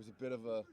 was a bit of a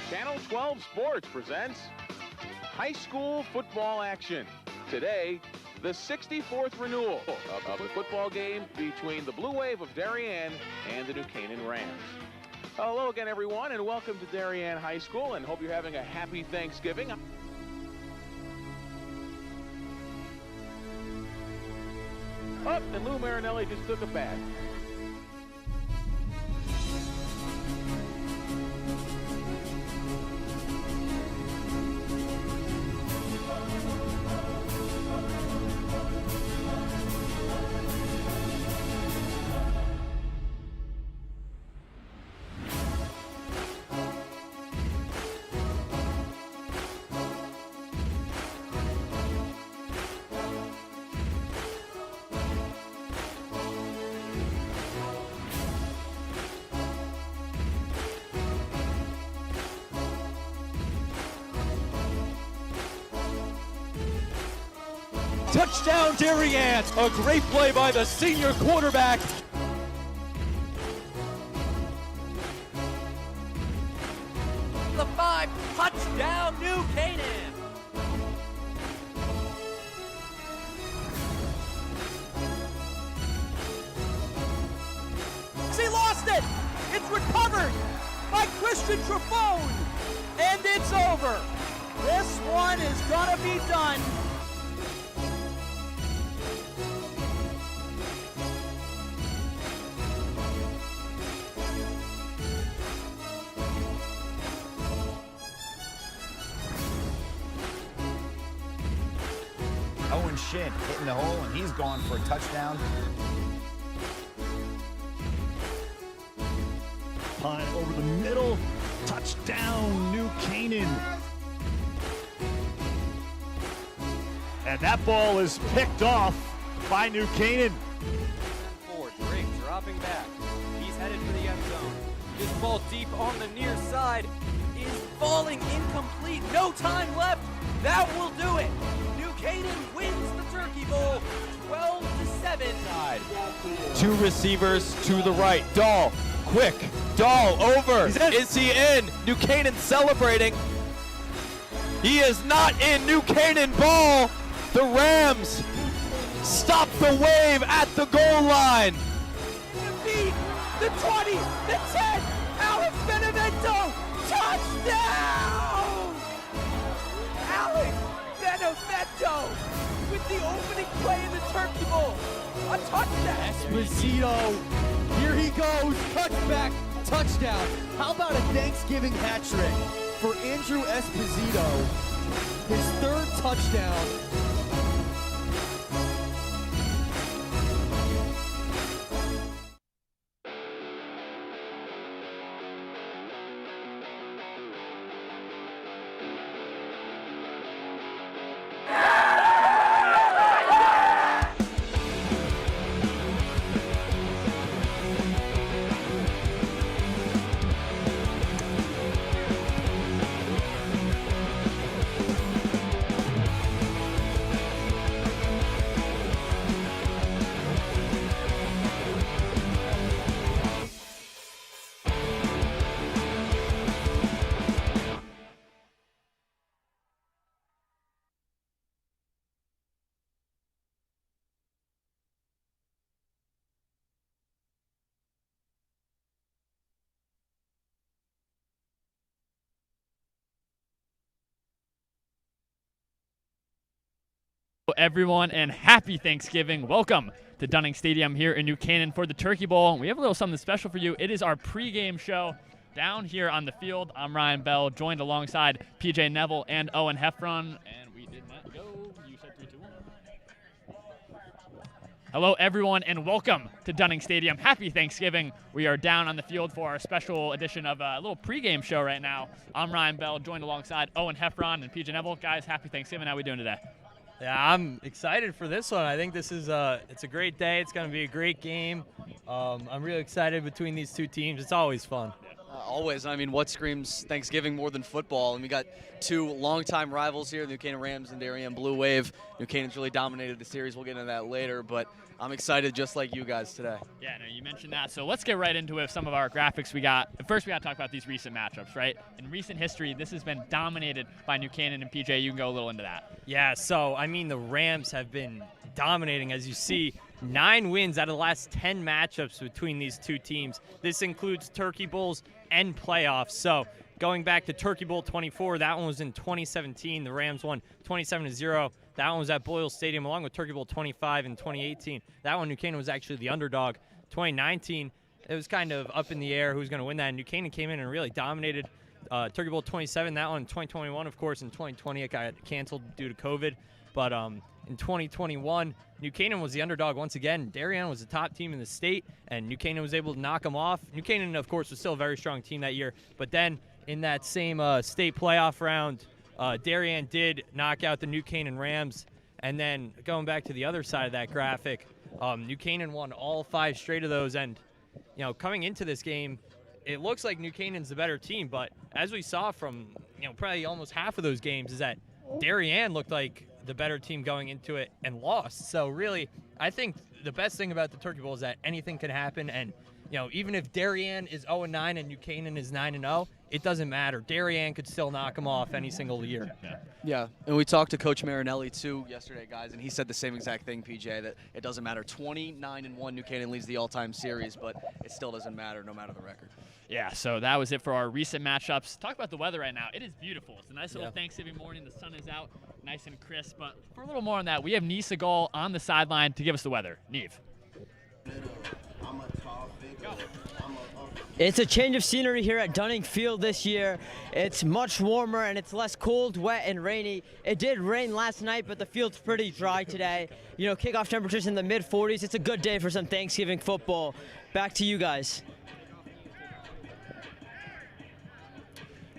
Channel 12 Sports presents high school football action. Today, the 64th renewal of the football game between the Blue Wave of Darien and the New Canaan Rams. Hello again, everyone, and welcome to Darien High School, and hope you're having a happy Thanksgiving. And Lou Marinelli just took a bath. Touchdown Darien! A great play by the senior quarterback. The 5, touchdown New Canaan! He lost it! It's recovered by Christian Trefone! And it's over! This one is gonna be done! Owen Shin hitting the hole, and he's gone for a touchdown. Punt over the middle. Touchdown, New Canaan. And that ball is picked off by New Canaan. Forward, Drake dropping back. He's headed for the end zone. This ball deep on the near side is falling incomplete. No time left. That will do it. New Canaan wins the Turkey Bowl 12-7. Two receivers to the right. Dahl, quick. Dahl over. Is he in? New Canaan celebrating. He is not in. New Canaan ball. The Rams stop the wave at the goal line. The 20, the 10, Alex Benevento, touchdown! Alex Benevento with the opening play in the Turkey Bowl. A touchdown! Esposito, here he goes, touchback, touchdown. How about a Thanksgiving hat trick for Andrew Esposito, his third touchdown. Everyone, and happy Thanksgiving. Welcome to Dunning Stadium here in New Canaan for the Turkey Bowl. We have a little something special for you. It is our pregame show down here on the field. I'm Ryan Bell, joined alongside PJ Neville and Owen Heffron. And we did not go. You said 3, 2, 1. Hello, everyone, and welcome to Dunning Stadium. Happy Thanksgiving. We are down on the field for our special edition of a little pregame show right now. I'm Ryan Bell, joined alongside Owen Heffron and PJ Neville. Guys, happy Thanksgiving. How are we doing today? Yeah, I'm excited for this one. I think this is it's a great day. It's going to be a great game. I'm really excited between these two teams. It's always fun. Always. I mean, what screams Thanksgiving more than football? And we got two longtime rivals here, the New Canaan Rams and Darien Blue Wave. New Canaan's really dominated the series. We'll get into that later, but I'm excited just like you guys today. Yeah, no, you mentioned that. So let's get right into it with some of our graphics we got. First, we got to talk about these recent matchups, right? In recent history, this has been dominated by New Canaan and PJ. You can go a little into that. Yeah, so, I mean, the Rams have been dominating, as you see. 9 wins out of the last 10 matchups between these two teams. This includes Turkey Bowls and playoffs. So going back to Turkey Bowl 24, that one was in 2017. The Rams won 27-0. That one was at Boyle Stadium, along with Turkey Bowl 25 in 2018. That one, New Canaan was actually the underdog. 2019, it was kind of up in the air who's going to win that. And New Canaan came in and really dominated. Turkey Bowl 27, that one in 2021, of course. In 2020, it got canceled due to COVID. But in 2021, New Canaan was the underdog once again. Darien was the top team in the state, and New Canaan was able to knock them off. New Canaan, of course, was still a very strong team that year. But then in that same state playoff round, Darien did knock out the New Canaan Rams. And then going back to the other side of that graphic, New Canaan won all 5 straight of those. And, you know, coming into this game, it looks like New Canaan's the better team. But as we saw from, you know, probably almost half of those games is that Darien looked like the better team going into it and lost. So really, I think the best thing about the Turkey Bowl is that anything can happen. And, you know, even if Darien is 0-9 and New Canaan is 9-0, it doesn't matter. Darien could still knock them off any single year. Yeah, and we talked to Coach Marinelli, too, yesterday, guys, and he said the same exact thing, PJ, that it doesn't matter. 29-1, New Canaan leads the all-time series, but it still doesn't matter no matter the record. Yeah, so that was it for our recent matchups. Talk about the weather right now. It is beautiful. It's a nice little Thanksgiving morning. The sun is out, nice and crisp. But for a little more on that, we have Neve Segal on the sideline to give us the weather. Neve. It's a change of scenery here at Dunning Field this year. It's much warmer and it's less cold, wet, and rainy. It did rain last night, but the field's pretty dry today. You know, kickoff temperatures in the mid-40s. It's a good day for some Thanksgiving football. Back to you guys.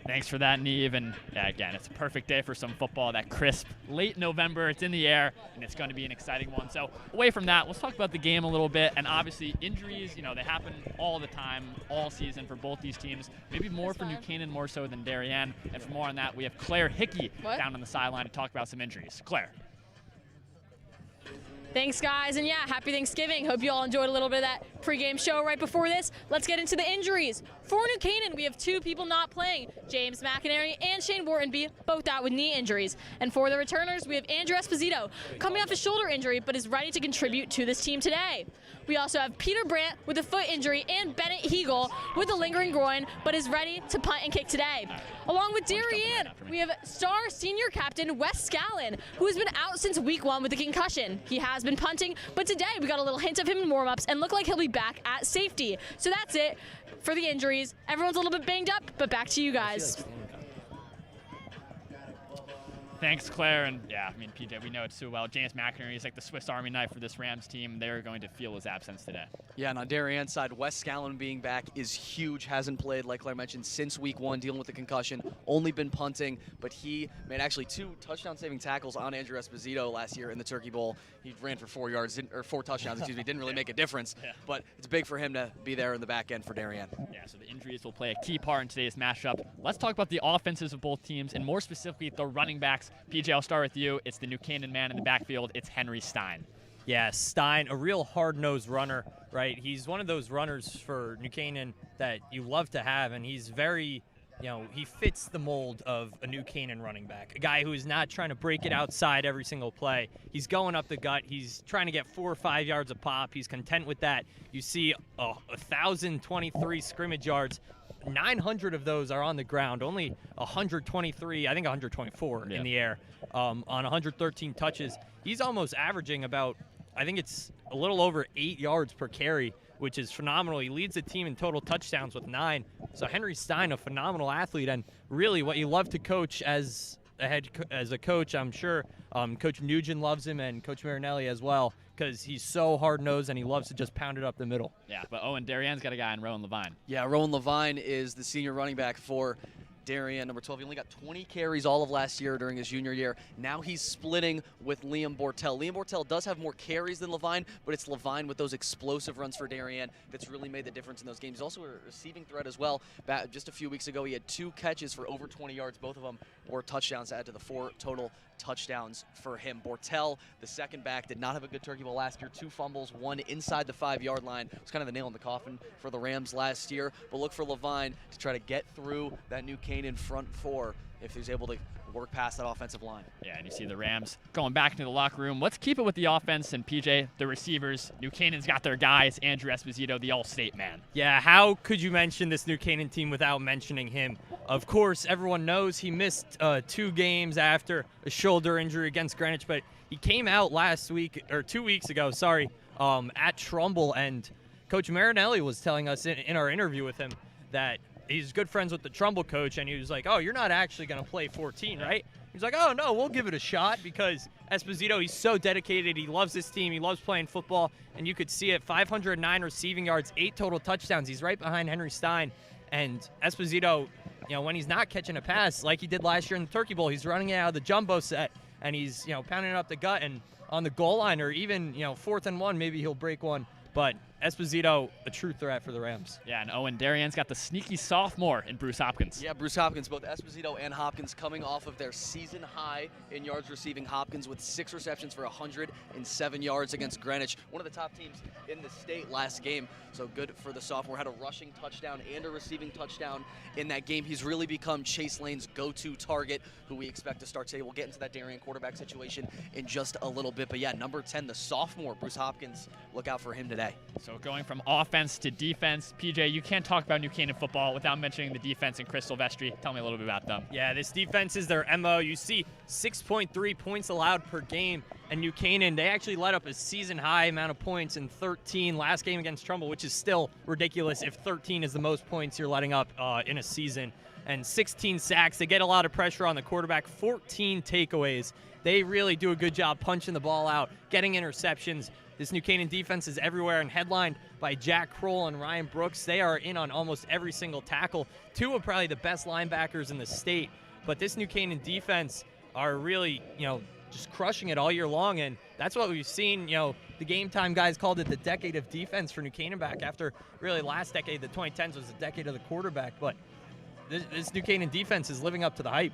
Thanks for that, Neve. And yeah, again, it's a perfect day for some football. That crisp, late November, it's in the air, and it's going to be an exciting one. So away from that, let's talk about the game a little bit. And obviously, injuries, you know, they happen all the time, all season for both these teams. Maybe more for New Canaan, more so than Darien. And for more on that, we have Claire Hickey down on the sideline to talk about some injuries. Claire. Thanks, guys, and yeah, happy Thanksgiving. Hope you all enjoyed a little bit of that pregame show right before this. Let's get into the injuries. For New Canaan, we have 2 people not playing. James McInerney and Shane Whartonby, both out with knee injuries. And for the returners, we have Andrew Esposito, coming off a shoulder injury, but is ready to contribute to this team today. We also have Peter Brandt with a foot injury and Bennett Hegel with a lingering groin, but is ready to punt and kick today. Along with Darien, we have star senior captain Wes Scallon, who has been out since week 1 with a concussion. He has been punting, but today we got a little hint of him in warm-ups and look like he'll be back at safety. So that's it for the injuries. Everyone's a little bit banged up, but back to you guys. Thanks, Claire. And yeah, I mean, PJ, we know it so well. James McInerney is like the Swiss Army knife for this Rams team. They're going to feel his absence today. Yeah, and on Darien's side, Wes Scallon being back is huge. Hasn't played, like Claire mentioned, since week 1, dealing with the concussion. Only been punting, but he made actually 2 touchdown-saving tackles on Andrew Esposito last year in the Turkey Bowl. He ran for 4 yards, or 4 touchdowns, excuse me. Didn't really make a difference, but it's big for him to be there in the back end for Darien. Yeah, so the injuries will play a key part in today's matchup. Let's talk about the offenses of both teams, and more specifically, the running backs. PJ, I'll start with you. It's the New Canaan man in the backfield. It's Henry Stein. Yeah, Stein, a real hard-nosed runner, right? He's one of those runners for New Canaan that you love to have, and he's very, he fits the mold of a New Canaan running back, a guy who is not trying to break it outside every single play. He's going up the gut. He's trying to get 4 or 5 yards a pop. He's content with that. You see 1,023 scrimmage yards. 900 of those are on the ground, only 123, I think 124 in the air on 113 touches. He's almost averaging about, I think it's a little over 8 yards per carry, which is phenomenal. He leads the team in total touchdowns with 9. So Henry Stein, a phenomenal athlete, and really what you love to coach as a coach, I'm sure Coach Nugent loves him and Coach Marinelli as well, because he's so hard-nosed and he loves to just pound it up the middle. Yeah, but Owen Darien's got a guy in Rowan Levine. Yeah, Rowan Levine is the senior running back for Darien, number 12. He only got 20 carries all of last year during his junior year. Now he's splitting with Liam Bortel. Liam Bortel does have more carries than Levine, but it's Levine with those explosive runs for Darien that's really made the difference in those games. He's also a receiving threat as well. Just a few weeks ago, he had 2 catches for over 20 yards. Both of them were touchdowns to add to the 4 total touchdowns for him. Bortel, the second back, did not have a good Turkey Bowl last year. 2 fumbles, 1 inside the 5-yard line. It was kind of the nail in the coffin for the Rams last year. But look for Levine to try to get through that New Canaan front 4 if he's able to work past that offensive line. Yeah, and you see the Rams going back into the locker room. Let's keep it with the offense, and PJ, the receivers. New Canaan's got their guys. Andrew Esposito, the all-state man. Yeah, how could you mention this New Canaan team without mentioning him? Of course, everyone knows he missed 2 games after a shoulder injury against Greenwich, but he came out last week, or 2 weeks ago, at Trumbull, and Coach Marinelli was telling us in our interview with him that he's good friends with the Trumbull coach, and he was like, oh, you're not actually going to play 14, right? He's like, oh, no, we'll give it a shot, because Esposito, he's so dedicated. He loves this team. He loves playing football, and you could see it, 509 receiving yards, 8 total touchdowns. He's right behind Henry Stein, and Esposito, when he's not catching a pass like he did last year in the Turkey Bowl, he's running it out of the jumbo set, and he's, pounding it up the gut, and on the goal line, or even, 4th and 1, maybe he'll break one. But Esposito, a true threat for the Rams. Yeah, and Owen Darien's got the sneaky sophomore in Bruce Hopkins. Yeah, Bruce Hopkins, both Esposito and Hopkins coming off of their season high in yards receiving. Hopkins with 6 receptions for 107 yards against Greenwich, one of the top teams in the state last game. So good for the sophomore. Had a rushing touchdown and a receiving touchdown in that game. He's really become Chase Lane's go-to target, who we expect to start today. We'll get into that Darien quarterback situation in just a little bit. But yeah, number 10, the sophomore, Bruce Hopkins. Look out for him today. So going from offense to defense, PJ, you can't talk about New Canaan football without mentioning the defense in Crystal Vestry. Tell me a little bit about them. Yeah, this defense is their MO. You see 6.3 points allowed per game. And New Canaan, they actually let up a season-high amount of points in 13 last game against Trumbull, which is still ridiculous if 13 is the most points you're letting up in a season. And 16 sacks. They get a lot of pressure on the quarterback. 14 takeaways. They really do a good job punching the ball out, getting interceptions. This New Canaan defense is everywhere and headlined by Jack Kroll and Ryan Brooks. They are in on almost every single tackle. 2 of probably the best linebackers in the state. But this New Canaan defense are really, just crushing it all year long, and that's what we've seen. The Game Time guys called it the decade of defense for New Canaan back after really last decade, the 2010s, was the decade of the quarterback. But this New Canaan defense is living up to the hype.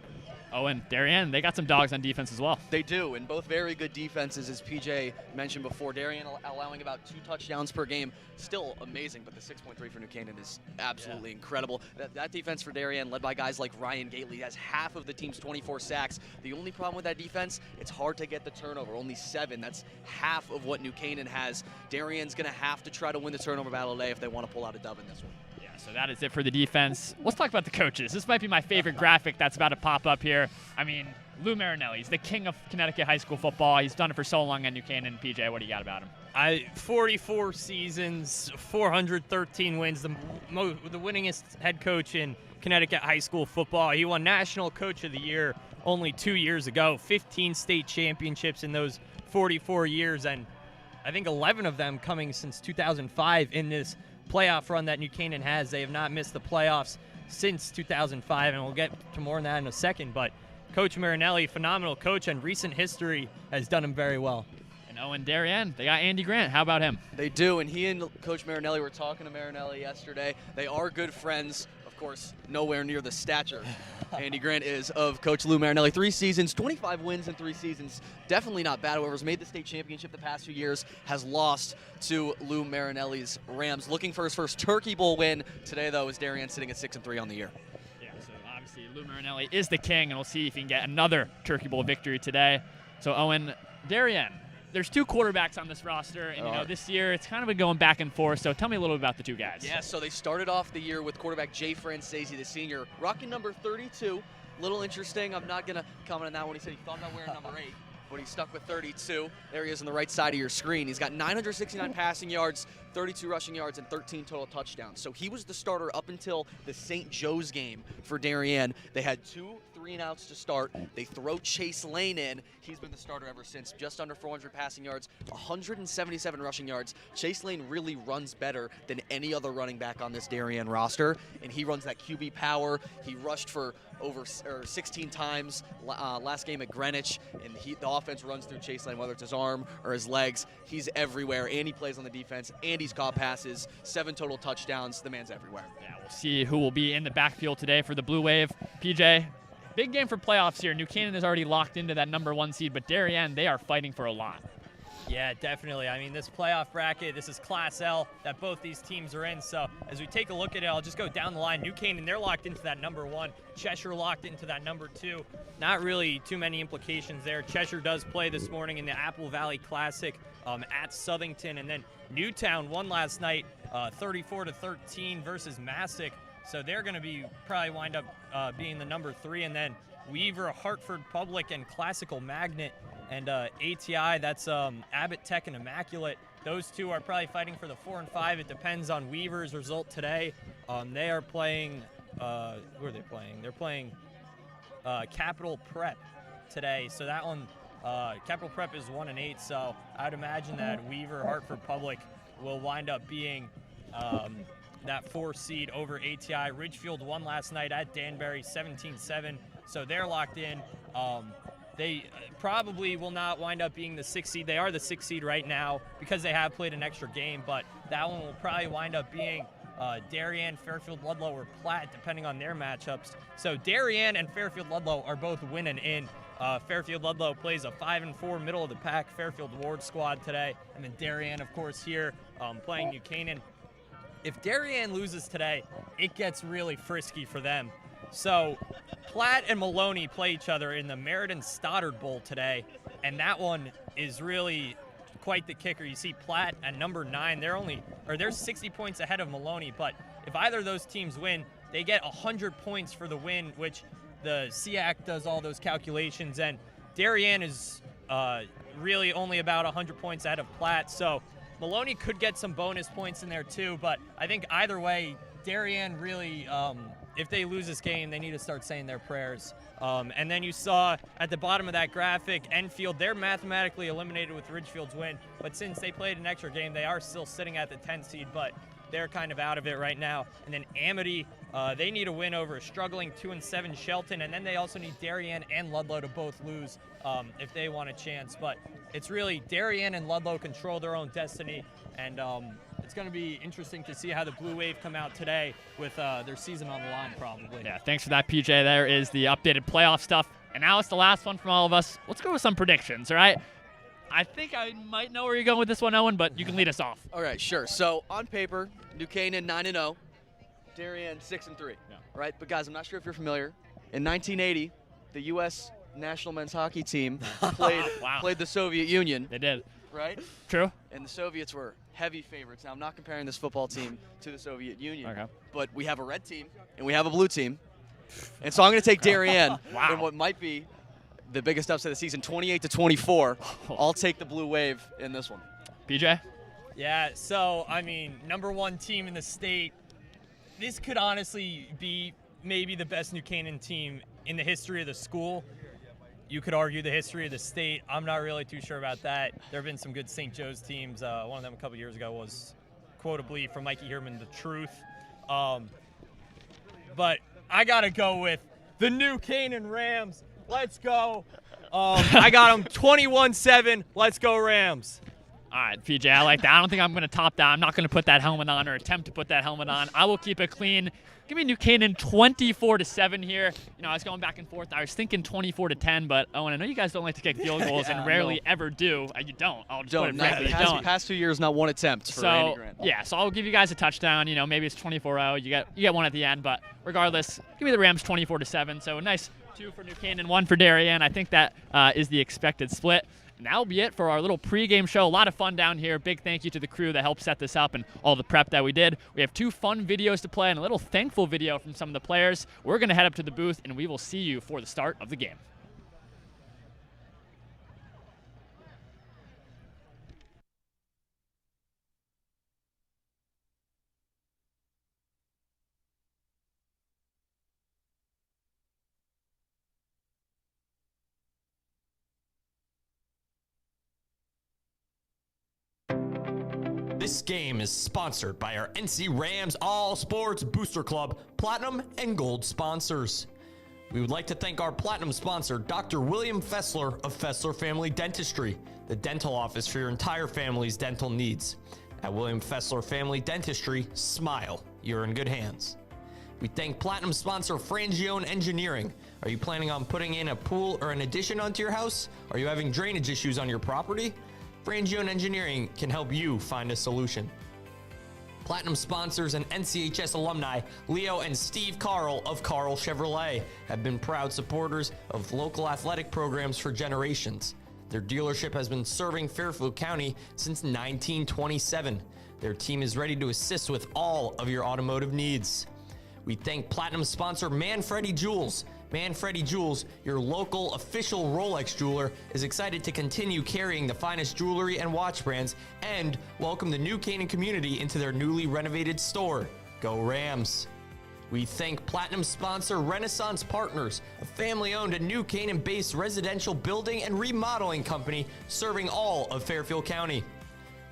Oh, and Darien, they got some dogs on defense as well. They do, and both very good defenses, as PJ mentioned before. Darien allowing about 2 touchdowns per game, still amazing, but the 6.3 for New Canaan is absolutely incredible. That defense for Darien, led by guys like Ryan Gately, has half of the team's 24 sacks. The only problem with that defense, it's hard to get the turnover, only 7. That's half of what New Canaan has. Darien's going to have to try to win the turnover battle today if they want to pull out a dub in this one. So that is it for the defense. Let's talk about the coaches. This might be my favorite graphic that's about to pop up here. I mean, Lou Marinelli, he's the king of Connecticut high school football. He's done it for so long at New Canaan. PJ, what do you got about him? 44 seasons, 413 wins, the winningest head coach in Connecticut high school football. He won National Coach of the Year only 2 years ago, 15 state championships in those 44 years, and I think 11 of them coming since 2005 in this playoff run that New Canaan has. They have not missed the playoffs since 2005, and we'll get to more on that in a second. But Coach Marinelli, phenomenal coach, and recent history has done him very well. And Owen Darien, they got Andy Grant. How about him? They do, and he and Coach Marinelli were talking to Marinelli yesterday. They are good friends. Of course, nowhere near the stature Andy Grant is of Coach Lou Marinelli. 3 seasons, 25 wins in 3 seasons. Definitely not bad. However, has made the state championship the past few years, has lost to Lou Marinelli's Rams. Looking for his first Turkey Bowl win. Today, though, is Darien sitting at 6-3 on the year. Yeah, so obviously Lou Marinelli is the king, and we'll see if he can get another Turkey Bowl victory today. So, Owen, Darien, there's 2 quarterbacks on this roster, and you know this year it's kind of been going back and forth. So tell me a little bit about the 2 guys. Yeah, so they started off the year with quarterback Jay Francesi, the senior, rocking number 32. Little interesting. I'm not gonna comment on that one. He said he thought about wearing number 8, but he stuck with 32. There he is on the right side of your screen. He's got 969 passing yards, 32 rushing yards, and 13 total touchdowns. So he was the starter up until the St. Joe's game for Darien. They had 2 3-and-outs to start. They throw Chase Lane in. He's been the starter ever since. Just under 400 passing yards, 177 rushing yards. Chase Lane really runs better than any other running back on this Darien roster, and he runs that QB power. He rushed for over 16 times last game at Greenwich, and the offense runs through Chase Lane, whether it's his arm or his legs. He's everywhere, and he plays on the defense, and he's caught passes, 7 total touchdowns. The man's everywhere. Yeah, we'll see who will be in the backfield today for the Blue Wave. PJ, big game for playoffs here. New Canaan is already locked into that number 1 seed, but Darien, they are fighting for a lot. Yeah, definitely. I mean, this playoff bracket, this is Class L that both these teams are in. So as we take a look at it, I'll just go down the line. New Canaan, they're locked into that number 1. Cheshire locked into that number 2. Not really too many implications there. Cheshire does play this morning in the Apple Valley Classic at Southington. And then Newtown won last night 34-13 versus Massac. So they're going to be probably wind up being the number 3. And then Weaver, Hartford Public, and Classical Magnet. And ATI, that's Abbott Tech and Immaculate. Those 2 are probably fighting for the 4 and 5. It depends on Weaver's result today. They are playing, who are they playing? They're playing Capital Prep today. So that one, Capital Prep is 1 and 8. So I'd imagine that Weaver, Hartford Public will wind up being that 4 seed over ATI. Ridgefield won last night at Danbury, 17-7. So they're locked in. They probably will not wind up being the 6th seed. They are the 6th seed right now because they have played an extra game, but that one will probably wind up being Darien, Fairfield, Ludlow, or Platt, depending on their matchups. So Darien and Fairfield Ludlow are both winning in. Fairfield Ludlow plays a 5-4 middle of the pack Fairfield Ward squad today, and then Darien, of course, here playing New Canaan. If Darien loses today, it gets really frisky for them. So Platt and Maloney play each other in the Meriden Stoddard Bowl today, and that one is really quite the kicker. You see Platt at number 9. They're 60 points ahead of Maloney, but if either of those teams win, they get 100 points for the win, which the SEAC does all those calculations, and Darien is really only about 100 points ahead of Platt, so Maloney could get some bonus points in there too, but I think either way, Darien really, if they lose this game, they need to start saying their prayers. And then you saw at the bottom of that graphic, Enfield, they're mathematically eliminated with Ridgefield's win, but since they played an extra game, they are still sitting at the 10th seed, but they're kind of out of it right now. And then Amity, they need a win over a struggling 2-7 Shelton, and then they also need Darien and Ludlow to both lose if they want a chance. But it's really Darien and Ludlow control their own destiny, and it's going to be interesting to see how the Blue Wave come out today with their season on the line, probably. Yeah, thanks for that, PJ. There is the updated playoff stuff And now it's the last one from all of us. Let's go with some predictions, all right? I think I might know where you're going with this one, Owen, but you can lead us off. All right, sure. So on paper, New Canaan 9-0, Darien 6-3. Yeah. Right, but guys, I'm not sure if you're familiar. In 1980, the U.S. national men's hockey team played the Soviet Union. They did. Right? True. And the Soviets were heavy favorites. Now, I'm not comparing this football team to the Soviet Union, Okay. but we have a red team and we have a blue team. And so I'm going to take Darien Wow. in what might be the biggest upset of the season, 28-24. I'll take the Blue Wave in this one. BJ? Yeah, so, I mean, #1 team in the state. This could honestly be maybe the best New Canaan team in the history of the school. You could argue the history of the state. I'm not really too sure about that. There have been some good St. Joe's teams. One of them a couple years ago was, quotably, from Mikey Herman, the truth. But I got to go with the New Canaan Rams. Let's go. I got them 21-7. Let's go, Rams. All right, PJ, I like that. I don't think I'm going to top that. I'm not going to put that helmet on or attempt to put that helmet on. I will keep it clean. Give me New Canaan 24-7 here. You know, I was going back and forth. I was thinking 24-10, but Owen, I know you guys don't like to kick field goals and rarely ever do. You don't. I'll just put it frankly, you don't. Past 2 years, not one attempt for Andy Grant. Yeah, so I'll give you guys a touchdown. You know, maybe it's 24-0. You get one at the end, but regardless, give me the Rams 24-7. So a nice 2 for New Canaan, 1 for Darien. I think that is the expected split. And that'll be it for our little pregame show. A lot of fun down here. Big thank you to the crew that helped set this up and all the prep that we did. We have 2 fun videos to play and a little thankful video from some of the players. We're going to head up to the booth, and we will see you for the start of the game. This game is sponsored by our NC Rams All Sports Booster Club Platinum and Gold sponsors. We would like to thank our Platinum sponsor, Dr. William Fessler of Fessler Family Dentistry, the dental office for your entire family's dental needs. At William Fessler Family Dentistry, smile, you're in good hands. We thank Platinum sponsor Frangione Engineering. Are you planning on putting in a pool or an addition onto your house? Are you having drainage issues on your property? Frangione Engineering can help you find a solution. Platinum sponsors and NCHS alumni Leo and Steve Carl of Carl Chevrolet have been proud supporters of local athletic programs for generations. Their dealership has been serving Fairfield County since 1927. Their team is ready to assist with all of your automotive needs. We thank Platinum sponsor Manfredi Jewels. Manfredi Jewels, your local official Rolex jeweler, is excited to continue carrying the finest jewelry and watch brands and welcome the New Canaan community into their newly renovated store. Go Rams! We thank Platinum sponsor Renaissance Partners, a family-owned and New Canaan-based residential building and remodeling company serving all of Fairfield County.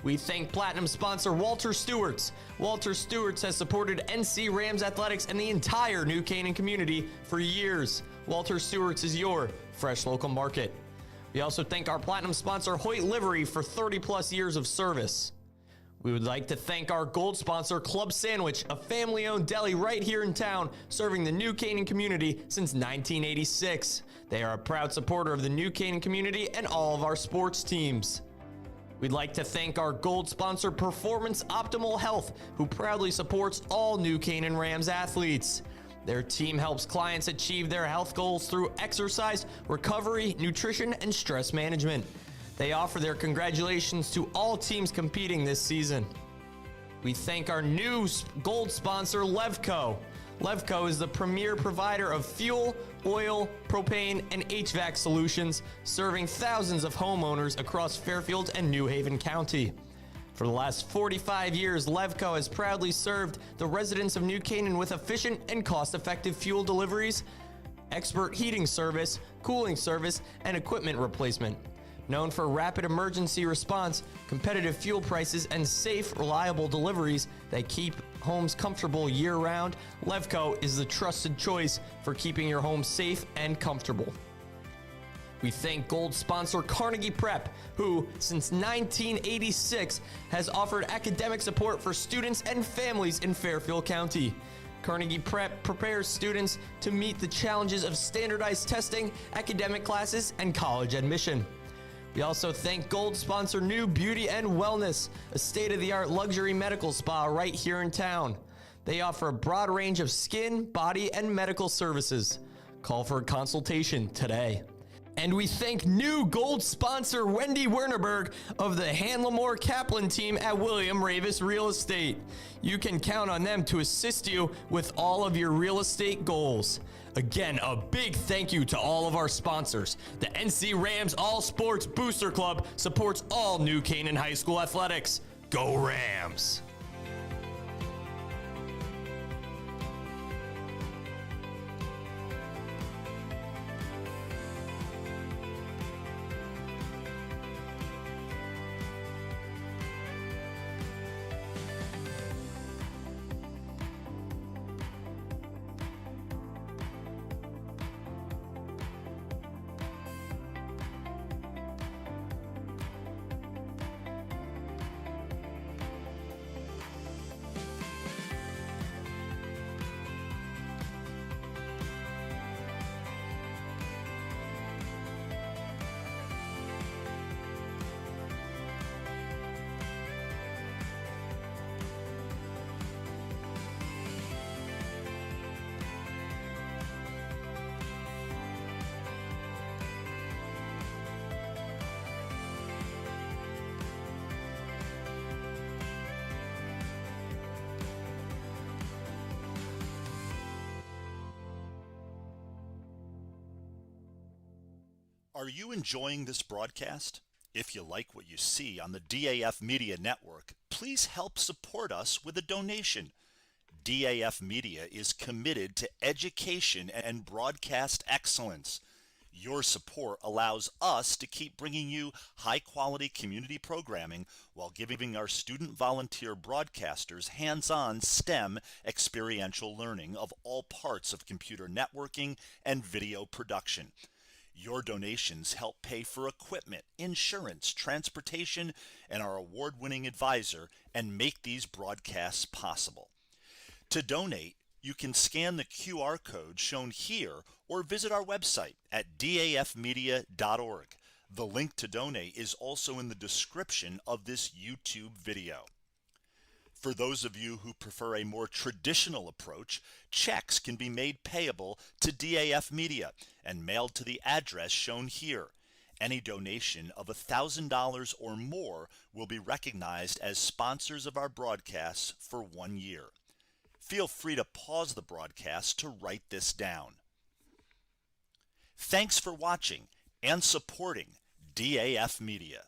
We thank Platinum sponsor Walter Stewart's. Walter Stewart's has supported NC Rams athletics and the entire New Canaan community for years. Walter Stewart's is your fresh local market. We also thank our Platinum sponsor Hoyt Livery for 30+ years of service. We would like to thank our gold sponsor Club Sandwich, a family-owned deli right here in town, serving the New Canaan community since 1986. They are a proud supporter of the New Canaan community and all of our sports teams. We'd like to thank our gold sponsor Performance Optimal Health, who proudly supports all New Canaan Rams athletes. Their team helps clients achieve their health goals through exercise, recovery, nutrition, and stress management. They offer their congratulations to all teams competing this season. We thank our new gold sponsor, Levco. Levco is the premier provider of fuel, oil, propane, and HVAC solutions, serving thousands of homeowners across Fairfield and New Haven County. For the last 45 years, Levco has proudly served the residents of New Canaan with efficient and cost-effective fuel deliveries, expert heating service, cooling service, and equipment replacement. Known for rapid emergency response, competitive fuel prices, and safe, reliable deliveries that keep homes comfortable year-round, Levco is the trusted choice for keeping your home safe and comfortable. We thank gold sponsor Carnegie Prep, who, since 1986, has offered academic support for students and families in Fairfield County. Carnegie Prep prepares students to meet the challenges of standardized testing, academic classes, and college admission. We also thank Gold sponsor New Beauty and Wellness, a state-of-the-art luxury medical spa right here in town. They offer a broad range of skin, body, and medical services. Call for a consultation today. And we thank new Gold sponsor Wendy Wernerberg of the Hanlamore Kaplan team at William Ravis Real Estate. You can count on them to assist you with all of your real estate goals. Again, a big thank you to all of our sponsors. The NC Rams All Sports Booster Club supports all New Canaan High School athletics. Go Rams! Are you enjoying this broadcast? If you like what you see on the DAF Media Network, please help support us with a donation. DAF Media is committed to education and broadcast excellence. Your support allows us to keep bringing you high-quality community programming while giving our student volunteer broadcasters hands-on STEM experiential learning of all parts of computer networking and video production. Your donations help pay for equipment, insurance, transportation, and our award-winning advisor, and make these broadcasts possible. To donate, you can scan the QR code shown here or visit our website at dafmedia.org. The link to donate is also in the description of this YouTube video. For those of you who prefer a more traditional approach, checks can be made payable to DAF Media and mailed to the address shown here. Any donation of $1,000 or more will be recognized as sponsors of our broadcasts for 1 year. Feel free to pause the broadcast to write this down. Thanks for watching and supporting DAF Media.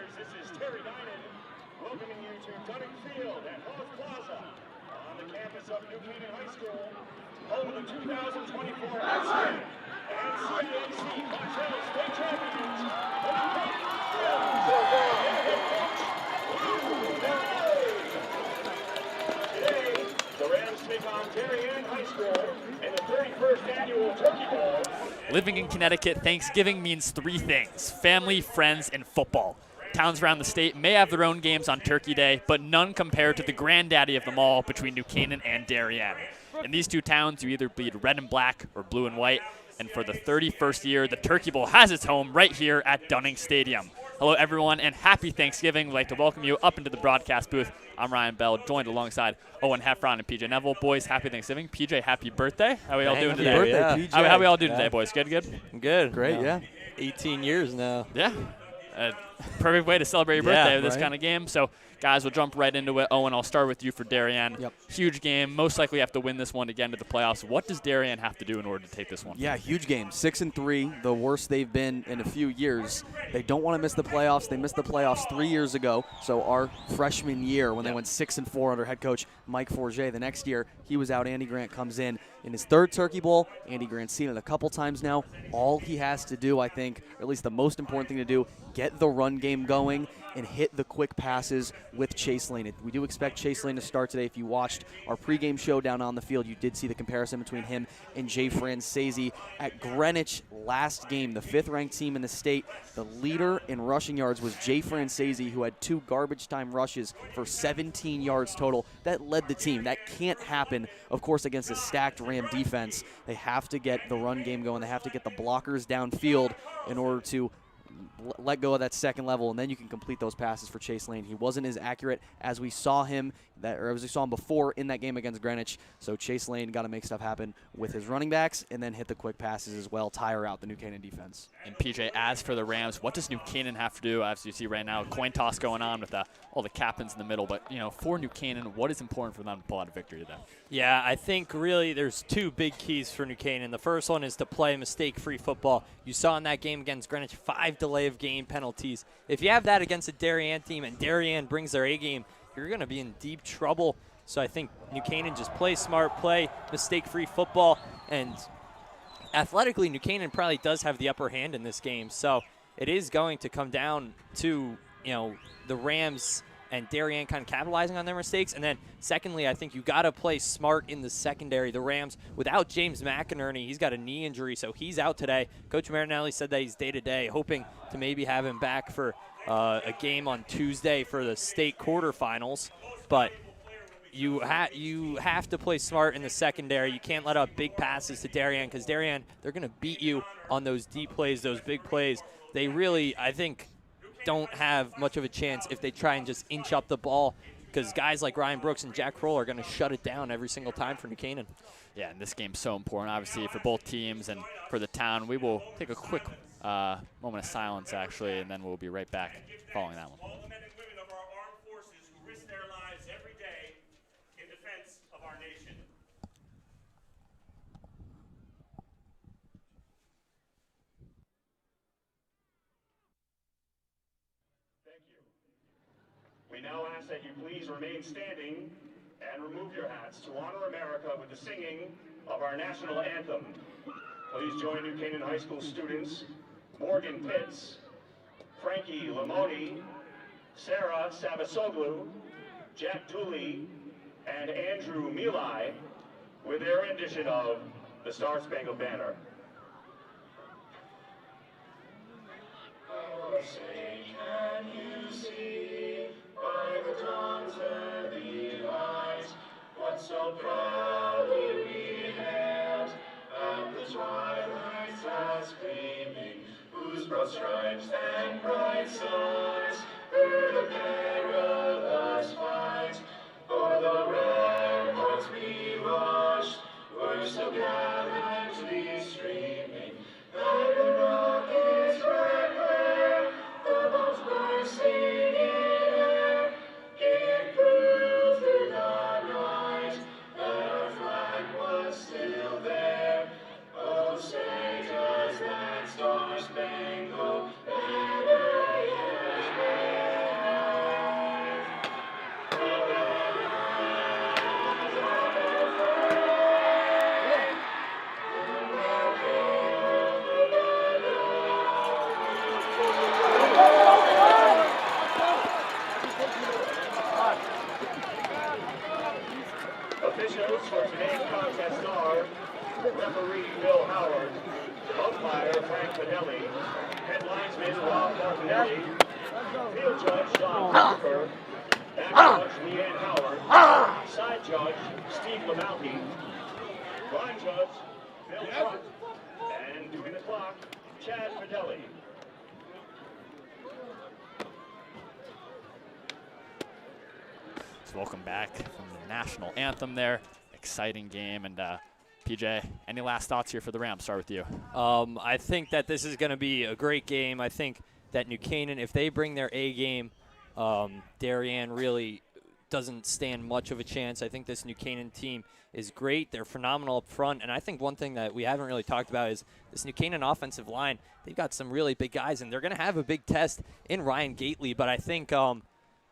This is Terry Dinan welcoming you to Dunning Field at Hawes Plaza on the campus of New Canaan High School, home of the 2024 NCAA Cocktail State Champions, the New Canaan Today, the Rams take on Darien High School in the 31st annual Turkey Bowl. Living in Connecticut, Thanksgiving means three things: family, friends, and football. Towns around the state may have their own games on Turkey Day, but none compare to the granddaddy of them all between New Canaan and Darien. In these two towns, you either bleed red and black or blue and white, and for the 31st year, the Turkey Bowl has its home right here at Dunning Stadium. Hello, everyone, and happy Thanksgiving. We'd like to welcome you up into the broadcast booth. I'm Ryan Bell, joined alongside Owen Heffron and PJ Neville. Boys, happy Thanksgiving. PJ, happy birthday. How are we all doing today? Happy birthday, PJ. How we all doing today, boys? Good, good? Good. Great, yeah. 18 years now. Yeah. Perfect way to celebrate your birthday with this right? kind of game. So, guys, we'll jump right into it. Owen, I'll start with you for Darien. Yep. Huge game. Most likely have to win this one to get into the playoffs. What does Darien have to do in order to take this one? Yeah, huge game. 6-3, the worst they've been in a few years. They don't want to miss the playoffs. They missed the playoffs 3 years ago. So our freshman year, when they went 6-4 under head coach Mike Forget, the next year he was out. Andy Grant comes in his third Turkey Bowl. Andy Grant's seen it a couple times now. All he has to do, I think, or at least the most important thing to do, get the run game going and hit the quick passes with Chase Lane. We do expect Chase Lane to start today. If you watched our pregame show down on the field, you did see the comparison between him and Jay Francese. At Greenwich last game, the 5th-ranked team in the state, the leader in rushing yards was Jay Francese, who had 2 garbage time rushes for 17 yards total. That led the team. That can't happen, of course, against a stacked Ram defense. They have to get the run game going. They have to get the blockers downfield in order to let go of that second level, and then you can complete those passes for Chase Lane. He wasn't as accurate as we saw him before in that game against Greenwich. So Chase Lane got to make stuff happen with his running backs and then hit the quick passes as well, tire out the New Canaan defense. And PJ, as for the Rams, what does New Canaan have to do? As you see right now, coin toss going on with all the captains in the middle. But for New Canaan, what is important for them to pull out a victory today? Yeah, I think really there's 2 big keys for New Canaan. The first one is to play mistake-free football. You saw in that game against Greenwich 5 delay of game penalties. If you have that against a Darien team and Darien brings their A game, you're going to be in deep trouble. So I think New Canaan just play smart, play mistake-free football, and athletically, New Canaan probably does have the upper hand in this game. So it is going to come down to the Rams and Darien kind of capitalizing on their mistakes. And then secondly, I think you got to play smart in the secondary. The Rams, without James McInerney, he's got a knee injury, so he's out today. Coach Marinelli said that he's day-to-day, hoping to maybe have him back for a game on Tuesday for the state quarterfinals. But you have to play smart in the secondary. You can't let up big passes to Darien, because Darien, they're going to beat you on those deep plays, those big plays. They really, I think, don't have much of a chance if they try and just inch up the ball, because guys like Ryan Brooks and Jack Kroll are going to shut it down every single time for New Canaan. Yeah, and this game's so important, obviously, for both teams and for the town. We will take a quick moment of silence, actually, and then we'll be right back following that one. All the men and women of our armed forces who risk their lives every day in defense of our nation. We now ask that you please remain standing and remove your hats to honor America with the singing of our national anthem. Please join New Canaan High School students Morgan Pitts, Frankie Limoni, Sarah Savasoglu, Jack Dooley, and Andrew Milai with their rendition of the Star Spangled Banner. Oh, say, can you see by the dawn's early light what so proudly we hailed at the twilight's last gleaming, whose broad stripes and bright stars through the perilous fight o'er the ramparts we watched were so gallantly streaming that the rockets red glare, the bombs bursting in air, gave proof through the night that our flag was still there. Oh, say does that star-spangled banner yet wave? Officials for today's contest are referee Bill Howard, umpire Frank Fidelli, head linesman Rob Martinelli, field judge Don Walker, back judge Leanne Howard, side judge Steve Lamalki, line judge Bill Trump, and doing the clock, Chad Fidelli. So welcome back from the national anthem there. Exciting game. And PJ, any last thoughts here for the Rams? Start with you. I think that this is going to be a great game. I think that New Canaan, if they bring their A game, Darien really doesn't stand much of a chance. I think this New Canaan team is great. They're phenomenal up front. And I think one thing that we haven't really talked about is this New Canaan offensive line. They've got some really big guys, and they're going to have a big test in Ryan Gately. But I think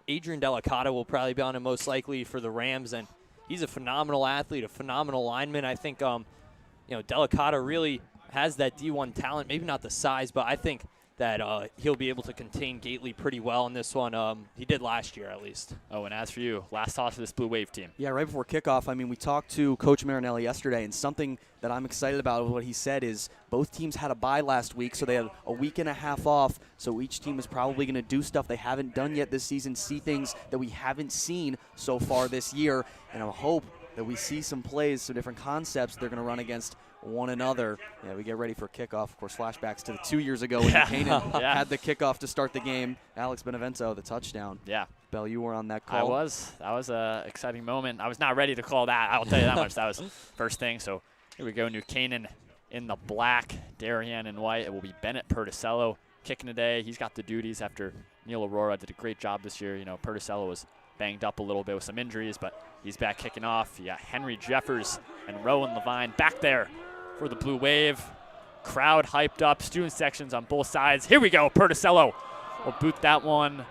Adrian Delicata will probably be on it most likely for the Rams, and he's a phenomenal athlete, a phenomenal lineman. I think, Delicata really has that D1 talent. Maybe not the size, but I think that he'll be able to contain Gately pretty well in this one. He did last year, at least. Oh, and as for you, last thoughts for this Blue Wave team. Yeah, right before kickoff, I mean, we talked to Coach Marinelli yesterday, and something that I'm excited about what he said is both teams had a bye last week, so they had a week and a half off, so each team is probably going to do stuff they haven't done yet this season, see things that we haven't seen so far this year, and I hope that we see some plays, some different concepts they're going to run against one another. Yeah, we get ready for kickoff. Of course, flashbacks to the 2 years ago when Canaan had the kickoff to start the game. Alex Benevento, the touchdown. Yeah. Bell, you were on that call. I was. That was an exciting moment. I was not ready to call that. I'll tell you that much. That was first thing. So here we go. New Canaan in the black, Darien in white. It will be Bennett Perticello kicking today. He's got the duties after Neil Aurora did a great job this year. You know, Perticello was banged up a little bit with some injuries, but he's back kicking off. You got Henry Jeffers and Rowan Levine back there for the Blue Wave. Crowd hyped up, student sections on both sides. Here we go, Perticello will boot that one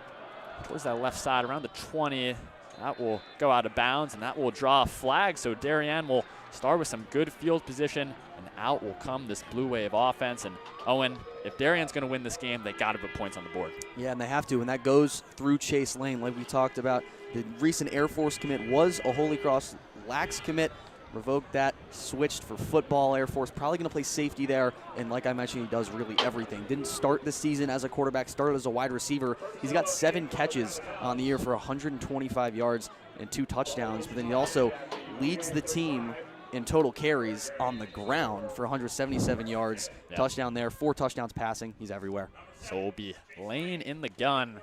towards that left side around the 20. That will go out of bounds, and that will draw a flag. So Darien will start with some good field position, and out will come this Blue Wave offense. And Owen, if Darien's going to win this game, they got to put points on the board. Yeah, and they have to, and that goes through Chase Lane. Like we talked about, the recent Air Force commit was a Holy Cross lax commit. Revoked that, switched for football. Air Force probably going to play safety there, and like I mentioned, he does really everything. Didn't start the season as a quarterback, started as a wide receiver. He's got 7 catches on the year for 125 yards and 2 touchdowns, but then he also leads the team in total carries on the ground for 177 yards. Yeah. Touchdown there, 4 touchdowns passing. He's everywhere. So it will be Lane in the gun.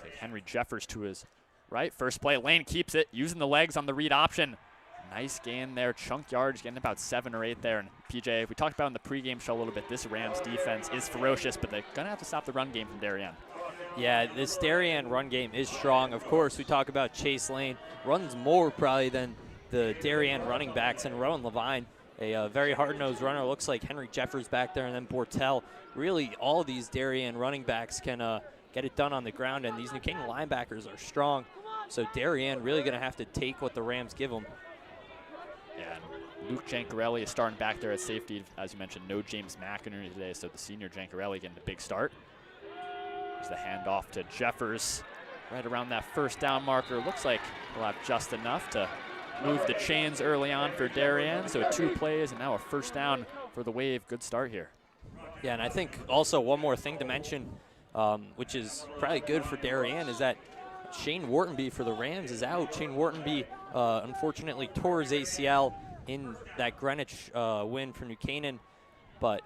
Take Henry Jeffers to his right. First play, Lane keeps it, using the legs on the read option. Nice gain there, chunk yards, getting about 7 or 8 there. And PJ, we talked about in the pregame show a little bit, this Rams defense is ferocious, but they're going to have to stop the run game from Darien. Yeah, this Darien run game is strong. Of course, we talk about Chase Lane. Runs more probably than the Darien running backs, and Rowan Levine, a very hard-nosed runner. Looks like Henry Jeffers back there, and then Bortel. Really, all of these Darien running backs can get it done on the ground, and these New Canaan linebackers are strong. So Darien really going to have to take what the Rams give them. Yeah, and Luke Jancarelli is starting back there at safety. As you mentioned, no James McInerney today, so the senior Jancarelli getting a big start. There's the handoff to Jeffers right around that first down marker. Looks like he'll have just enough to move the chains early on for Darien. So 2 plays and now a first down for the Wave. Good start here. Yeah, and I think also one more thing to mention, which is probably good for Darien, is that Shane Whartonby for the Rams is out. Shane Whartonby unfortunately tore his ACL in that Greenwich win for New Canaan, but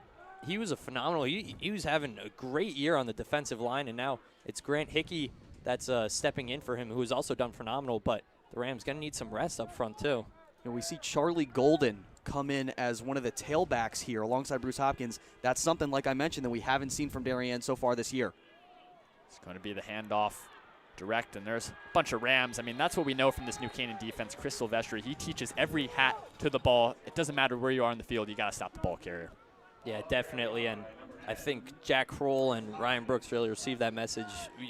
he was a phenomenal, he was having a great year on the defensive line, and now it's Grant Hickey that's stepping in for him, who has also done phenomenal, but the Rams going to need some rest up front too. And we see Charlie Golden come in as one of the tailbacks here alongside Bruce Hopkins. That's something, like I mentioned, that we haven't seen from Darien so far this year. It's going to be the handoff direct, and there's a bunch of Rams. I mean, that's what we know from this New Canaan defense. Chris Silvestri, he teaches every hat to the ball. It doesn't matter where you are in the field, you got to stop the ball carrier. Yeah, definitely, and I think Jack Kroll and Ryan Brooks really received that message.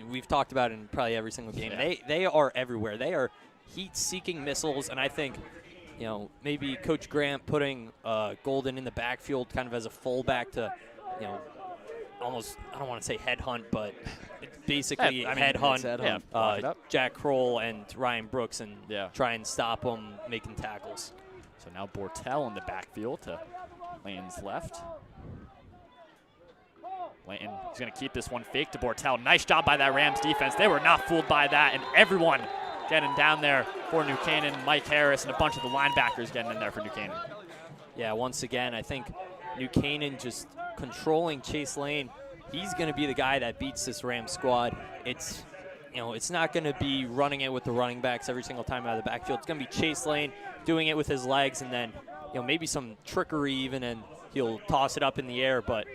We've talked about it in probably every single game. Yeah. They are everywhere. They are heat-seeking missiles, and I think, you know, maybe Coach Grant putting Golden in the backfield kind of as a fullback to, you know, almost, I don't want to say headhunt, but basically headhunt Jack Kroll and Ryan Brooks and try and stop them making tackles. So now Bortel in the backfield to Lane's left. Lane is going to keep this one fake to Bortel. Nice job by that Rams defense. They were not fooled by that, and everyone getting down there for New Canaan. Mike Harris and a bunch of the linebackers getting in there for New Canaan. Yeah, once again, I think New Canaan just controlling Chase Lane. He's going to be the guy that beats this Rams squad. It's not going to be running it with the running backs every single time out of the backfield. It's going to be Chase Lane doing it with his legs, and then maybe some trickery even, and he'll toss it up in the air. But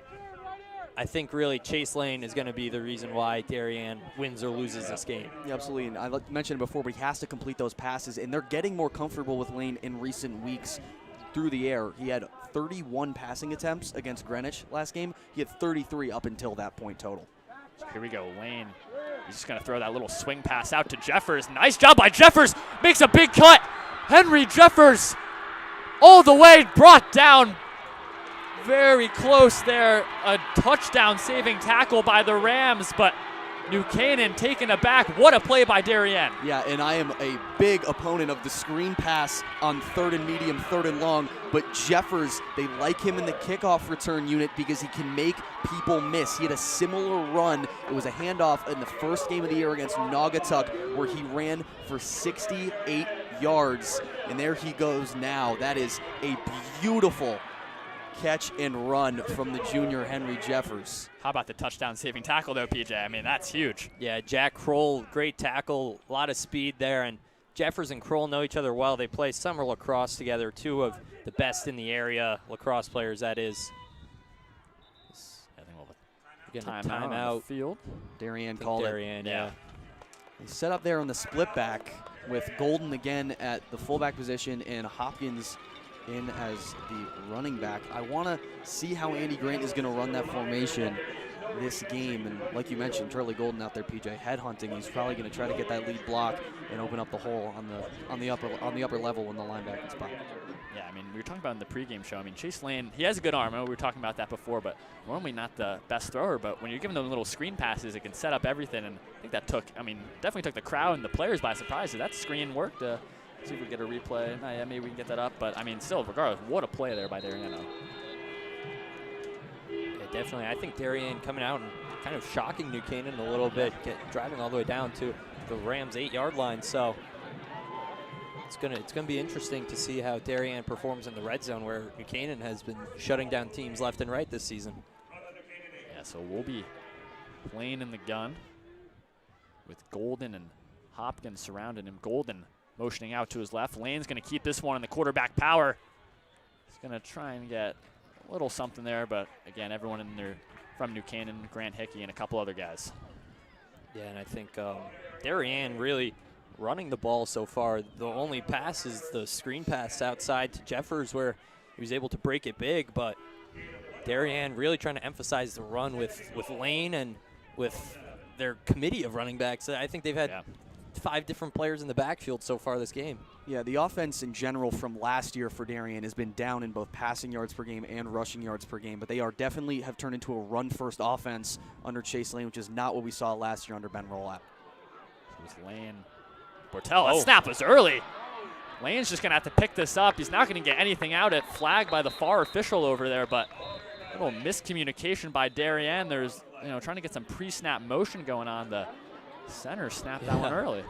I think really Chase Lane is going to be the reason why Darien wins or loses this game. Yeah, absolutely. And I mentioned it before, but he has to complete those passes, and they're getting more comfortable with Lane in recent weeks through the air. He had 31 passing attempts against Greenwich last game. He had 33 up until that point total. So here we go, Lane. He's just going to throw that little swing pass out to Jeffers. Nice job by Jeffers. Makes a big cut. Henry Jeffers all the way, brought down very close there. A touchdown saving tackle by the Rams, but New Canaan taken aback. What a play by Darien. Yeah, and I am a big opponent of the screen pass on 3rd and medium, 3rd and long, but Jeffers, they like him in the kickoff return unit because he can make people miss. He had a similar run. It was a handoff in the first game of the year against Naugatuck where he ran for 68 yards, and there he goes now. That is a beautiful catch and run from the junior Henry Jeffers. How about the touchdown saving tackle though, PJ? I mean, that's huge. Yeah, Jack Kroll, great tackle, a lot of speed there, and Jeffers and Kroll know each other well. They play summer lacrosse together, two of the best in the area lacrosse players, that is. I think we'll get a timeout. Field. Darien called it. Yeah. They set up there on the split back with Golden again at the fullback position and Hopkins in as the running back. I want to see how Andy Grant is going to run that formation this game. And like you mentioned, Charlie Golden out there, PJ, headhunting. He's probably going to try to get that lead block and open up the hole on the upper level in the linebacking spot. Yeah, I mean, we were talking about in the pregame show. I mean, Chase Lane, he has a good arm. I know we were talking about that before, but normally not the best thrower. But when you're giving them little screen passes, it can set up everything. And I think that definitely took the crowd and the players by surprise. So that screen worked. See if we get a replay. Yeah, maybe we can get that up. But, I mean, still, regardless, what a play there by Darien. Yeah, definitely. I think Darien coming out and kind of shocking New Canaan a little bit, driving all the way down to the Rams' 8-yard line. So it's gonna be interesting to see how Darien performs in the red zone, where New Canaan has been shutting down teams left and right this season. Yeah, so we'll be playing in the gun with Golden and Hopkins surrounding him. Golden motioning out to his left. Lane's going to keep this one in the quarterback power. He's going to try and get a little something there, but again, everyone in there from New Canaan, Grant Hickey, and a couple other guys. Yeah, and I think Darien really running the ball so far. The only pass is the screen pass outside to Jeffers where he was able to break it big, but Darien really trying to emphasize the run with Lane and with their committee of running backs. I think they've had 5 different players in the backfield so far this game. Yeah, the offense in general from last year for Darien has been down in both passing yards per game and rushing yards per game, but they are definitely have turned into a run-first offense under Chase Lane, which is not what we saw last year under Ben Rolap. It was Lane. Bortel, that snap was early. Lane's just going to have to pick this up. He's not going to get anything out. It flagged by the far official over there, but a little miscommunication by Darien. There's, trying to get some pre-snap motion going on. The center snapped that one early.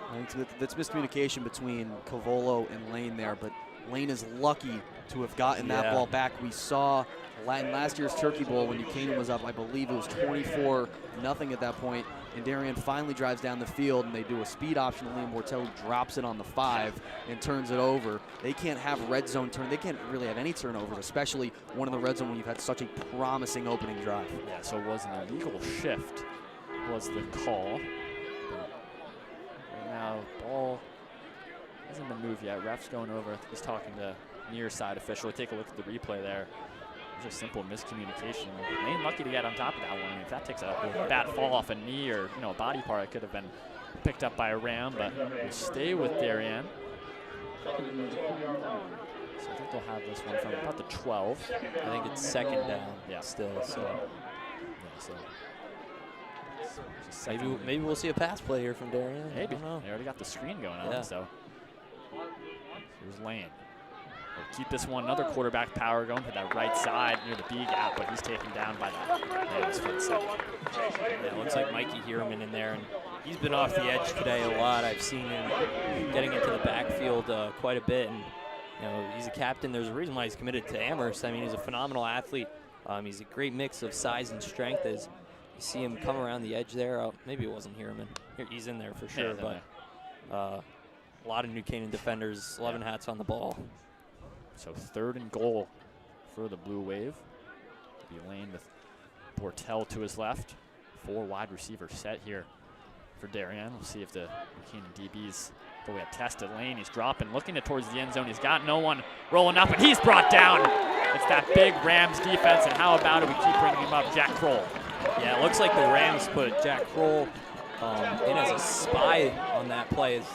I think that's miscommunication between Cavolo and Lane there, but Lane is lucky to have gotten that ball back. We saw in last year's Turkey Bowl when New Canaan was up, I believe it was 24-0 at that point, and Darien finally drives down the field, and they do a speed option to Liam Bortel, who drops it on the 5 and turns it over. They can't have red zone turn. They can't really have any turnovers, especially one in the red zone when you've had such a promising opening drive. Yeah, so it was an illegal shift was the call. Right now, ball hasn't been moved yet. Ref's going over. He's talking to near side official. Take a look at the replay there. Just simple miscommunication. Lane lucky to get on top of that one. I mean, if that takes a bad fall off a knee or a body part, it could have been picked up by a Ram. But we'll stay with Darien. So I think they'll have this one from about the 12. I think it's second down. Yeah, still. So. Yeah, so Maybe we'll see a pass play here from Darien. Maybe. I don't know. They already got the screen going on, Yeah. so here's Lane. We'll keep this one. Another quarterback power going to that right side near the B gap, but he's taken down by that. Yeah, it looks like Mikey Hierman in there, and he's been off the edge today a lot. I've seen him getting into the backfield quite a bit, and he's a captain. There's a reason why he's committed to Amherst. I mean, he's a phenomenal athlete. He's a great mix of size and strength. As you see him come around the edge there. Oh, maybe it wasn't Hierman. He's in there for sure, but a lot of New Canaan defenders, 11 hats on the ball. So 3rd and goal for the Blue Wave. Be Lane with Bortel to his left. 4 wide receivers set here for Darien. We'll see if the Canaan DBs really have tested Lane. He's dropping, looking towards the end zone. He's got no one rolling up, and he's brought down. It's that big Rams defense, and how about it? We keep bringing him up, Jack Kroll. Yeah, it looks like the Rams put Jack Kroll in as a spy on that play. Is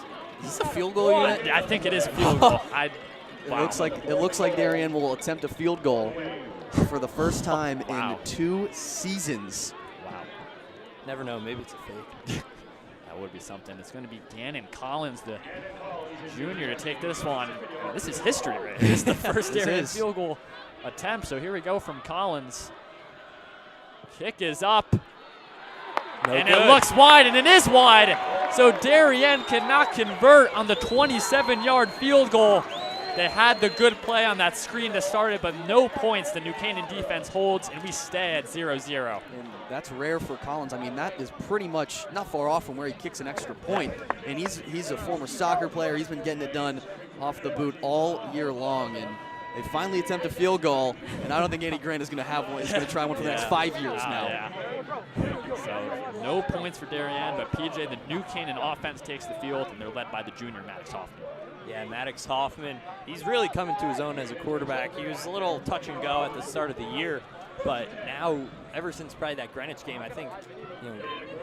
this a field goal unit? I think it is a field goal. It looks like Darien will attempt a field goal for the first time in 2 seasons. Wow. Never know. Maybe it's a fake. That would be something. It's going to be Gannon Collins, the junior, to take this one. This is history, right? This is the first Darien field goal attempt. So here we go from Collins. Kick is up. It looks wide, and it is wide. So Darien cannot convert on the 27-yard field goal. They had the good play on that screen to start it, but no points. The New Canaan defense holds, and we stay at 0-0. And that's rare for Collins. I mean, that is pretty much not far off from where he kicks an extra point. And he's a former soccer player. He's been getting it done off the boot all year long. And they finally attempt a field goal, and I don't think Andy Grant is going to have one. He's going to try one for the next 5 years now. Yeah. So no points for Darien, but PJ, the New Canaan offense takes the field, and they're led by the junior Maddox Hoffman. Yeah, Maddox Hoffman, he's really coming to his own as a quarterback. He was a little touch and go at the start of the year, but now, ever since probably that Greenwich game, I think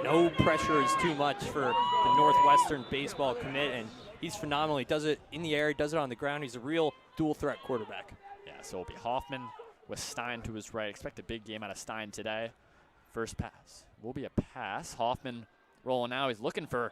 no pressure is too much for the Northwestern baseball commit, and he's phenomenal. He does it in the air, he does it on the ground. He's a real dual threat quarterback. Yeah, so it'll be Hoffman with Stein to his right. Expect a big game out of Stein today. First pass will be a pass. Hoffman rolling now. He's looking for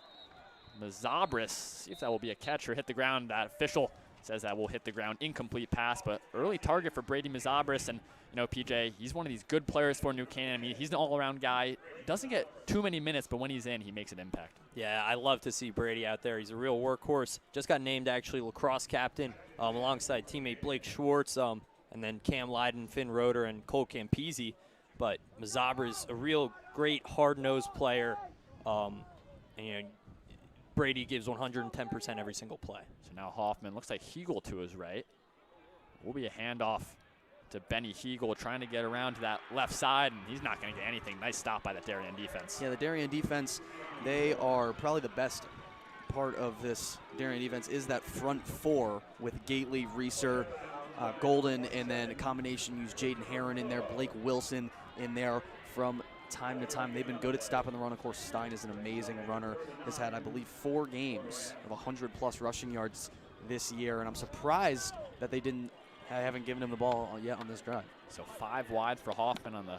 Mazabris. See if that will be a catch or hit the ground. That official says that will hit the ground. Incomplete pass, but early target for Brady Mazabris. And, PJ, he's one of these good players for New Canaan. I mean, he's an all-around guy. Doesn't get too many minutes, but when he's in, he makes an impact. Yeah, I love to see Brady out there. He's a real workhorse. Just got named, actually, lacrosse captain alongside teammate Blake Schwartz, and then Cam Lyden, Finn Roeder, and Cole Campese. But Mazabris, a real great hard-nosed player. And, Brady gives 110% every single play. So now Hoffman looks like Hegel to his right. Will be a handoff to Benny Hegel trying to get around to that left side, and he's not going to get anything. Nice stop by the Darien defense. Yeah, the Darien defense, they are probably the best part of this Darien defense is that front 4 with Gately, Reeser, Golden, and then a combination use Jaden Herron in there, Blake Wilson in there from time to time. They've been good at stopping the run. Of course, Stein is an amazing runner. Has had, I believe, 4 games of 100+ rushing yards this year, and I'm surprised that they haven't given him the ball yet on this drive. So 5 wide for Hoffman on the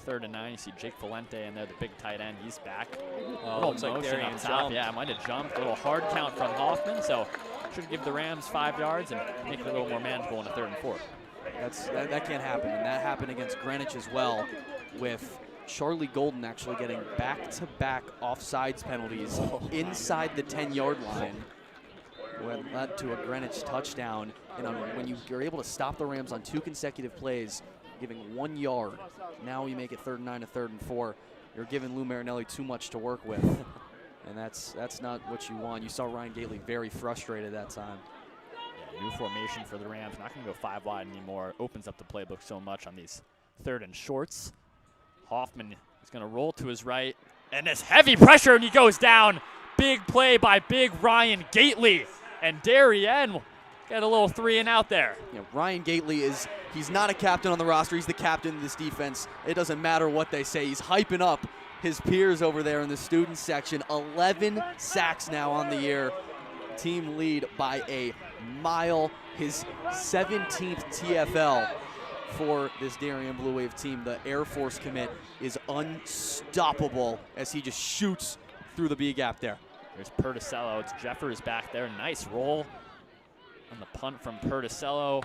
3rd and 9. You see Jake Valente in there, the big tight end. He's back. Looks like Darien jumped. Yeah, might have jumped. A little hard count from Hoffman, so should give the Rams 5 yards and make it a little more manageable in a 3rd and 4. That can't happen, and that happened against Greenwich as well, with Charlie Golden actually getting back-to-back offsides penalties inside the 10-yard line, what led to a Greenwich touchdown. And when you're able to stop the Rams on 2 consecutive plays, giving 1 yard, now you make it 3rd and 9 to 3rd and 4. You're giving Lou Marinelli too much to work with, and that's not what you want. You saw Ryan Gately very frustrated that time. Yeah, new formation for the Rams. Not going to go 5 wide anymore. Opens up the playbook so much on these 3rd and shorts. Hoffman is going to roll to his right, and there's heavy pressure, and he goes down. Big play by big Ryan Gately, and Darien got a little 3 and out there. Yeah, Ryan Gately he's not a captain on the roster. He's the captain of this defense. It doesn't matter what they say. He's hyping up his peers over there in the student section. 11 sacks now on the year. Team lead by a mile. His 17th TFL. for this Darien Blue Wave team. The Air Force commit is unstoppable as he just shoots through the B gap there. There's Perticello. It's Jeffers back there. Nice roll on the punt from Perticello.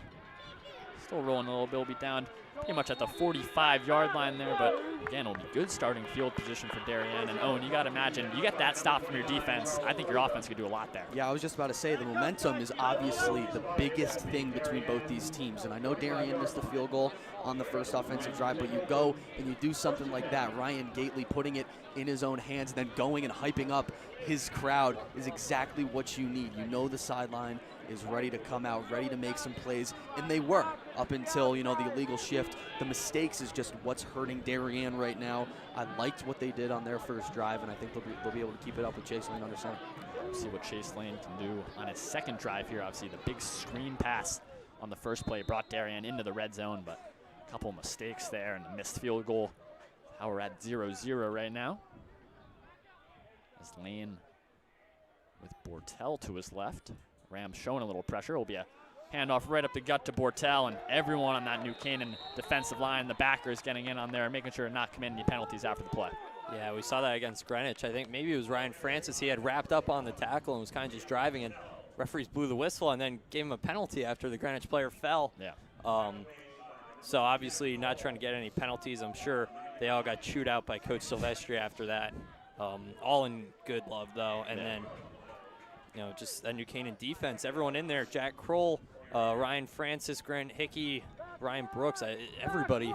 Still rolling a little bit. Will be down pretty much at the 45-yard line there, but again, it'll be good starting field position for Darien. And Owen, you got to imagine, you get that stop from your defense, I think your offense could do a lot there. Yeah, I was just about to say, the momentum is obviously the biggest thing between both these teams. And I know Darien missed the field goal on the first offensive drive, but you go and you do something like that. Ryan Gately putting it in his own hands and then going and hyping up his crowd is exactly what you need. You know the sideline is ready to come out, ready to make some plays, and they were up until, you know, the illegal shift. The mistakes is just what's hurting Darien right now. I liked what they did on their first drive, and I think they'll be able to keep it up with Chase Lane under center. We'll see what Chase Lane can do on his second drive here. Obviously, the big screen pass on the first play brought Darien into the red zone, but a couple mistakes there and a missed field goal. How we're at 0-0 right now. As Lane with Bortel to his left. Rams showing a little pressure. Will be a handoff right up the gut to Bortel, and everyone on that New Canaan defensive line, the backers getting in on there, making sure to not commit any penalties after the play. Yeah, we saw that against Greenwich. I think maybe it was Ryan Francis. He had wrapped up on the tackle and was kind of just driving, and referees blew the whistle and then gave him a penalty after the Greenwich player fell. Yeah. So obviously not trying to get any penalties. I'm sure they all got chewed out by Coach Silvestri after that. All in good love, though. And then, you know, just that New Canaan defense, everyone in there, Jack Kroll, Ryan Francis, Grant Hickey, Ryan Brooks, everybody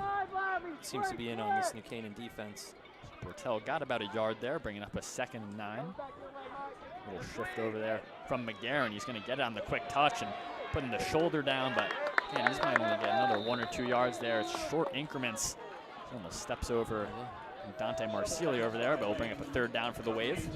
seems to be in on this New Canaan defense. Bortel got about a yard there, bringing up a 2nd and 9. Little shift over there from McGarren. He's going to get it on the quick touch and putting the shoulder down, but again, he's might only get another 1 or 2 yards there. It's short increments. He almost steps over Dante Marsilli over there, but we'll bring up a 3rd down for the Wave.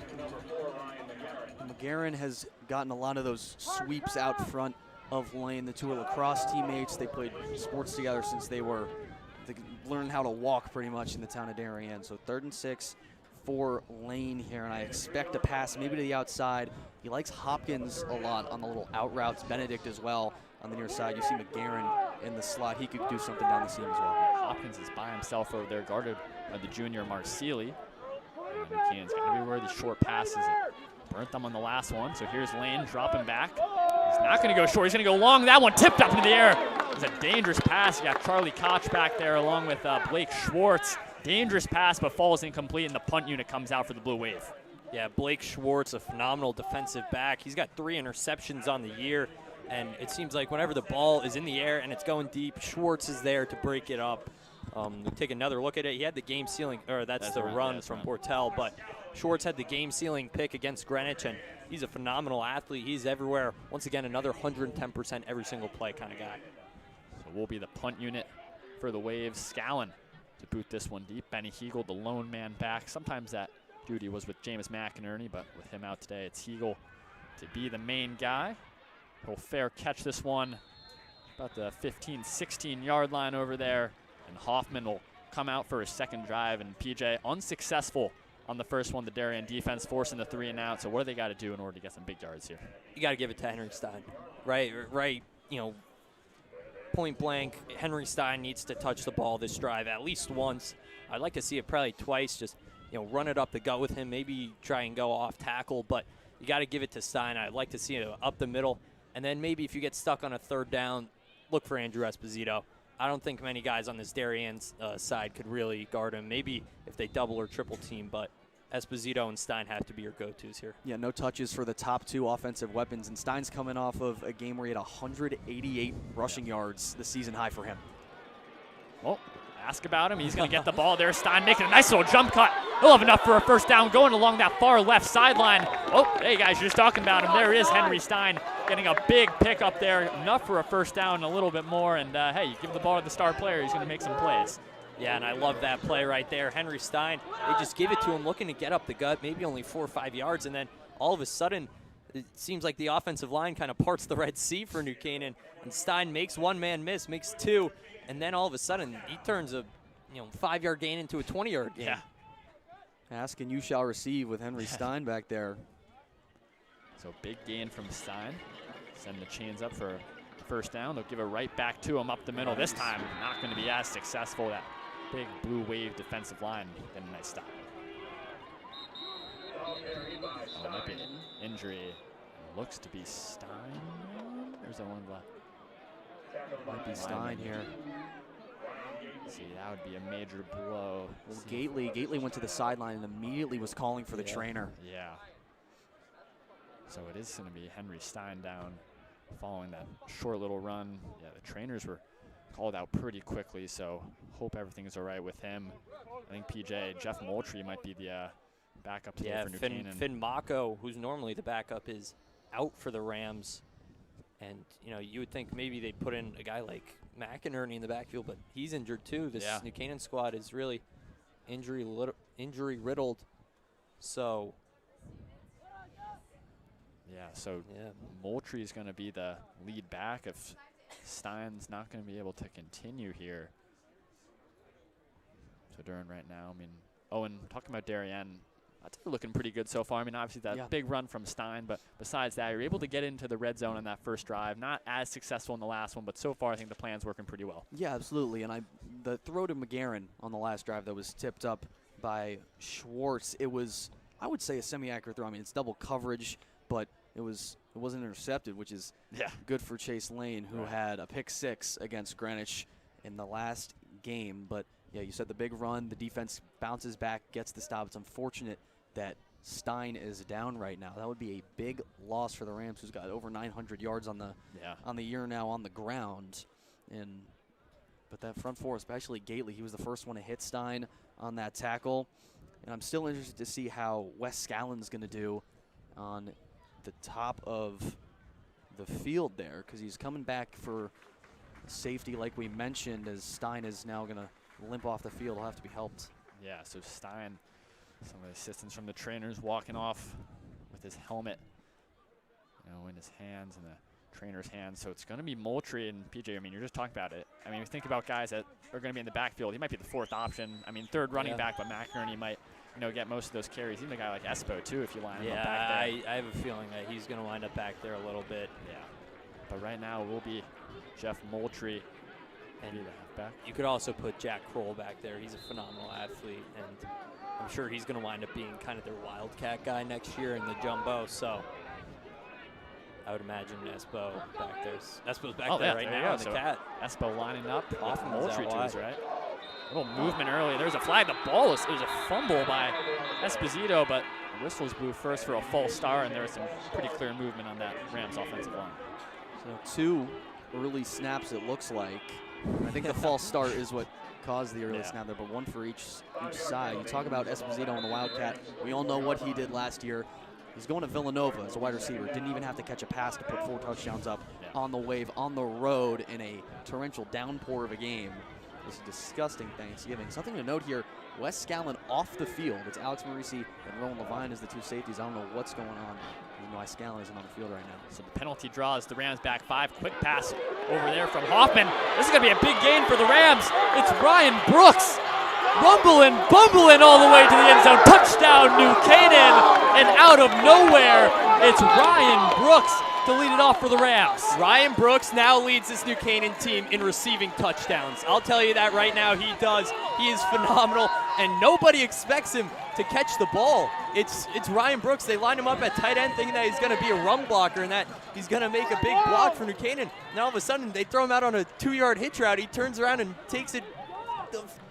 McGarren has gotten a lot of those sweeps out front of Lane. The two are lacrosse teammates. They played sports together since they learned how to walk pretty much in the town of Darien. So 3rd and 6 for Lane here, and I expect a pass maybe to the outside. He likes Hopkins a lot on the little out routes, Benedict as well on the near side. You see McGarren in the slot. He could do something down the seam as well. Hopkins is by himself over there, guarded by the junior Marsilli. McCann's got to be where the short passes it. Burnt them on the last one, so here's Lane dropping back. He's not going to go short, he's going to go long. That one tipped up into the air. It was a dangerous pass. You got Charlie Koch back there along with Blake Schwartz. Dangerous pass, but falls incomplete, and the punt unit comes out for the Blue Wave. Yeah, Blake Schwartz, a phenomenal defensive back. He's got 3 interceptions on the year, and it seems like whenever the ball is in the air and it's going deep, Schwartz is there to break it up. We'll take another look at it. He had the game-sealing, or that's the run from Bortel, but Schwartz had the game-sealing pick against Greenwich, and he's a phenomenal athlete. He's everywhere. Once again, another 110% every single play kind of guy. So we'll be the punt unit for the Waves. Scallon to boot this one deep. Benny Hegel, the lone man back. Sometimes that duty was with James McInerney, but with him out today, it's Hegel to be the main guy. He'll fair catch this one about the 15, 16-yard line over there. And Hoffman will come out for his 2nd drive, and PJ unsuccessful on the first one. The Darien defense forcing the 3 and out. So what do they got to do in order to get some big yards here? You got to give it to Henry Stein, right? You know, point blank, Henry Stein needs to touch the ball this drive at least once. I'd like to see it probably twice. Just, you know, run it up the gut with him. Maybe try and go off tackle, but you got to give it to Stein. I'd like to see it up the middle, and then maybe if you get stuck on a 3rd down, look for Andrew Esposito. I don't think many guys on this Darien side could really guard him. Maybe if they double or triple team, but Esposito and Stein have to be your go-tos here. Yeah, no touches for the top 2 offensive weapons, and Stein's coming off of a game where he had 188 rushing yards, the season high for him. Well, ask about him. He's going to get the ball there. Stein making a nice little jump cut. He'll have enough for a 1st down going along that far left sideline. Oh, hey guys, you're just talking about him. There is Henry Stein getting a big pick up there. Enough for a 1st down, a little bit more. And hey, you give the ball to the star player, he's going to make some plays. Yeah, and I love that play right there. Henry Stein, they just give it to him looking to get up the gut, maybe only 4 or 5 yards, and then all of a sudden, it seems like the offensive line kind of parts the Red Sea for New Canaan, and Stein makes 1 man miss, makes 2, and then all of a sudden, he turns a 5-yard gain into a 20-yard gain. Yeah. Ask and you shall receive with Henry Stein back there. So big gain from Stein. Send the chains up for first down. They'll give it right back to him up the middle. This time, not going to be as successful. That big blue wave defensive line did a nice stop. Oh, it might be an injury. Looks to be Stein. There's that one left. Might be Stein here. See, that would be a major blow. Well, Gately went to the sideline and immediately was calling for the trainer. Yeah. So it is going to be Henry Stein down following that short little run. Yeah, the trainers were called out pretty quickly, so hope everything is all right with him. I think Jeff Moultrie might be the backup today for New Canaan. Finn Mako, who's normally the backup, is out for the Rams. And, you know, you would think maybe they'd put in a guy like McInerney in the backfield, but he's injured too. This New Canaan squad is really injury riddled. So, Moultrie is going to be the lead back if Stein's not going to be able to continue here. So Darien right now, I mean, and talking about Darien, that's looking pretty good so far. I mean, obviously that big run from Stein, but besides that, you're able to get into the red zone on that first drive. Not as successful in the last one, but so far I think the plan's working pretty well. Yeah, absolutely. And the throw to McGarren on the last drive that was tipped up by Schwartz, it was, I would say, a semi-accurate throw. I mean, it's double coverage, but it wasn't intercepted, which is good for Chase Lane, who had a pick 6 against Greenwich in the last game. But yeah, you said the big run, the defense bounces back, gets the stop. It's unfortunate that Stein is down right now. That would be a big loss for the Rams, who's got over 900 yards on the year now on the ground. But that front four, especially Gately, he was the first one to hit Stein on that tackle. And I'm still interested to see how Wes Scallon's going to do on the top of the field there, because he's coming back for safety like we mentioned, as Stein is now going to limp off the field. He'll have to be helped. Yeah, so Stein, some of the assistants from the trainers walking off with his helmet, in his hands and the trainer's hands. So it's going to be Moultrie and PJ. I mean, you're just talking about it. I mean, you think about guys that are going to be in the backfield. He might be the fourth option. I mean, third running back, but McInerney might, get most of those carries. Even a guy like Espo, too, if you line him up back there. I have a feeling that he's going to wind up back there a little bit. Yeah. But right now it will be Jeff Moultrie. And you could also put Jack Kroll back there. He's a phenomenal athlete, and I'm sure he's going to wind up being kind of their wildcat guy next year in the jumbo. So I would imagine Espo back there. Espo's back there right now in the cat. Espo lining up off Moultrie to his right. A little movement early. There's a flag. The ball was a fumble by Esposito, but the whistles blew first for a false start, and there was some pretty clear movement on that Rams offensive line. So 2 early snaps, it looks like. I think the false start is what caused the early snap there, but 1 for each side. You talk about Esposito on the Wildcat. We all know what he did last year. He's going to Villanova as a wide receiver. Didn't even have to catch a pass to put 4 touchdowns up on the wave, on the road in a torrential downpour of a game. It was a disgusting Thanksgiving. Something to note here, Wes Scallon off the field. It's Alex Marisi and Rowan Levine as the 2 safeties. I don't know what's going on. Why Scallon isn't on the field right now. So the penalty draws the Rams back 5. Quick pass over there from Hoffman. This is going to be a big gain for the Rams. It's Ryan Brooks rumbling, bumbling all the way to the end zone. Touchdown, New Canaan. And out of nowhere, it's Ryan Brooks to lead it off for the Rams. Ryan Brooks now leads this New Canaan team in receiving touchdowns. I'll tell you that right now, he does. He is phenomenal, and nobody expects him to catch the ball. It's Ryan Brooks. They line him up at tight end thinking that he's going to be a run blocker and that he's going to make a big block for New Canaan. And all of a sudden, they throw him out on a 2-yard hitch route. He turns around and takes it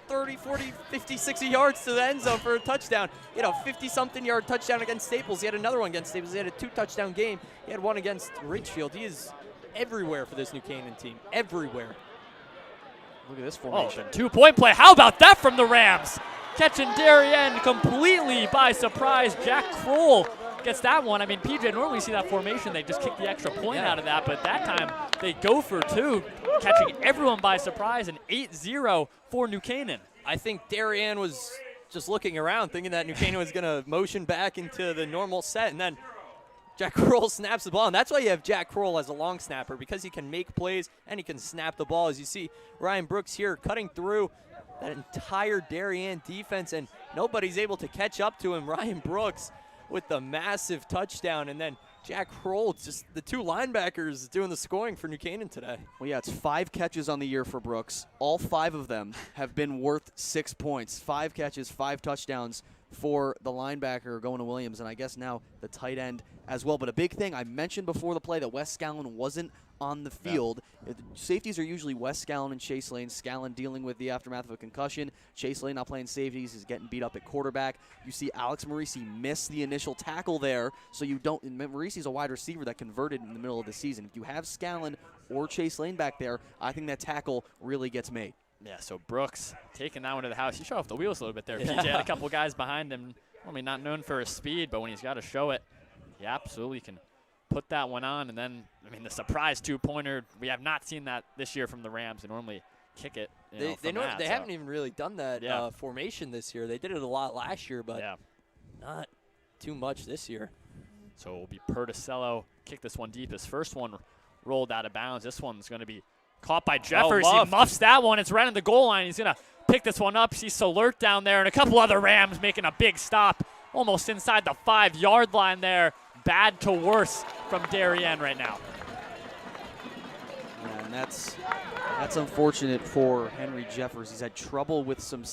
30, 40, 50, 60 yards to the end zone for a touchdown. He had a 50-something yard touchdown against Staples. He had another one against Staples. He had a 2-touchdown game. He had one against Richfield. He is everywhere for this New Canaan team. Everywhere. Look at this formation. 2-point play. How about that from the Rams? Catching Darien completely by surprise. Jack Kroll gets that one. I mean, PJ, normally see that formation, they just kick the extra point out of that, but that time they go for 2, catching everyone by surprise, and 8-0 for New Canaan. I think Darien was just looking around thinking that New Canaan was going to motion back into the normal set, and then Jack Kroll snaps the ball, and that's why you have Jack Kroll as a long snapper, because he can make plays and he can snap the ball. As you see, Ryan Brooks here cutting through that entire Darien defense, and nobody's able to catch up to him. Ryan Brooks with the massive touchdown, and then Jack Kroll, just the two linebackers doing the scoring for New Canaan today. Well, yeah, it's 5 catches on the year for Brooks. All 5 of them have been worth 6 points. 5 catches, 5 touchdowns for the linebacker going to Williams, and I guess now the tight end as well. But a big thing, I mentioned before the play that Wes Scallon wasn't on the field. Yeah. Safeties are usually Wes Scallon and Chase Lane. Scallon dealing with the aftermath of a concussion. Chase Lane not playing safeties, is getting beat up at quarterback. You see Alex Marisi miss the initial tackle there, so you don't. Marisi's a wide receiver that converted in the middle of the season. If you have Scallon or Chase Lane back there, I think that tackle really gets made. Yeah, so Brooks taking that one to the house. He showed off the wheels a little bit there. PJ had a couple guys behind him. Normally not known for his speed, but when he's got to show it, he absolutely can put that one on. And then, I mean, the surprise 2-pointer, we have not seen that this year from the Rams. They normally kick it. They haven't even really done that formation this year. They did it a lot last year, but not too much this year. So it will be Perticello kick this one deep. His first one rolled out of bounds. This one's going to be caught by Jeffers. He muffs that one. It's right on the goal line. He's going to pick this one up. Sees Solert down there, and a couple other Rams making a big stop almost inside the 5-yard line there. Bad to worse from Darien right now. Yeah, and that's unfortunate for Henry Jeffers. He's had trouble with some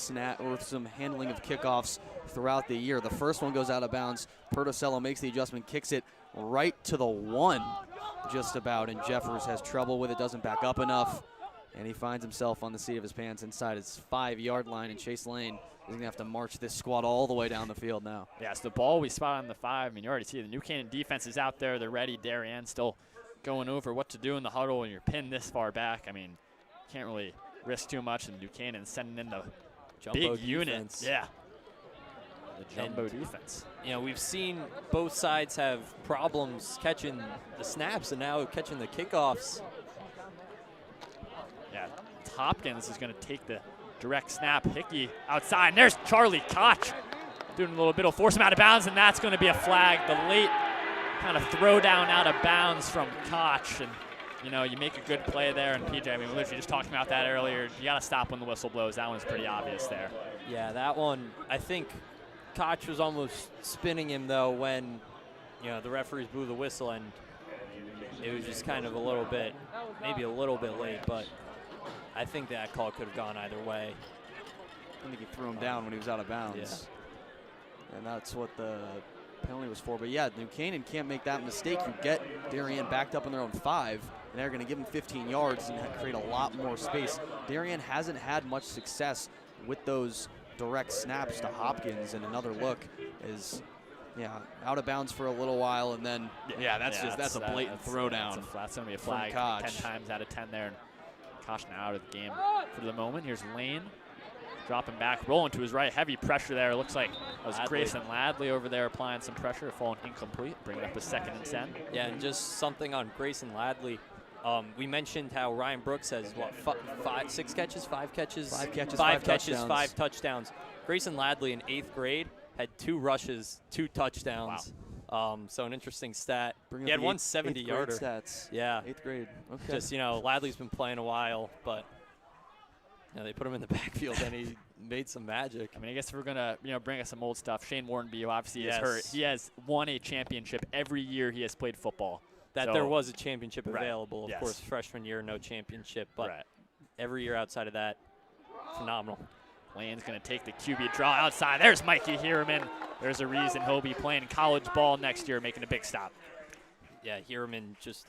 handling of kickoffs throughout the year. The first one goes out of bounds. Perticello makes the adjustment, kicks it right to the 1 just about, and Jeffers has trouble with it, doesn't back up enough, and he finds himself on the seat of his pants inside his 5-yard line, and Chase Lane is going to have to march this squad all the way down the field now. Yeah, it's the ball we spot on the 5. I mean, you already see the New Canaan defense is out there. They're ready. Darien still going over what to do in the huddle when you're pinned this far back. I mean, can't really risk too much, and New Canaan sending in the jumbo big unit. Yeah, the jumbo defense. You know, we've seen both sides have problems catching the snaps and now catching the kickoffs. Yeah, Hopkins is going to take the direct snap. Hickey outside, and there's Charlie Koch doing a little bit of force him out of bounds, and that's going to be a flag. The late kind of throw down out of bounds from Koch, and you know, you make a good play there. And PJ, I mean, we literally just talked about that earlier. You got to stop when the whistle blows. That one's pretty obvious there. Yeah, that one, I think Koch was almost spinning him though when, you know, the referees blew the whistle, and it was just kind of a little bit, maybe a little bit late, but I think that call could have gone either way. I think he threw him down when he was out of bounds. Yeah. And that's what the penalty was for. But yeah, New Canaan can't make that mistake. You get Darien backed up in their own 5, and they're going to give him 15 yards and create a lot more space. Darien hasn't had much success with those direct snaps to Hopkins, and another look is out of bounds for a little while, and then that's a blatant throwdown. That's going to be a flag 10 times out of 10 there. And Koch now out of the game for the moment. Here's Lane dropping back, rolling to his right. Heavy pressure there. Looks like it was Grayson Ladley over there applying some pressure, falling incomplete, bringing up a 2nd and 10. Yeah, and just something on Grayson Ladley. We mentioned how Ryan Brooks has, what, 5 catches, 5 touchdowns. Grayson Ladley in 8th grade had 2 rushes, 2 touchdowns. Wow. So an interesting stat. He had one 70-yarder. Stats. Yeah. 8th grade. Okay. Just, you know, Ladley's been playing a while, but you know, they put him in the backfield and he made some magic. I mean, I guess if we're going to, you know, bring us some old stuff, Shane Warrenby obviously is hurt. He has won a championship every year he has played football. That there was a championship available. Of course, freshman year, no championship, but every year outside of that, phenomenal. Lane's going to take the QB draw outside. There's Mikey Hieroman. There's a reason he'll be playing college ball next year, making a big stop. Yeah, Hieroman just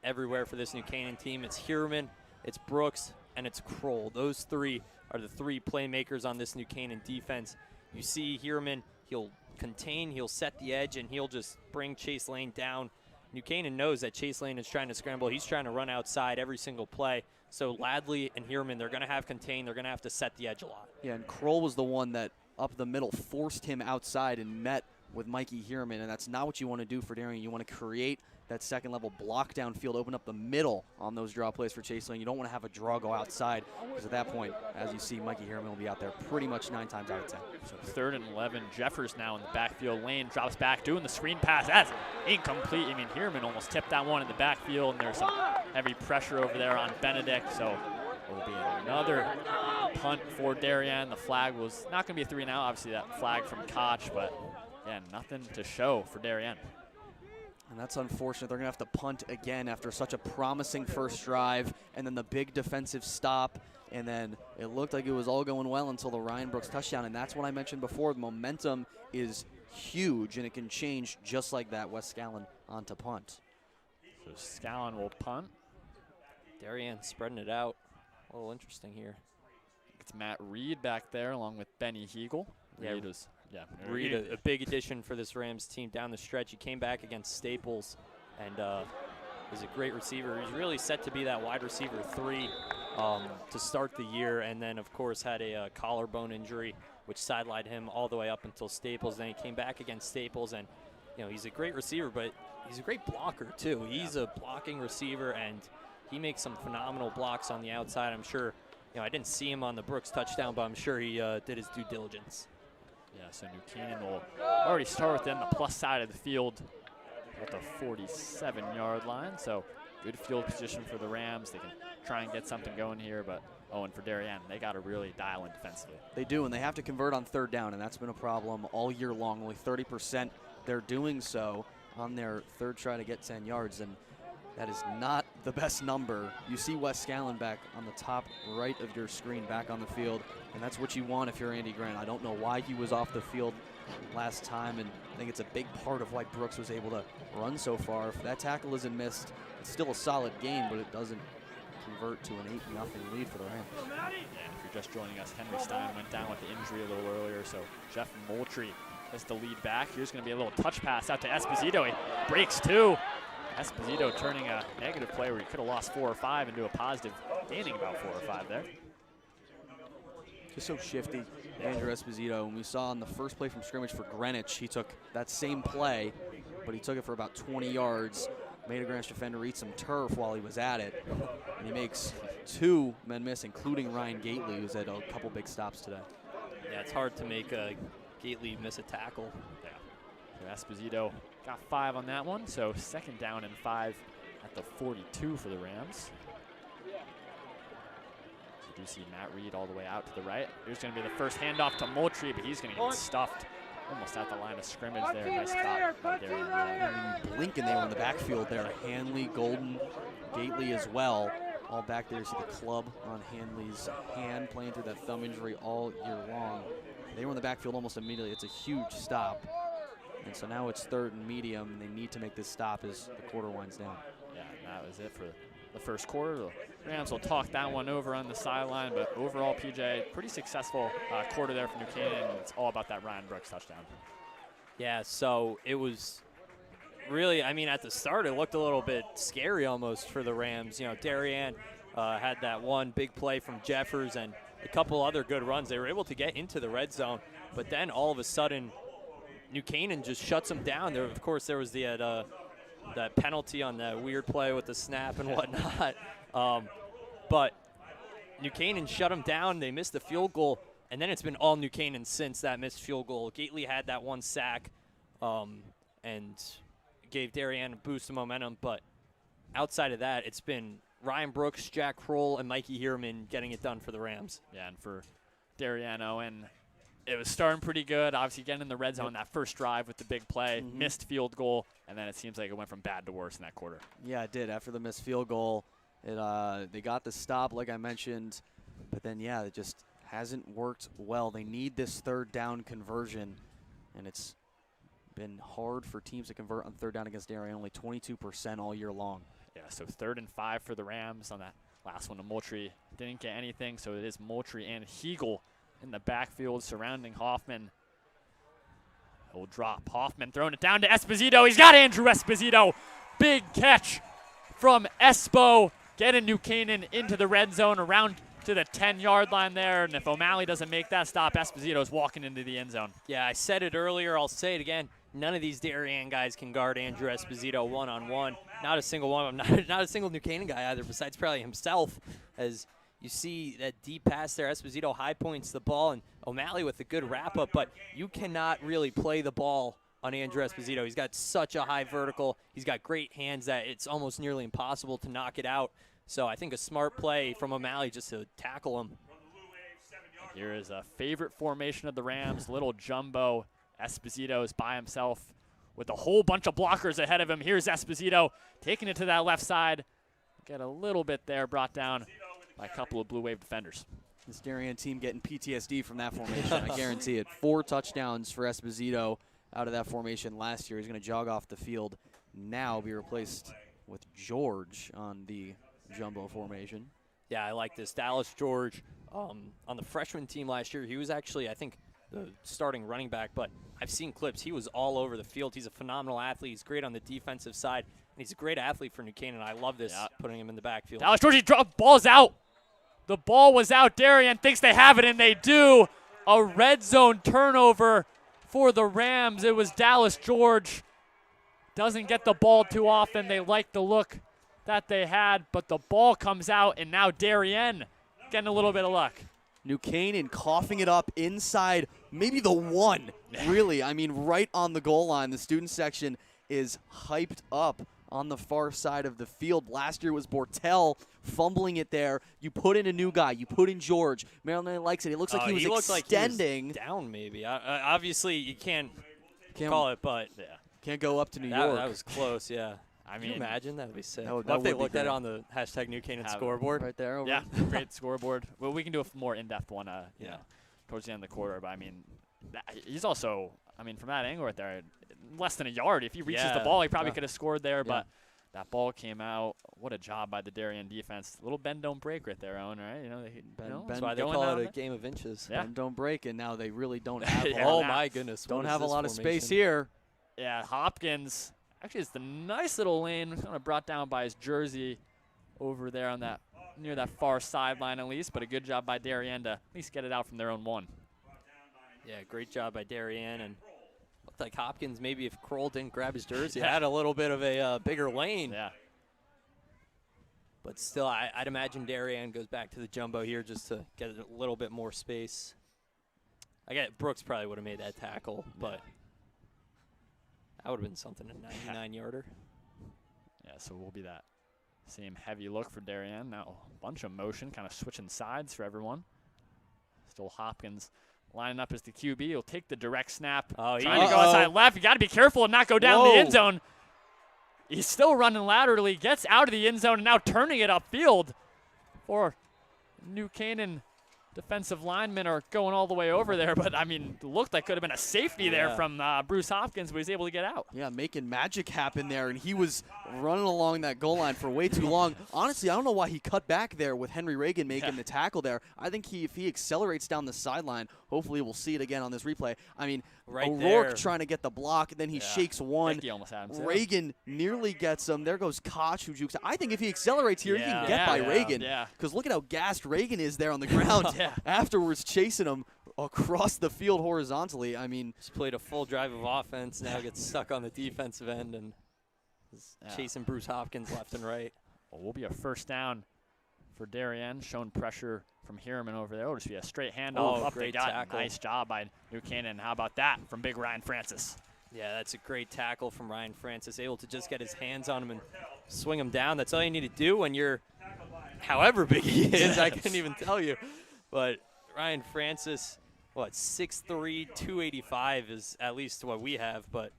everywhere for this New Canaan team. It's Hieroman, it's Brooks, and it's Kroll. Those 3 are the 3 playmakers on this New Canaan defense. You see Hieroman, he'll contain, he'll set the edge, and he'll just bring Chase Lane down. New Canaan knows that Chase Lane is trying to scramble. He's trying to run outside every single play. So Ladley and Hieroman, they're going to have contain. They're going to have to set the edge a lot. Yeah, and Kroll was the one that up the middle forced him outside and met with Mikey Hieroman, and that's not what you want to do for Darien. You want to create that 2nd level block downfield, open up the middle on those draw plays for Chase Lane. You don't want to have a draw go outside, because at that point, as you see, Mikey Hieroman will be out there pretty much 9 times out of 10. So 3rd and 11, Jeffers now in the backfield. Lane drops back, doing the screen pass. That's incomplete. I mean, Hieroman almost tipped that one in the backfield, and there's some heavy pressure over there on Benedict. So it will be another punt for Darien. The flag was not going to be a 3-and-out. Obviously, that flag from Koch, but yeah, nothing to show for Darien. And that's unfortunate. They're going to have to punt again after such a promising first drive, and then the big defensive stop, and then it looked like it was all going well until the Ryan Brooks touchdown, and that's what I mentioned before. The momentum is huge, and it can change just like that. West Scallon on to punt. So Scallon will punt. Darien spreading it out. A little interesting here. It's Matt Reed back there along with Benny Hegel. Yeah, Reed, a big addition for this Rams team down the stretch. He came back against Staples and is a great receiver. He's really set to be that wide receiver 3 to start the year, and then of course had a collarbone injury which sidelined him all the way up until Staples. Then he came back against Staples, and he's a great receiver, but he's a great blocker too. He's a blocking receiver, and he makes some phenomenal blocks on the outside. I'm sure, I didn't see him on the Brooks touchdown, but I'm sure he did his due diligence. Yeah, so New Canaan will already start within the plus side of the field at the 47-yard line. So good field position for the Rams. They can try and get something going here, but and for Darien, they got to really dial in defensively. They do, and they have to convert on third down, and that's been a problem all year long. Only 30% they're doing so on their third try to get 10 yards, and that is not the best number. You see West Scallon back on the top right of your screen, back on the field, and that's what you want if you're Andy Grant. I don't know why he was off the field last time, and I think it's a big part of why Brooks was able to run so far. If that tackle isn't missed, it's still a solid game, but it doesn't convert to an 8-0 lead for the Rams. And if you're just joining us, Henry Stein went down with the injury a little earlier, so Jeff Moultrie has the lead back. Here's going to be a little touch pass out to Esposito. He breaks 2. Esposito turning a negative play where he could have lost 4 or 5 into a positive, gaining about 4 or 5 there. Just so shifty, Andrew Esposito. And we saw on the first play from scrimmage for Greenwich, he took that same play, but he took it for about 20 yards, made a Greenwich defender eat some turf while he was at it, and he makes 2 men miss, including Ryan Gately, who's had a couple big stops today. Yeah, it's hard to make Gately miss a tackle. Yeah. So Esposito got 5 on that one, so second down and 5 at the 42 for the Rams. So you do see Matt Reed all the way out to the right. Here's going to be the first handoff to Moultrie, but he's going to get stuffed almost at the line of scrimmage there. Nice stop there. And you blink and they were in the backfield there. Hanley, Golden, Gately as well. All back there. You see the club on Hanley's hand, playing through that thumb injury all year long. They were in the backfield almost immediately. It's a huge stop. And so now it's 3rd and medium, and they need to make this stop as the quarter winds down. Yeah, that was it for the first quarter. The Rams will talk that one over on the sideline, but overall, PJ, pretty successful quarter there for New Canaan. It's all about that Ryan Brooks touchdown. Yeah, so it was really, at the start, it looked a little bit scary almost for the Rams. Darien had that one big play from Jeffers and a couple other good runs. They were able to get into the red zone, but then all of a sudden, New Canaan just shuts them down. There, of course, there was that penalty on that weird play with the snap and whatnot. But New Canaan shut them down. They missed the field goal, and then it's been all New Canaan since that missed field goal. Gately had that one sack and gave Darien a boost of momentum. But outside of that, it's been Ryan Brooks, Jack Kroll, and Mikey Hierman getting it done for the Rams. Yeah, and for Darien Owen, it was starting pretty good. Obviously, getting in the red zone, that first drive with the big play, missed field goal, and then it seems like it went from bad to worse in that quarter. Yeah, it did. After the missed field goal, they got the stop, like I mentioned, but then, yeah, it just hasn't worked well. They need this 3rd down conversion, and it's been hard for teams to convert on 3rd down against Darien, only 22% all year long. Yeah, so 3rd and 5 for the Rams on that last one to Moultrie. Didn't get anything, so it is Moultrie and Hegel in the backfield surrounding Hoffman. He'll drop. Hoffman throwing it down to Esposito. He's got Andrew Esposito. Big catch from Espo. Getting New Canaan into the red zone around to the 10-yard line there. And if O'Malley doesn't make that stop, Esposito's walking into the end zone. Yeah, I said it earlier. I'll say it again. None of these Darien guys can guard Andrew Esposito one-on-one. Not a single one of them. Not a single New Canaan guy either, besides probably himself, as you see that deep pass there. Esposito high points the ball, and O'Malley with a good wrap-up, but you cannot really play the ball on Andrew Esposito. He's got such a high vertical. He's got great hands that it's almost nearly impossible to knock it out. So I think a smart play from O'Malley just to tackle him. Here is a favorite formation of the Rams, little jumbo Esposito is by himself with a whole bunch of blockers ahead of him. Here's Esposito taking it to that left side. Get a little bit there brought down by a couple of Blue Wave defenders. This Darien team getting PTSD from that formation, I guarantee it. 4 touchdowns for Esposito out of that formation last year. He's going to jog off the field now, be replaced with George on the jumbo formation. Yeah, I like this. Dallas George on the freshman team last year, he was actually, I think, the starting running back, but I've seen clips. He was all over the field. He's a phenomenal athlete. He's great on the defensive side, and he's a great athlete for New Canaan. I love this, putting him in the backfield. Dallas George, ball's out. The ball was out. Darien thinks they have it, and they do. A red zone turnover for the Rams. It was Dallas George. Doesn't get the ball too often. They like the look that they had, but the ball comes out, and now Darien getting a little bit of luck. New Canaan coughing it up inside maybe the 1, really. I mean, right on the goal line. The student section is hyped up on the far side of the field. Last year was Bortel fumbling it there. You put in a new guy. You put in George. Maryland likes it. It looks like he was extending. Like he was down maybe. Obviously, you can't call it, but can't go up to New York. That was close, yeah. I mean, can you imagine? That would be sick. What if they looked at it on the hashtag New Canaan scoreboard? Right there. Yeah, great scoreboard. Well, we can do a more in-depth one you know, towards the end of the quarter. But, I mean, he's also, I mean, from that angle right there, less than a yard. If he reaches the ball, he probably could have scored there. But that ball came out. What a job by the Darien defense. A little bend, don't break right there, Owen, right? You know, that's why they call it a game of inches. Bend, don't break, and now they really don't have oh, my goodness. Don't have a lot of space here. Yeah, Hopkins. Actually, it's the nice little lane, kind of brought down by his jersey over there on that near that far sideline at least, but a good job by Darien to at least get it out from their own 1. Yeah, great job by Darien, and looked like Hopkins maybe if Kroll didn't grab his jersey, had a little bit of a bigger lane. Yeah. But still, I'd imagine Darien goes back to the jumbo here just to get a little bit more space. I get Brooks probably would have made that tackle, but that would have been something, a 99-yarder. Yeah, so we'll be that same heavy look for Darien. Now a bunch of motion, kind of switching sides for everyone. Still Hopkins lining up as the QB. He'll take the direct snap. Trying to go outside left. You got to be careful and not go down the end zone. He's still running laterally, gets out of the end zone, and now turning it upfield for New Canaan. Defensive linemen are going all the way over there, but, I mean, it looked like could have been a safety there from Bruce Hopkins, but he's able to get out. Yeah, making magic happen there, and he was running along that goal line for way too long. Honestly, I don't know why he cut back there with Henry Reagan making the tackle there. I think if he accelerates down the sideline, hopefully we'll see it again on this replay. I mean, O'Rourke trying to get the the then he shakes one. I think he almost had him. Reagan nearly gets him. There goes Koch, who jukes. I think if he accelerates here, he can get by Reagan. Because look at how gassed Reagan is there on the ground. Afterwards, chasing him across the field horizontally. I mean, just played a full drive of offense. Now gets stuck on the defensive end and is chasing Bruce Hopkins left and right. Well, will be a first down for Darien. Showing pressure from Hierman over there. It'll just be a straight handoff up the gut. Tackle. Nice job by New Canaan. How about that from big Ryan Francis? Yeah, that's a great tackle from Ryan Francis. Able to just get his hands on him and swing him down. That's all you need to do when you're however big he is. I couldn't even tell you. But Ryan Francis, 6'3", 285 is at least what we have, but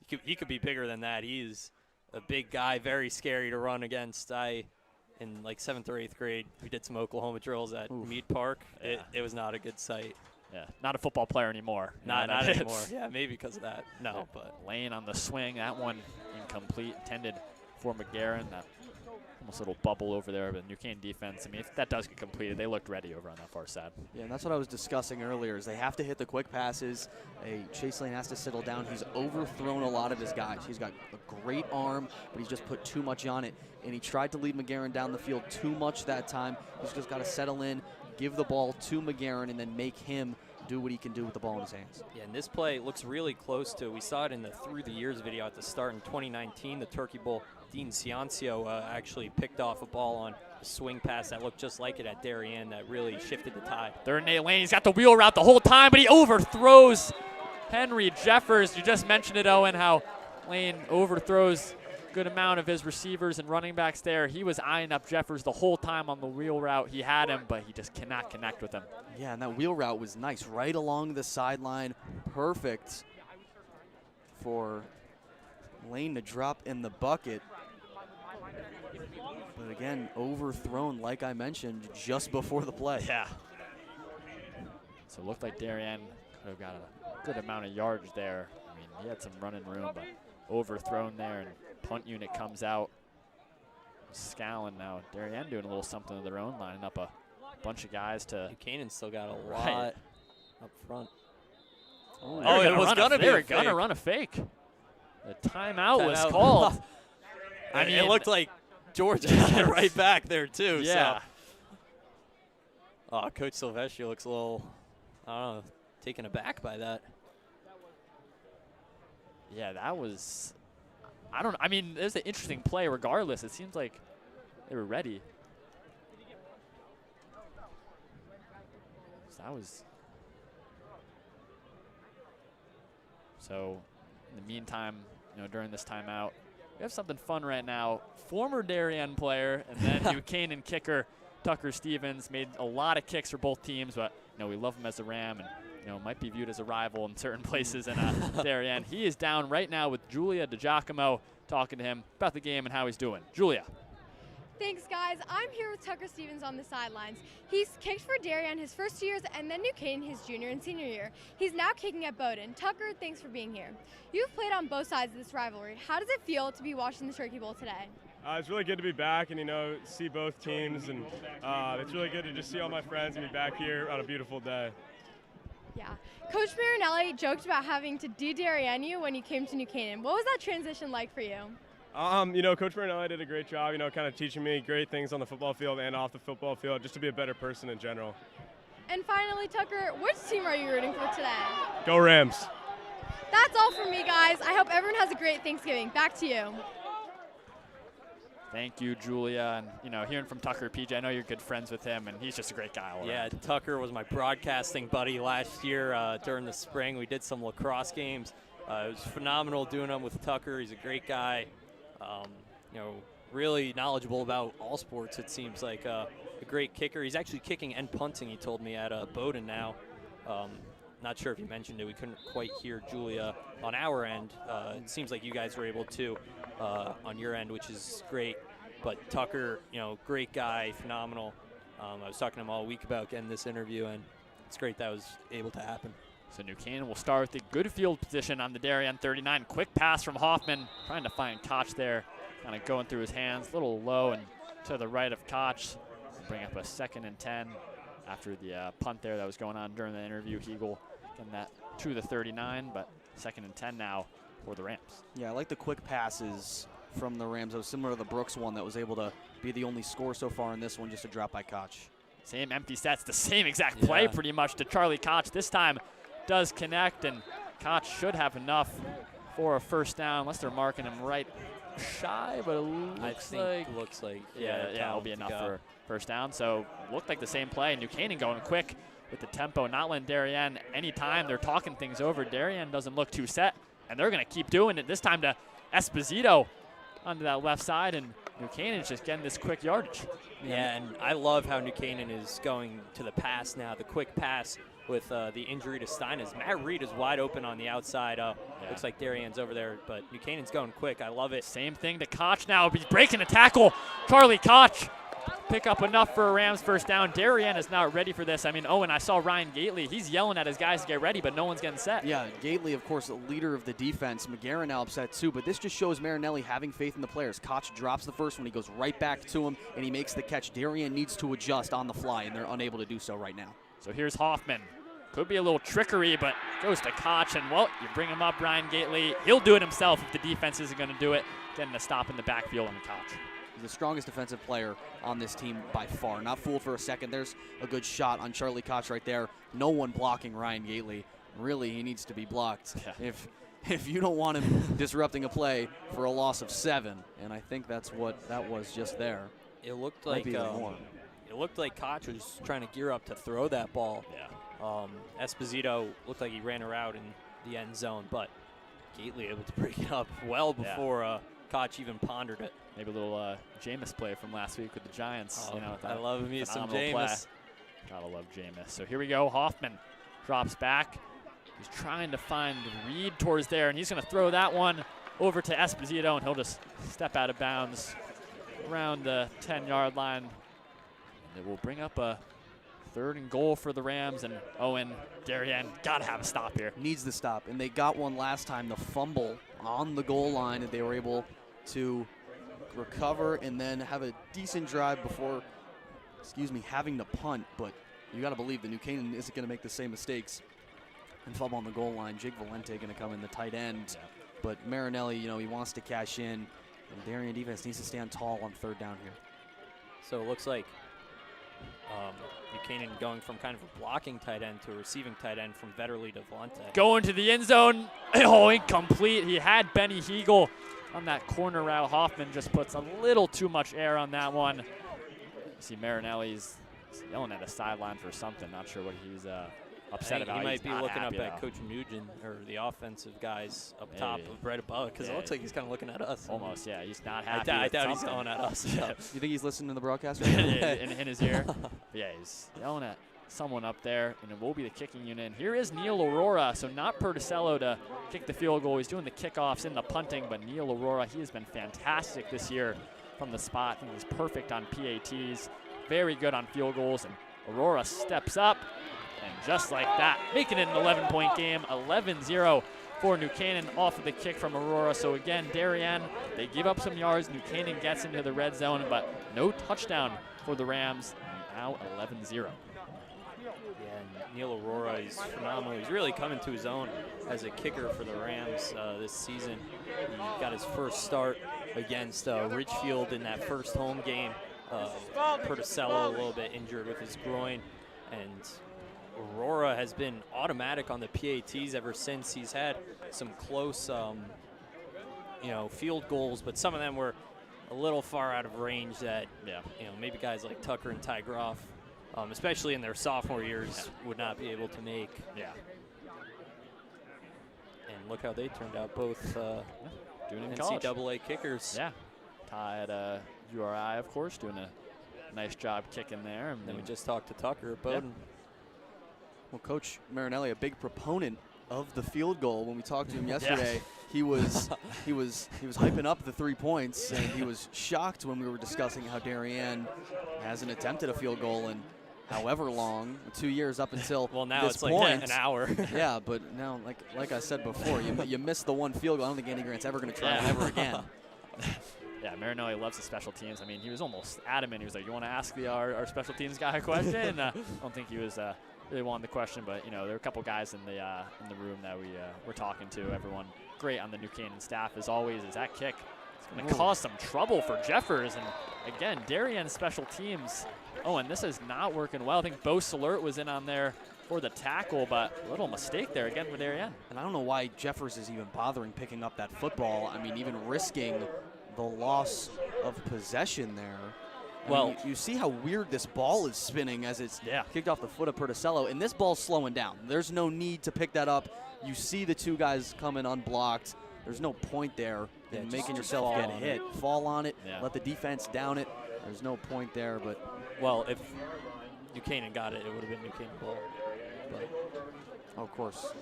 he could be bigger than that. He's a big guy, very scary to run against. In like 7th or 8th grade, we did some Oklahoma drills at Meade Park. It was not a good sight. Yeah, not a football player anymore. Not anymore. Yeah, maybe because of that. No, but Lane on the swing. That one incomplete, intended for McGarren. That almost a little bubble over there, but New Canaan defense, I mean, if that does get completed, they looked ready over on that far side. Yeah, and that's what I was discussing earlier, is they have to hit the quick passes. Chase Lane has to settle down. He's overthrown a lot of his guys. He's got a great arm, but he's just put too much on it, and he tried to lead McGarren down the field too much that time. He's just got to settle in, give the ball to McGarren, and then make him do what he can do with the ball in his hands. Yeah, and this play looks really close to, we saw it in the Through the Years video at the start in 2019, the Turkey Bowl. Dean Ciancio actually picked off a ball on a swing pass that looked just like it at Darien that really shifted the tide. They're in Nate Lane. He's got the wheel route the whole time, but he overthrows Henry Jeffers. You just mentioned it, Owen, how Lane overthrows a good amount of his receivers and running backs there. He was eyeing up Jeffers the whole time on the wheel route. He had him, but he just cannot connect with him. Yeah, and that wheel route was nice. Right along the sideline, perfect. for Lane to drop in the bucket. But again, overthrown, like I mentioned, just before the play. Yeah. So it looked like Darien could have got a good amount of yardage there. I mean, he had some running room, but overthrown there, and punt unit comes out. Scowling now. Darien doing a little something of their own, lining up a bunch of guys to. Canaan's still got a lot up front. Oh, it was gonna be. They were gonna run a fake. The timeout was called. I mean, it looked like Georgia got right back there too. Yeah. So. Oh, Coach Silvestri looks a little, I don't know, taken aback by that. Yeah, that was. I mean, it was an interesting play regardless. It seems like they were ready. So that was. So, in the meantime, during this timeout, we have something fun right now. Former Darien player and then Canaan kicker Tucker Stevens made a lot of kicks for both teams, but we love him as a Ram and might be viewed as a rival in certain places in Darien. He is down right now with Julia DiGiacomo, talking to him about the game and how he's doing. Julia. Thanks, guys. I'm here with Tucker Stevens on the sidelines. He's kicked for Darien his first 2 years and then New Canaan his junior and senior year. He's now kicking at Bowdoin. Tucker, thanks for being here. You've played on both sides of this rivalry. How does it feel to be watching the Turkey Bowl today? It's really good to be back and, see both teams. And it's really good to just see all my friends and be back here on a beautiful day. Yeah. Coach Marinelli joked about having to de-Darien you when you came to New Canaan. What was that transition like for you? Coach Marinelli did a great job, kind of teaching me great things on the football field and off the football field, just to be a better person in general. And finally, Tucker, which team are you rooting for today? Go Rams. That's all from me, guys. I hope everyone has a great Thanksgiving. Back to you. Thank you, Julia. And, hearing from Tucker, PJ, I know you're good friends with him, and he's just a great guy all Yeah, around. Tucker was my broadcasting buddy last year during the spring. We did some lacrosse games. It was phenomenal doing them with Tucker. He's a great guy. Really knowledgeable about all sports, it seems like. A great kicker. He's actually kicking and punting, he told me, at Bowdoin now. Not sure if you mentioned it. We couldn't quite hear Julia on our end. It seems like you guys were able to on your end, which is great. But Tucker, great guy, phenomenal. I was talking to him all week about getting this interview, and it's great that was able to happen. So New Canaan will start with the good field position on the Darien 39. Quick pass from Hoffman, trying to find Koch there, kind of going through his hands, a little low and to the right of Koch. Bring up a 2nd and 10 after the punt there that was going on during the interview. Hegel getting that to the 39, but 2nd and 10 now for the Rams. Yeah, I like the quick passes from the Rams. It was similar to the Brooks one that was able to be the only score so far in this one, just a drop by Koch. Same empty sets, the same exact play pretty much to Charlie Koch. This time does connect, and Koch should have enough for a first down, unless they're marking him right shy, but it looks like yeah, it'll be enough for first down. So looked like the same play. New Canaan going quick with the tempo, not letting Darien anytime. They're talking things over. Darien doesn't look too set, and they're going to keep doing it. This time to Esposito onto that left side, and New Canaan's just getting this quick yardage. Yeah, and I love how New Canaan is going to the pass now, the quick pass with the injury to Steiners. Matt Reed is wide open on the outside. Looks like Darien's over there, but New Canaan's going quick. I love it. Same thing to Koch now. He's breaking a tackle. Charlie Koch pick up enough for a Rams first down. Darien is not ready for this. I mean, and I saw Ryan Gately. He's yelling at his guys to get ready, but no one's getting set. Yeah, Gately, of course, the leader of the defense. McGarren now upset too, but this just shows Marinelli having faith in the players. Koch drops the first one. He goes right back to him, and he makes the catch. Darien needs to adjust on the fly, and they're unable to do so right now. So here's Hoffman. Could be a little trickery, but goes to Koch, and, well, you bring him up, Ryan Gately. He'll do it himself if the defense isn't going to do it. Getting a stop in the backfield on Koch. He's the strongest defensive player on this team by far. Not fooled for a second. There's a good shot on Charlie Koch right there. No one blocking Ryan Gately. Really, he needs to be blocked. Yeah. If you don't want him disrupting a play for a loss of 7, and I think that's what that was just there. It looked like Koch was trying to gear up to throw that ball. Yeah. Esposito looked like he ran her out in the end zone, but Gately able to break it up well before Koch even pondered it. Maybe a little Jameis play from last week with the Giants. I love me some Jameis. Gotta love Jameis. So here we go. Hoffman drops back. He's trying to find Reed towards there, and he's going to throw that one over to Esposito, and he'll just step out of bounds around the 10-yard line. And it will bring up a 3rd and goal for the Rams, and Owen, Darien, got to have a stop here. Needs the stop, and they got one last time, the fumble on the goal line that they were able to recover and then have a decent drive before, having to punt. But you got to believe that New Canaan isn't going to make the same mistakes and fumble on the goal line. Jake Valente going to come in, the tight end. Yeah. But Marinelli, he wants to cash in, and Darien defense needs to stand tall on 3rd down here. So it looks like New Canaan going from kind of a blocking tight end to a receiving tight end from Vetterli to Valente. Going to the end zone. Oh, incomplete. He had Benny Heagle on that corner route. Hoffman just puts a little too much air on that one. You see Marinelli's yelling at the sideline for something. Not sure what he's upset about. He might He's be not looking up happy, at though. Coach Nugent or the offensive guys up top, Maybe. right above, because Yeah. it looks like he's kind of looking at us. Almost, yeah. He's not happy. I with doubt he's something. yelling at us. You think he's listening to the broadcast? in his ear. But yeah, he's yelling at someone up there, and it will be the kicking unit. And here is Neil Aurora, so not Perticello to kick the field goal. He's doing the kickoffs and the punting, but Neil Aurora, he has been fantastic this year from the spot. I think he's perfect on PATs, very good on field goals, and Aurora steps up, and just like that, making it an 11-point game, 11-0 for New Canaan off of the kick from Aurora. So again, Darien, they give up some yards. New Canaan gets into the red zone, but no touchdown for the Rams. Now 11-0. Yeah, and Neil Aurora is phenomenal. He's really coming to his own as a kicker for the Rams this season. He got his first start against Ridgefield in that first home game. Perticello a little bit injured with his groin, and Aurora has been automatic on the PATs ever since. He's had some close, field goals, but some of them were a little far out of range that, maybe guys like Tucker and Ty Groff, especially in their sophomore years, would not be able to make. Yeah. And look how they turned out, both doing it in college. NCAA kickers. Yeah. Ty at URI, of course, doing a nice job kicking there. And then we just talked to Tucker at Bowdoin. Well, Coach Marinelli, a big proponent of the field goal. When we talked to him yesterday, he was hyping up the 3 points, and he was shocked when we were discussing how Darien hasn't attempted a field goal in however long, 2 years up until well, now this it's point. like an hour. Yeah, but now, like I said before, you missed the one field goal. I don't think Andy Grant's ever going to try it ever again. Yeah, Marinelli loves the special teams. I mean, he was almost adamant. He was like, "You want to ask our special teams guy a question?" I don't think he was really wanting the question, but there were a couple guys in the room that we were talking to. Everyone great on the New Canaan staff as always. Is that kick? It's going to cause some trouble for Jeffers, and again, Darien special teams. Oh, and this is not working well. I think Bo Salert was in on there for the tackle, but a little mistake there again with Darien. And I don't know why Jeffers is even bothering picking up that football. I mean, even risking the loss of possession there. Well, you see how weird this ball is spinning as it's kicked off the foot of Perticello, and this ball's slowing down. There's no need to pick that up. You see the two guys coming unblocked. There's no point there in making yourself get hit. Fall on it, let the defense down it. There's no point there, but well, if New Canaan got it, it would have been New Canaan ball. But of course.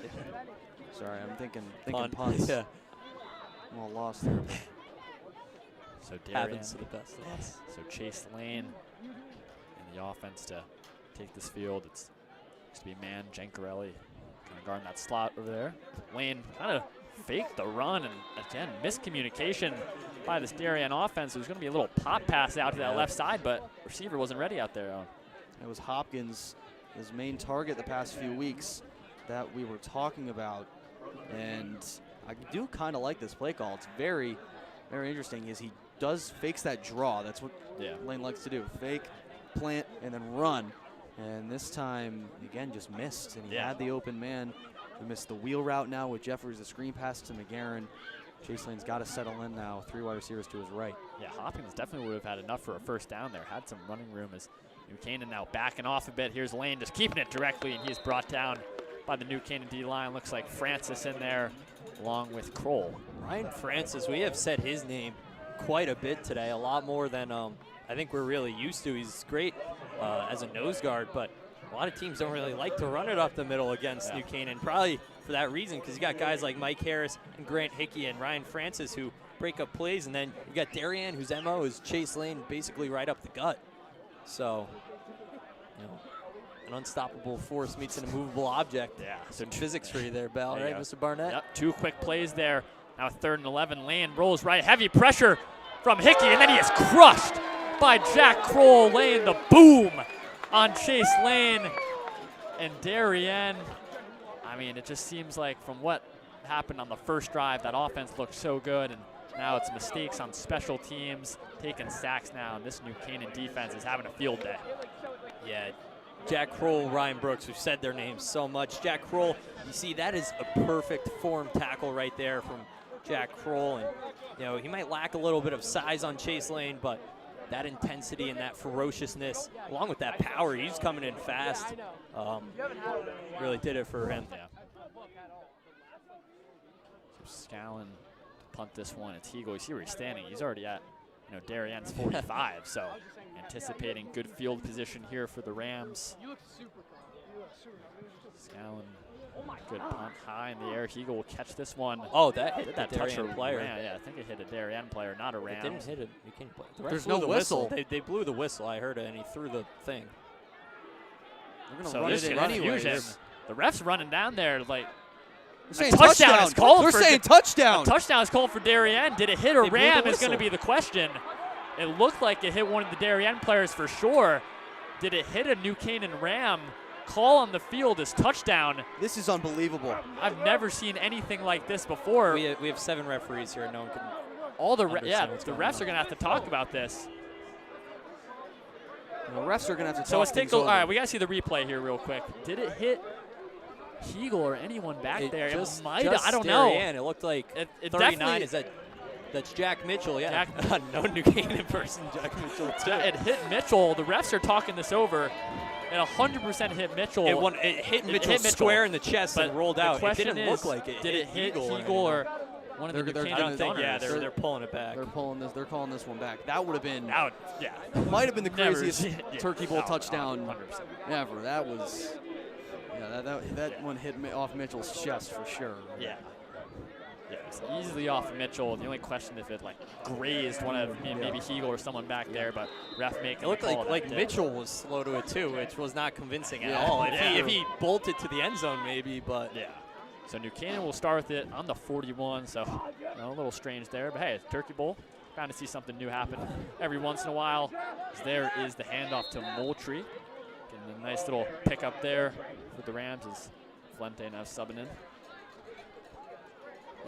Sorry, I'm thinking Punt. punts. Yeah. I'm all lost there. So Darien, happens to the best of us. So Chase Lane in the offense to take this field. It's used to be man Jancarelli kind of guarding that slot over there. Lane kind of faked the run, and again miscommunication by this Darien offense. It was going to be a little pop pass out to that left side, but receiver wasn't ready out there. It was Hopkins, his main target the past few weeks that we were talking about, and I do kind of like this play call. It's very, very interesting. Is he fakes that draw. That's what Lane likes to do. Fake, plant, and then run. And this time, again, just missed. And he had the open man. He missed the wheel route now with Jeffers, the screen pass to McGarren. Chase Lane's got to settle in now. 3 wide receivers to his right. Yeah, Hopkins definitely would have had enough for a first down there. Had some running room as New Canaan now backing off a bit. Here's Lane just keeping it directly, and he's brought down by the New Canaan D-line. Looks like Francis in there along with Kroll. Ryan Francis, we have said his name quite a bit today, a lot more than I think we're really used to. He's great as a nose guard, but a lot of teams don't really like to run it up the middle against New Canaan. Probably for that reason, because you got guys like Mike Harris and Grant Hickey and Ryan Francis who break up plays, and then you got Darien, whose MO is chase lane basically right up the gut. So, you know, an unstoppable force meets an immovable object. Yeah. Some physics for you there, Bell, There you right, go. Mr. Barnett? Yep, 2 quick plays there. Now 3rd and 11. Lane rolls right. Heavy pressure from Hickey, and then he is crushed by Jack Kroll, laying the boom on Chase Lane. And Darien, I mean, it just seems like from what happened on the first drive, that offense looked so good, and now it's mistakes on special teams, taking sacks now, and this New Canaan defense is having a field day. Yeah, Jack Kroll, Ryan Brooks, we've said their names so much. Jack Kroll, you see, that is a perfect form tackle right there from Jack Kroll, and you know, he might lack a little bit of size on Chase Lane, but that intensity and that ferociousness, along with that power, he's coming in fast, really did it for him. Yeah. So Scallon to punt this one. It's Hegel. You see where he's standing. He's already at, you know, Darien's 45, so anticipating good field position here for the Rams. Scallon, good punt high in the air. Hegel will catch this one. Oh, that hit that the touch Darien a player. Ram. Yeah, I think it hit a Darien player, not a Ram. It didn't hit a New Canaan player. The There's refs blew no the whistle. They blew the whistle. I heard it, and he threw the thing. They're going to So run there's it in confusion. anyways. The ref's running down there like They're saying touchdown is called. They're for saying touchdown. A touchdown is called for Darien. Did it hit a They blew Ram the is going to whistle. be the question. It looked like it hit one of the Darien players for sure. Did it hit a New Canaan Ram? Call on the field is touchdown. This is unbelievable. I've never seen anything like this before. We have 7 referees here. No one can. All the understand what's the going refs on. are going to have to talk about this. The refs are going to have to So talk let's take things a, all over. right, we got to see the replay here real quick. Did it hit Hegel or anyone back there? Just, it might have. I don't Darien. know. It looked like It 39 definitely- is that's Jack Mitchell, yeah. Jack- no New Canaan person, Jack Mitchell. Too. It hit Mitchell. The refs are talking this over. It 100% hit Mitchell. It hit Mitchell square in the chest and rolled the out. It question didn't is, look like it. Did it hit Hegel Hegel or one of the New They're Canaan I don't think. Yeah, runners? they're pulling it back. They're pulling this. They're calling this one back. That would have been. That would, yeah. Might have been the Never craziest seen it. Yeah. Turkey Bowl No, touchdown 100%. ever. That was. Yeah, that one hit off Mitchell's chest for sure. Yeah. Yeah, it's easily off of Mitchell. The only question if it like grazed one of maybe Hegel or someone back there, but ref making It looked the call like that day. Mitchell was slow to it too, which was not convincing at Yeah. all. Yeah. If he bolted to the end zone, maybe, but Yeah. So New Canaan will start with it on the 41. So a little strange there, but hey, it's Turkey Bowl. Bound to see something new happen every once in a while. As there is the handoff to Moultrie. Getting a nice little pickup there for the Rams as Flente now subbing in.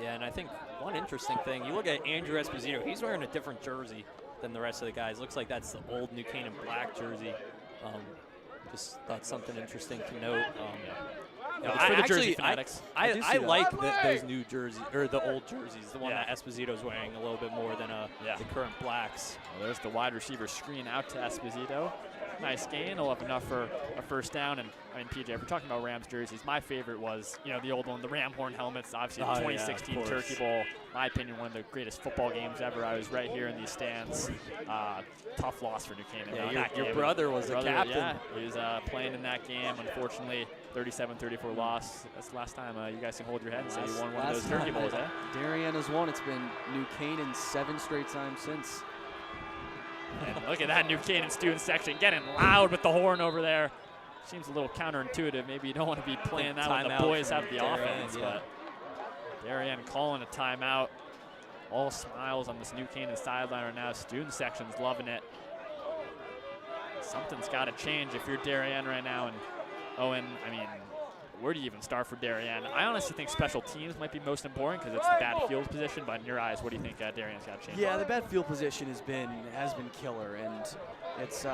yeah, and I think one interesting thing, you look at Andrew Esposito, he's wearing a different jersey than the rest of the guys. Looks like that's the old New Canaan black jersey. Just thought something interesting to note. You know, It's for the jersey actually, fanatics. I do see that. like those new jerseys, or the old jerseys, the one Yeah. that Esposito's wearing a little bit more than the current blacks. Well, there's the wide receiver screen out to Esposito. Nice gain. He'll have enough for a first down. And I mean, PJ, if we're talking about Rams jerseys, my favorite was, the old one, the Ram horn helmets. Obviously, the Oh, yeah, 2016 of course. Turkey Bowl. My opinion, one of the greatest football games ever. I was right here in these stands. Tough loss for New Canaan. Yeah, in your- that your game. brother was the captain. Yeah, he was playing in that game. Unfortunately, 37-34 loss. That's the last time you guys can hold your head and say you won one of those Turkey Bowls, eh? Darien has won. It's been New Canaan 7 straight times since. And look at that New Canaan student section getting loud with the horn over there. Seems a little counterintuitive. Maybe you don't want to be playing that when the Timeout boys from have the Darien, offense, yeah. but Darien calling a timeout. All smiles on this New Canaan sideline right now. Student section's loving it. Something's got to change if you're Darien right now. And Owen, I mean, where do you even start for Darien? I honestly think special teams might be most important because it's the bad field position. But in your eyes, what do you think Darien's got to change? Yeah, the bad field position has been killer, and it's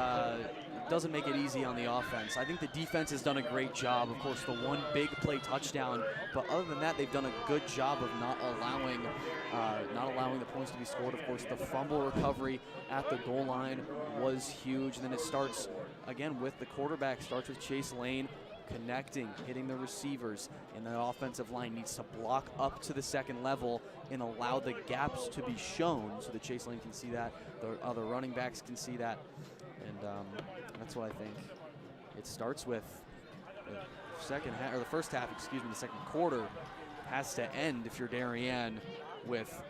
doesn't make it easy on the offense. I think the defense has done a great job. Of course, the one big play touchdown, but other than that, they've done a good job of not allowing the points to be scored. Of course, the fumble recovery at the goal line was huge. And then it starts again with the quarterback. Starts with Chase Lane. Connecting, hitting the receivers, and the offensive line needs to block up to the second level and allow the gaps to be shown so that Chase Lane can see that, the other running backs can see that, and that's what I think. It starts with the second half, or the first half, excuse me, the second quarter has to end if you're Darien with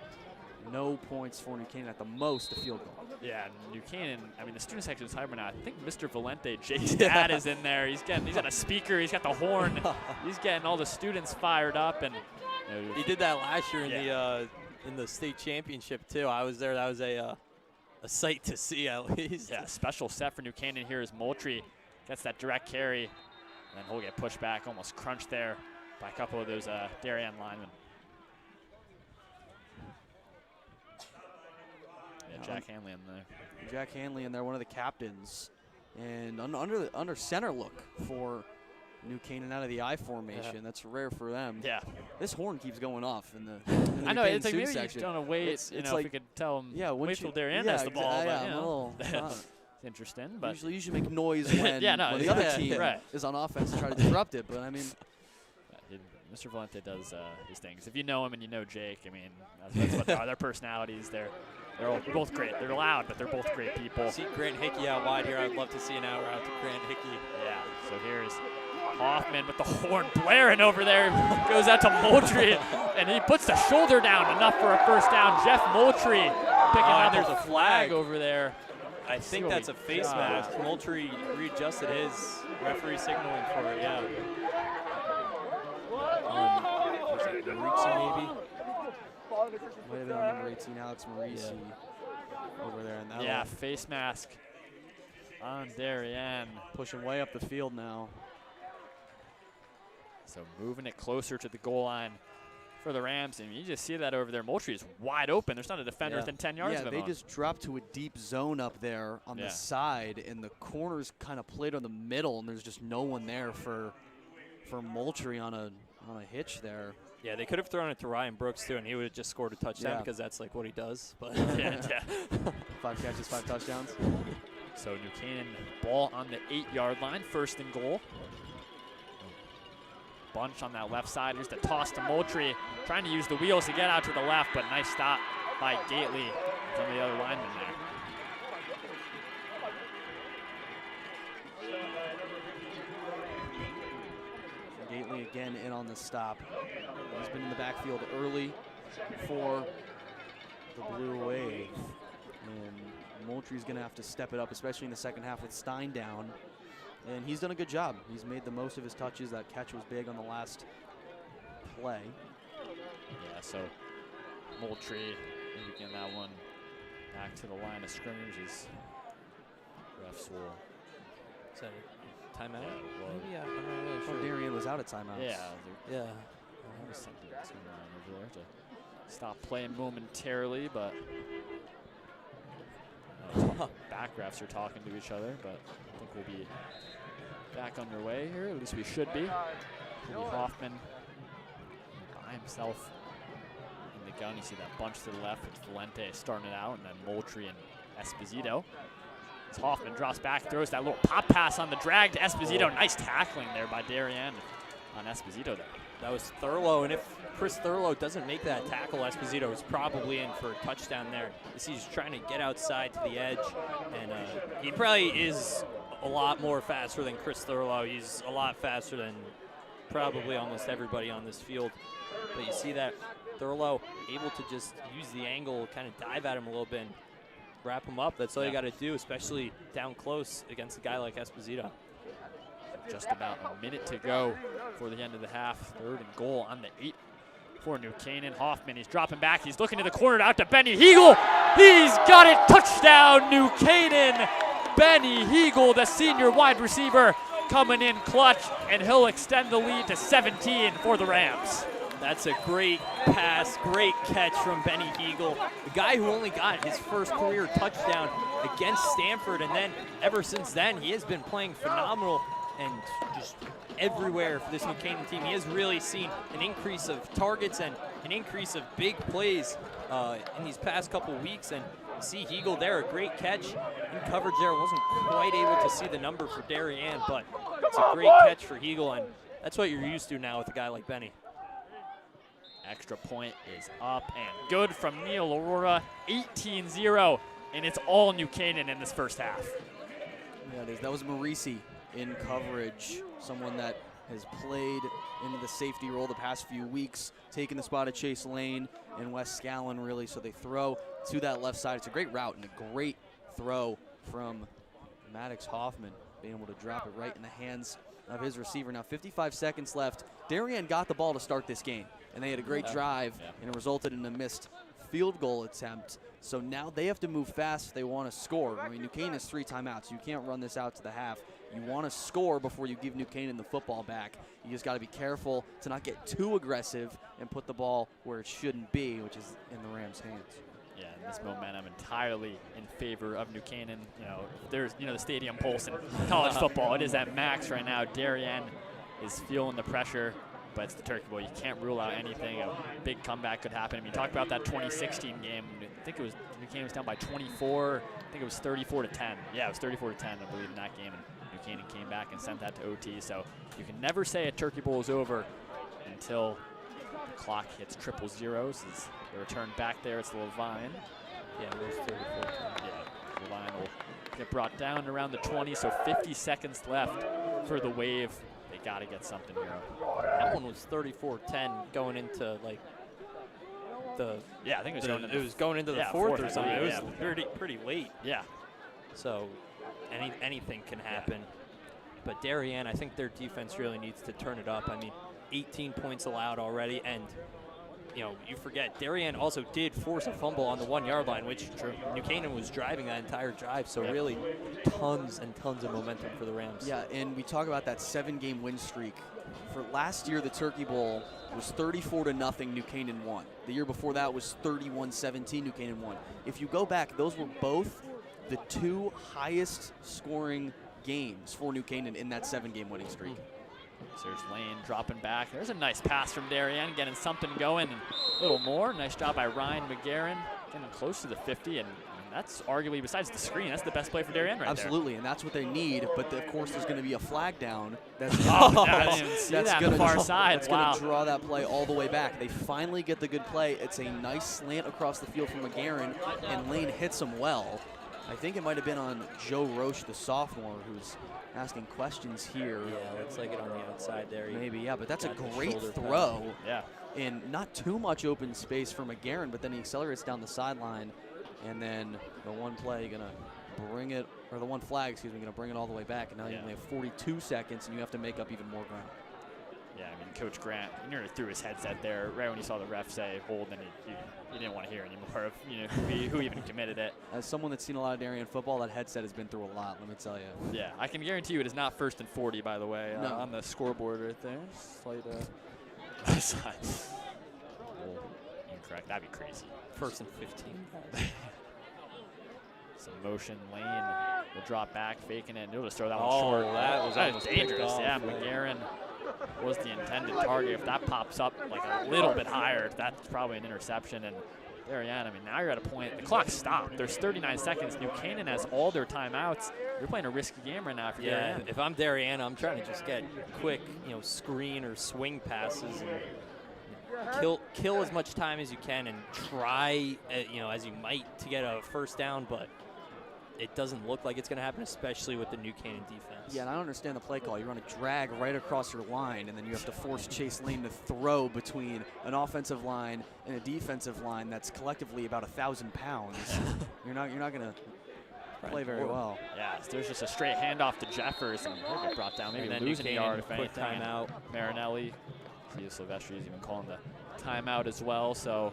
no points for New Canaan, at the most a field goal. Yeah, New Canaan, I mean, the student section is hyper now. I think Mr. Valente, Jake's dad, is in there. He's got a speaker. He's got the horn. He's getting all the students fired up. And he did that last year in the state championship too. I was there. That was a sight to see, at least. Yeah, special set for New Canaan here as Moultrie gets that direct carry, and he'll get pushed back, almost crunched there by a couple of those Darien linemen. Yeah, Jack Hanley in there. Jack Hanley in there, one of the captains, and under center look for New Canaan out of the I formation. Yeah. That's rare for them. Yeah. This horn keeps going off in the I know, it's like student maybe section. you don't want to wait, It's if we could tell them, wait till Darien yeah, has the ball. Yeah, but, you I'm a know, little, it's interesting. But usually you should make noise when, yeah, no, when the other team right. is on offense to try to disrupt it. But, I mean, Mr. Valente does his things. If you know him and you know Jake, I mean, that's what they are. Their personalities, they're both great. They're loud, but they're both great people. See Grant Hickey out wide here. I'd love to see an hour out to Grant Hickey. Yeah, so here's Hoffman with the horn blaring over there. Goes out to Moultrie, and he puts the shoulder down, enough for a first down. Jeff Moultrie picking up. There's a flag over there. I think that's a face mask. Moultrie readjusted his, referee signaling for it, yeah. Was that Marizzi, maybe? Might have been on number 18, Alex Marizzi over there. And yeah, face mask on Darien. Pushing way up the field now. So moving it closer to the goal line for the Rams. And you just see that over there. Moultrie is wide open. There's not a defender within 10 yards of him. Yeah, they just dropped to a deep zone up there on the side, and the corners kind of played on the middle, and there's just no one there for Moultrie on a hitch there. Yeah, they could have thrown it to Ryan Brooks too, and he would have just scored a touchdown because that's like what he does. But 5 catches, 5 touchdowns. So New Canaan ball on the 8-yard line, 1st and goal. Bunch on that left side. Here's the toss to Moultrie, trying to use the wheels to get out to the left, but nice stop by Gately and some of the other linemen there. Gately again in on the stop. He's been in the backfield early for the Blue Wave. And Moultrie's going to have to step it up, especially in the second half with Stein down. And he's done a good job. He's made the most of his touches. That catch was big on the last play. Yeah, so Moultrie getting that one back to the line of scrimmages. Refs will. Is that a timeout? Yeah, well, maybe, I'm not really sure. Darien was out of timeouts. Yeah. Yeah. There was something going on over there to stop playing momentarily, but back refs are talking to each other, but I think we'll be back underway here. At least we should be. Hoffman by himself in the gun. You see that bunch to the left with Valente starting it out, and then Moultrie and Esposito. As Hoffman drops back, throws that little pop pass on the drag to Esposito. Nice tackling there by Darien on Esposito there. That was Thurlow, and if Chris Thurlow doesn't make that tackle, Esposito is probably in for a touchdown there. He's trying to get outside to the edge, and he probably is a lot more faster than Chris Thurlow. He's a lot faster than probably almost everybody on this field. But you see that Thurlow able to just use the angle, kind of dive at him a little bit and wrap him up. That's all you got to do, especially down close against a guy like Esposito. Just about a minute to go for the end of the half. 3rd and goal on the 8 for New Canaan. Hoffman, he's dropping back. He's looking to the corner, out to Benny Heagle. He's got it. Touchdown, New Canaan. Benny Heagle, the senior wide receiver, coming in clutch, and he'll extend the lead to 17 for the Rams. That's a great pass, great catch from Benny Heagle, the guy who only got his first career touchdown against Stanford, and then ever since then, he has been playing phenomenal and just everywhere for this New Canaan team. He has really seen an increase of targets and an increase of big plays in these past couple weeks. And you see Heagle there, a great catch in coverage there. Wasn't quite able to see the number for Darien, but it's a great catch for Heagle, and that's what you're used to now with a guy like Benny. Extra point is up and good from Neil Aurora, 18-0, and it's all New Canaan in this first half. Yeah, that was Maurici in coverage, someone that has played into the safety role the past few weeks, taking the spot of Chase Lane and Wes Scallon, really. So they throw to that left side. It's a great route and a great throw from Maddox Hoffman, being able to drop it right in the hands of his receiver. Now 55 seconds left. Darien got the ball to start this game, and they had a great drive, and it resulted in a missed field goal attempt. So now they have to move fast if they want to score. I mean, New Canaan has 3 timeouts. You can't run this out to the half. You want to score before you give New Canaan the football back. You just got to be careful to not get too aggressive and put the ball where it shouldn't be, which is in the Rams' hands. Yeah, and this momentum entirely in favor of New Canaan. You know, there's the stadium pulse in college football. It is at max right now. Darien is feeling the pressure, but it's the Turkey Bowl. You can't rule out anything. A big comeback could happen. I mean, talk about that 2016 game. I think it was New Canaan was down by 24. I think it was 34-10. Yeah, it was 34-10, I believe, in that game. And New Canaan came back and sent that to OT. So you can never say a Turkey Bowl is over until the clock hits triple zeros. As the return back there, it's Levine. Yeah, it was 34-10. Yeah, Levine will get brought down around the 20. So 50 seconds left for the wave. They got to get something here. That one was 34-10 going into like the I think it was going into the fourth or something. It was pretty late. Yeah. So anything can happen. But Darien, I think their defense really needs to turn it up. I mean, 18 points allowed already, and you forget Darien also did force a fumble on the 1-yard line, which New Canaan was driving that entire drive. So really, tons and tons of momentum for the Rams. Yeah, and we talk about that 7-game win streak. For last year, the Turkey Bowl was 34-0. New Canaan won. The year before that was 31-17. New Canaan won. If you go back, those were both the 2 highest scoring games for New Canaan in that 7-game winning streak. So there's Lane dropping back. There's a nice pass from Darien, getting something going. And a little more. Nice job by Ryan McGarren, getting close to the 50. And that's arguably, besides the screen, that's the best play for Darien right Absolutely, and that's what they need. But of course, there's going to be a flag down. That's I didn't see that on the far side. That's going to draw that play all the way back. They finally get the good play. It's a nice slant across the field from McGarren, and Lane hits him well. I think it might have been on Joe Roche, the sophomore, who's asking questions here. Yeah, looks like it on the outside there. Maybe, yeah, but that's a great throw. Yeah. And not too much open space for McGarren, but then he accelerates down the sideline. And then the one play going to bring it, or the one flag, excuse me, going to bring it all the way back. And now you only have 42 seconds, and you have to make up even more ground. Yeah, I mean, Coach Grant, he nearly threw his headset there right when he saw the ref say hold, and he didn't want to hear anymore of who even committed it. As someone that's seen a lot of Darien football, that headset has been through a lot, let me tell you. Yeah, I can guarantee you it is not 1st and 40, by the way, no. On the scoreboard right there. Slight incorrect. That'd be crazy. 1st and 15. Some motion. Lane will drop back, faking it, and he'll just throw that one short. That was almost dangerous. Yeah, McGarren was the intended target. If that pops up like a little bit higher, that's probably an interception. And Darien, I mean, now you're at a point. The clock stopped. There's 39 seconds. New Canaan has all their timeouts. You're playing a risky game right now for Darien. If I'm Darien, I'm trying to just get quick, screen or swing passes and kill as much time as you can and try, as you might to get a first down, but it doesn't look like it's going to happen, especially with the New Canaan defense. Yeah, and I don't understand the play call. You run a drag right across your line, and then you have to force Chase Lane to throw between an offensive line and a defensive line that's collectively about 1,000 pounds. You're not going to play very well. Yeah, so there's just a straight handoff to Jeffers, and he'll get brought down. Maybe losing a yard if anything. Timeout. Marinelli. See, Silvestri is even calling the timeout as well. So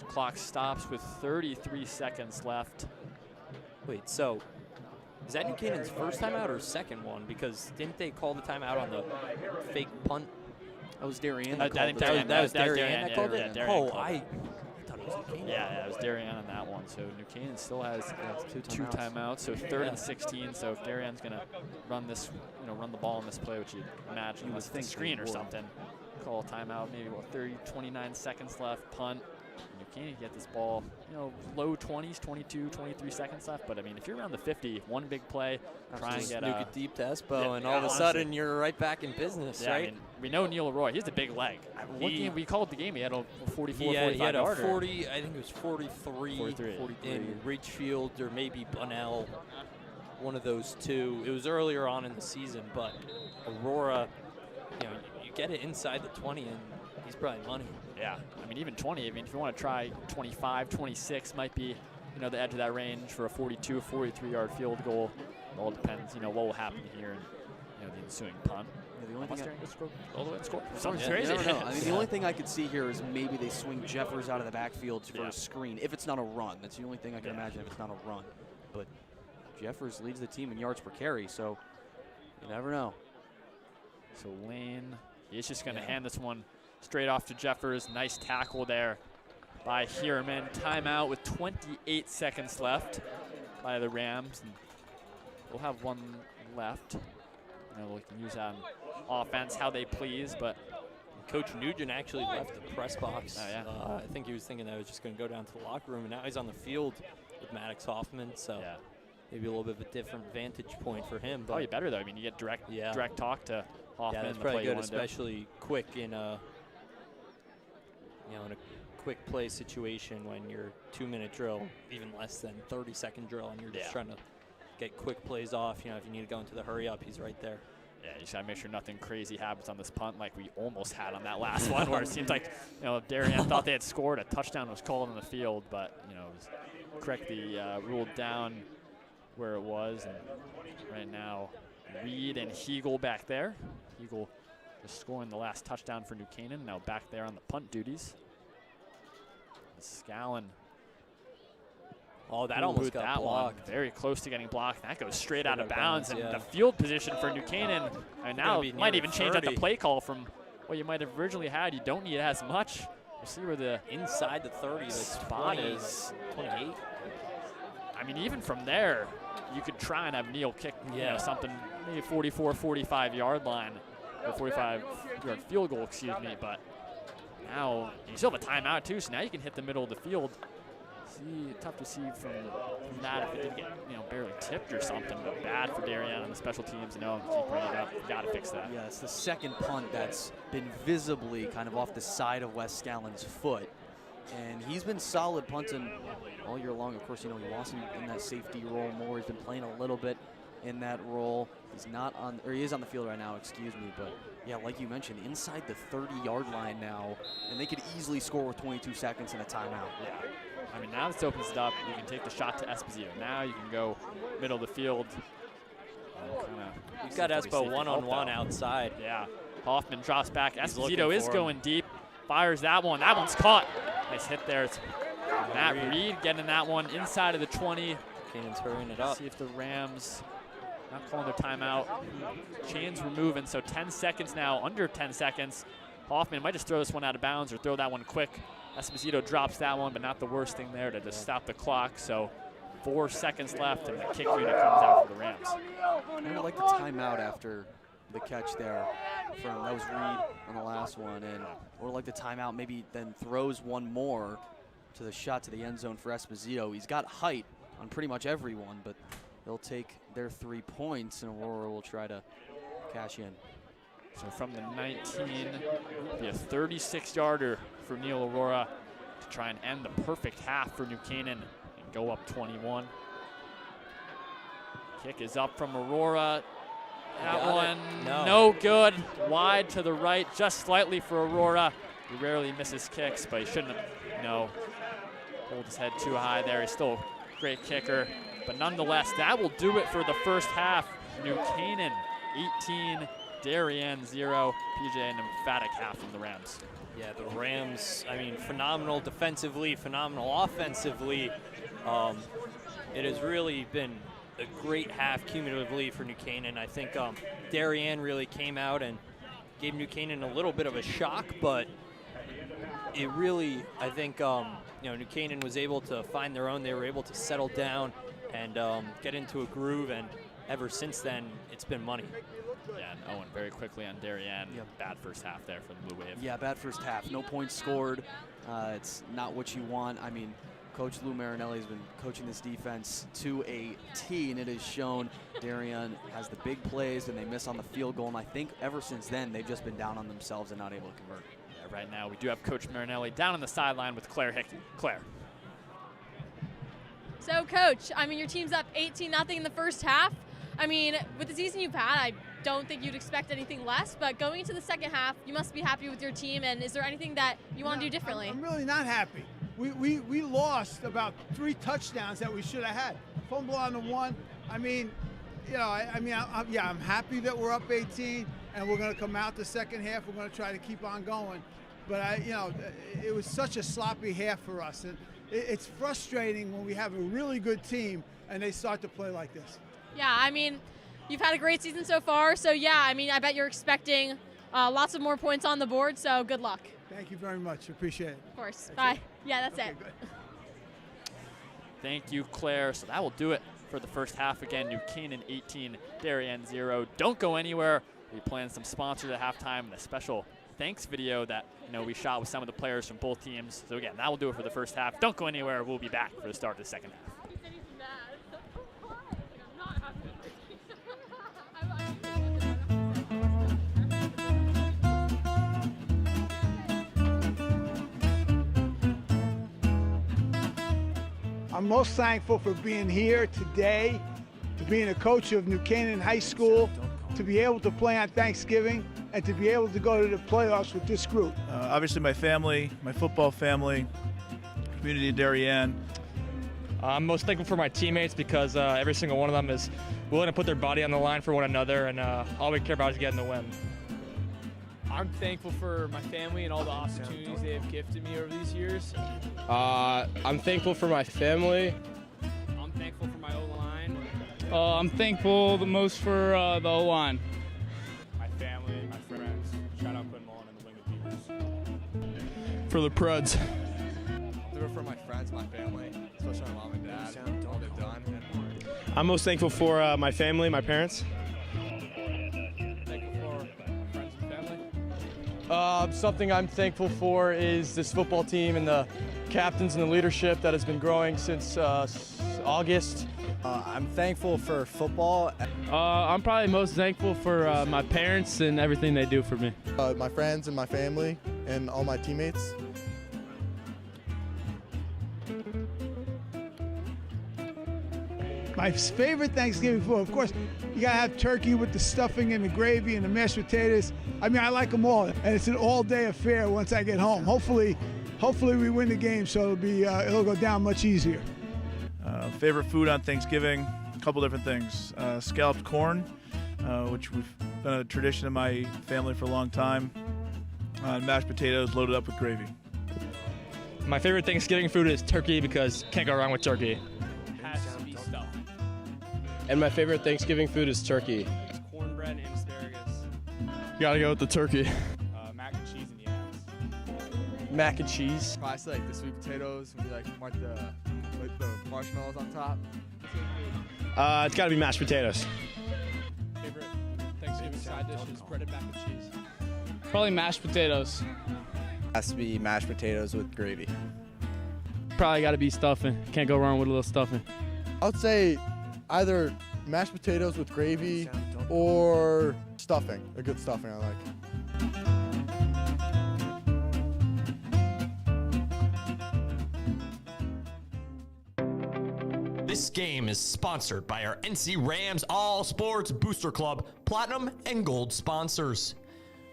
clock stops with 33 seconds left. Wait, so is that New Canaan's first timeout or second one? Because didn't they call the timeout on the fake punt? That was Darien. That was Darien that called it? Oh, I thought it was New Canaan. Yeah, it was Darien on that one. So New Canaan still has two timeouts. So 3rd and 16. So if Darien's going to run this, run the ball on this play, which you'd imagine unless it's a screen or something, call a timeout, maybe 29 seconds left, punt. New Canaan get this ball, low 20s, 22, 23 seconds left. But I mean, if you're around the 50, one big play, try and get a deep to Espo, and all of a sudden you're right back in business, right? I mean, we know Neil Roy. He has a big leg. What game we called the game? He had a 44, 45 he had a yarder. 40. I think it was 43 in Ridgefield or maybe Bunnell. One of those two. It was earlier on in the season, but Aurora. get it inside the 20, and he's probably money. Yeah, I mean, even 20. I mean, if you want to try 25, 26 might be, the edge of that range for a 42, 43-yard field goal. It all depends, what will happen here in, the ensuing punt. The only thing all the way to score. Something's crazy. I mean, the only thing I could see here is maybe they swing Jeffers out of the backfield for a screen. If it's not a run, that's the only thing I can imagine if it's not a run. But Jeffers leads the team in yards per carry, so you never know. So Lane is just going to hand this one straight off to Jeffers. Nice tackle there by Hierman. Timeout with 28 seconds left by the Rams. And we'll have one left. We can use that on offense how they please, but Coach Nugent actually left the press box. Oh, yeah. I think he was thinking that I was just going to go down to the locker room, and now he's on the field with Maddox Hoffman, so maybe a little bit of a different vantage point for him. But probably better, though. I mean, you get direct talk to Hoffman. Yeah, that's probably good, especially quick in a, in a quick play situation when you're 2-minute drill, even less than 30-second drill, and you're just trying to get quick plays off. If you need to go into the hurry up, he's right there. Yeah, you just got to make sure nothing crazy happens on this punt like we almost had on that last one where it seems like, Darien thought they had scored. A touchdown was called on the field, but, it was correctly ruled down where it was. And right now, Reed and Hegel back there. Hegel just scoring the last touchdown for New Canaan, now back there on the punt duties. Scallon. Oh, that almost got blocked. One. Very close to getting blocked. That goes straight out of bounds. And the field position for New Canaan. And now it might even change up the play call from what you might have originally had. You don't need as much. We'll see where the inside the 30, the spot 20, is. 28. I mean, even from there, you could try and have Neal kick something, maybe 44, 45-yard line, or 45-yard field goal, excuse me. But now you still have a timeout, too, so now you can hit the middle of the field. Tough to see from that if it didn't get barely tipped or something, but bad for Darien on the special teams. Keep bringing it up. Got to fix that. Yeah, it's the second punt that's been visibly kind of off the side of Wes Scallon's foot, and he's been solid punting all year long. Of course, he lost him in that safety role more. He's been playing a little bit in that role. He's not on, or he is on the field right now, excuse me, but yeah, like you mentioned, inside the 30-yard line now, and they could easily score with 22 seconds in a timeout. Yeah. I mean, now this opens it up. You can take the shot to Esposito. Now you can go middle of the field. You've got Espo one-on-one outside. Yeah. Hoffman drops back. Esposito is going deep. Fires that one. That one's caught. Nice hit there. It's Matt Reed getting that one inside of the 20. Canaan's hurrying it up. See if the Rams not calling their timeout. Chains were moving, so 10 seconds now, under 10 seconds. Hoffman might just throw this one out of bounds or throw that one quick. Esposito drops that one, but not the worst thing there to just stop the clock. So 4 seconds left, and the kick unit comes out for the Rams. I like the timeout after the catch there. That was Reed on the last one, and or like the timeout maybe then throws one more to the shot to the end zone for Esposito. He's got height on pretty much everyone, but they'll take their 3 points, and Aurora will try to cash in. So from the 19, be a 36-yarder for Neil Aurora to try and end the perfect half for New Canaan and go up 21. Kick is up from Aurora. That one, no good. Wide to the right, just slightly for Aurora. He rarely misses kicks, but he shouldn't have, hold his head too high there. He's still a great kicker. But nonetheless, that will do it for the first half. New Canaan 18, Darien 0. PJ, an emphatic half from the Rams. Yeah, the Rams, I mean, phenomenal defensively, phenomenal offensively. It has really been a great half cumulatively for New Canaan. I think Darien really came out and gave New Canaan a little bit of a shock, but it really, I think, New Canaan was able to find their own. They were able to settle down and get into a groove, and ever since then, it's been money. Yeah, and Owen very quickly on Darien. Bad first half there for the Blue Wave. Yeah, bad first half. No points scored. It's not what you want. I mean, Coach Lou Marinelli has been coaching this defense to a T, and it has shown Darien has the big plays and they miss on the field goal. And I think ever since then, they've just been down on themselves and not able to convert. Yeah, right now, we do have Coach Marinelli down on the sideline with Claire Hickey. Claire. So, Coach, I mean, your team's up 18-0 in the first half. I mean, with the season you've had, don't think you'd expect anything less, but going into the second half, you must be happy with your team, and is there anything that you want to do differently? I'm really not happy. We lost about 3 touchdowns that we should have had. Fumble on the one. I mean, you know, I'm happy that we're up 18, and we're going to come out the second half. We're going to try to keep on going. But it was such a sloppy half for us, and it's frustrating when we have a really good team and they start to play like this. Yeah, I mean, you've had a great season so far, so yeah, I mean, I bet you're expecting lots of more points on the board, so good luck. Thank you very much. Appreciate it. Of course. Bye. Yeah, that's it. Good. Thank you, Claire. So that will do it for the first half. Again, New Canaan 18, Darien 0. Don't go anywhere. We plan some sponsors at halftime and a special thanks video that we shot with some of the players from both teams. So again, that will do it for the first half. Don't go anywhere. We'll be back for the start of the second half. I'm most thankful for being here today, to being a coach of New Canaan High School, to be able to play on Thanksgiving, and to be able to go to the playoffs with this group. Obviously my family, my football family, community of Darien. I'm most thankful for my teammates because every single one of them is willing to put their body on the line for one another, and all we care about is getting the win. I'm thankful for my family and all the opportunities they have gifted me over these years. I'm thankful for my family. I'm thankful for my O-line. I'm thankful the most for the O-line. My family, my friends. Shout out Quinn Mullen and the Wing of Beavers. For the Preds. For my friends, my family, especially my mom and dad, all they've done. I'm most thankful for my family, my parents. Something I'm thankful for is this football team and the captains and the leadership that has been growing since August. I'm thankful for football. I'm probably most thankful for my parents and everything they do for me. My friends and my family and all my teammates. My favorite Thanksgiving food, of course, you gotta have turkey with the stuffing and the gravy and the mashed potatoes. I mean, I like them all, and it's an all-day affair once I get home. Hopefully we win the game, so it'll go down much easier. Favorite food on Thanksgiving, a couple different things. Scalloped corn, which we've been a tradition in my family for a long time. Mashed potatoes loaded up with gravy. My favorite Thanksgiving food is turkey because can't go wrong with turkey. And my favorite Thanksgiving food is turkey. It's cornbread and asparagus. Gotta go with the turkey. Mac and cheese and yams. Mac and cheese. Probably say like the sweet potatoes and like the marshmallows on top. It's gotta be mashed potatoes. Favorite Thanksgiving side dish is breaded mac and cheese. Probably mashed potatoes. Has to be mashed potatoes with gravy. Probably gotta be stuffing. Can't go wrong with a little stuffing. I would say either mashed potatoes with gravy or stuffing. A good stuffing I like. This game is sponsored by our NC Rams All Sports Booster Club Platinum and Gold sponsors.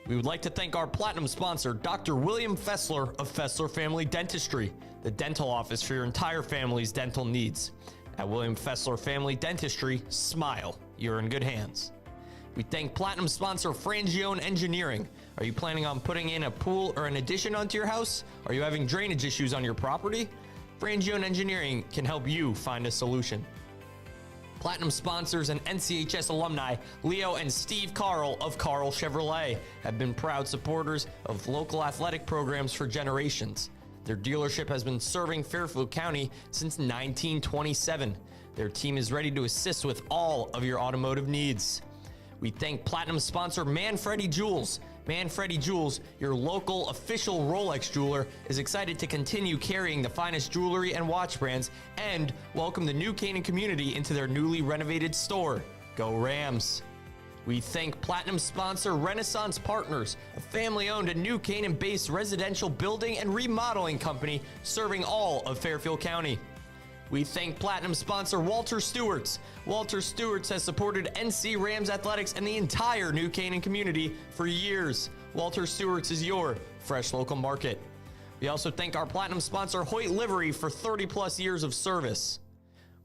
We would like to thank our Platinum sponsor, Dr. William Fessler of Fessler Family Dentistry, the dental office for your entire family's dental needs. At William Fessler Family Dentistry, smile. You're in good hands. We thank Platinum sponsor Frangione Engineering. Are you planning on putting in a pool or an addition onto your house? Are you having drainage issues on your property? Frangione Engineering can help you find a solution. Platinum sponsors and NCHS alumni Leo and Steve Carl of Carl Chevrolet have been proud supporters of local athletic programs for generations. Their dealership has been serving Fairfield County since 1927. Their team is ready to assist with all of your automotive needs. We thank Platinum sponsor Manfredi Jewels. Manfredi Jewels, your local official Rolex jeweler, is excited to continue carrying the finest jewelry and watch brands and welcome the New Canaan community into their newly renovated store. Go Rams! We thank Platinum sponsor Renaissance Partners, a family-owned and New Canaan-based residential building and remodeling company serving all of Fairfield County. We thank Platinum sponsor Walter Stewart's. Walter Stewart's has supported NC Rams athletics and the entire New Canaan community for years. Walter Stewart's is your fresh local market. We also thank our Platinum sponsor Hoyt Livery for 30 plus years of service.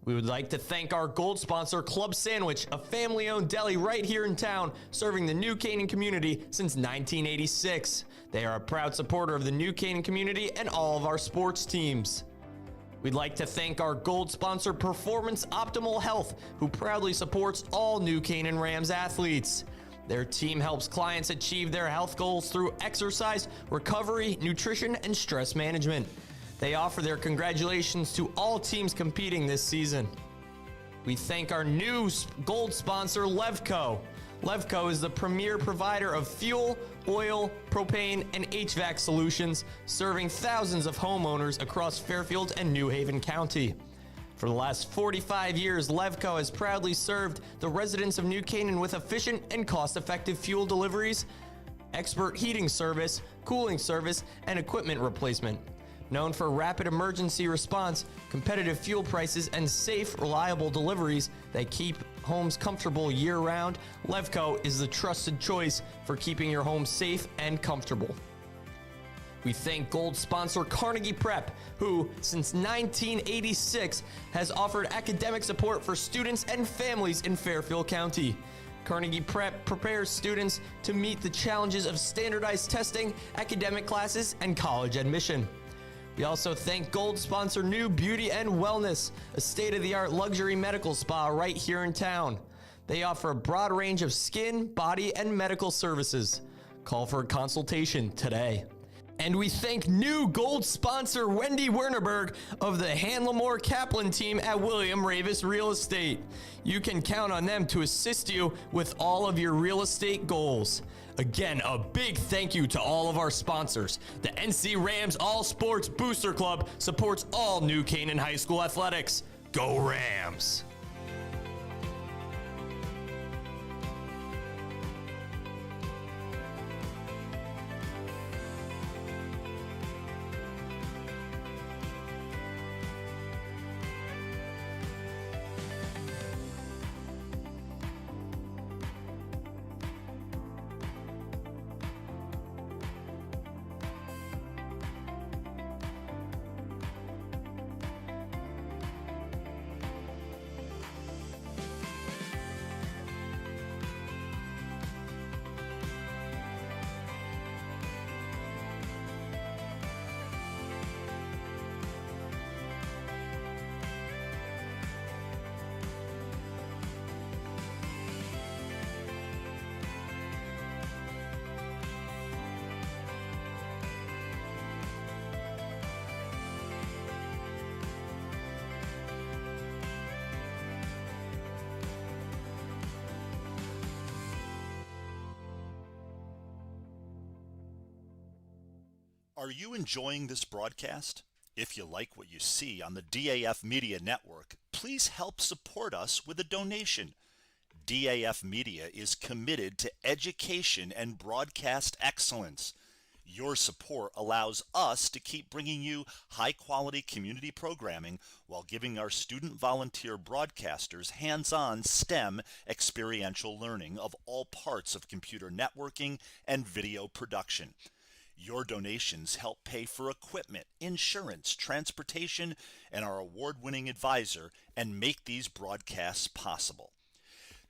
We would like to thank our gold sponsor Club Sandwich, a family-owned deli right here in town, serving the New Canaan community since 1986. They are a proud supporter of the New Canaan community and all of our sports teams. We'd like to thank our gold sponsor Performance Optimal Health, who proudly supports all New Canaan Rams athletes. Their team helps clients achieve their health goals through exercise, recovery, nutrition, and stress management. They offer their congratulations to all teams competing this season. We thank our new gold sponsor, Levco. Levco is the premier provider of fuel, oil, propane, and HVAC solutions, serving thousands of homeowners across Fairfield and New Haven County. For the last 45 years, Levco has proudly served the residents of New Canaan with efficient and cost-effective fuel deliveries, expert heating service, cooling service, and equipment replacement. Known for rapid emergency response, competitive fuel prices, and safe, reliable deliveries that keep homes comfortable year-round, Levco is the trusted choice for keeping your home safe and comfortable. We thank gold sponsor Carnegie Prep, who, since 1986, has offered academic support for students and families in Fairfield County. Carnegie Prep prepares students to meet the challenges of standardized testing, academic classes, and college admission. We also thank gold sponsor New Beauty and Wellness, a state-of-the-art luxury medical spa right here in town. They offer a broad range of skin, body, and medical services. Call for a consultation today. And we thank new gold sponsor Wendy Wernerberg of the Hanlamore Kaplan team at William Ravis Real Estate. You can count on them to assist you with all of your real estate goals. Again, a big thank you to all of our sponsors. The NC Rams All Sports Booster Club supports all New Canaan High School athletics. Go Rams! Are you enjoying this broadcast? If you like what you see on the DAF Media Network, please help support us with a donation. DAF Media is committed to education and broadcast excellence. Your support allows us to keep bringing you high-quality community programming while giving our student volunteer broadcasters hands-on STEM experiential learning of all parts of computer networking and video production. Your donations help pay for equipment, insurance, transportation, and our award-winning advisor, and make these broadcasts possible.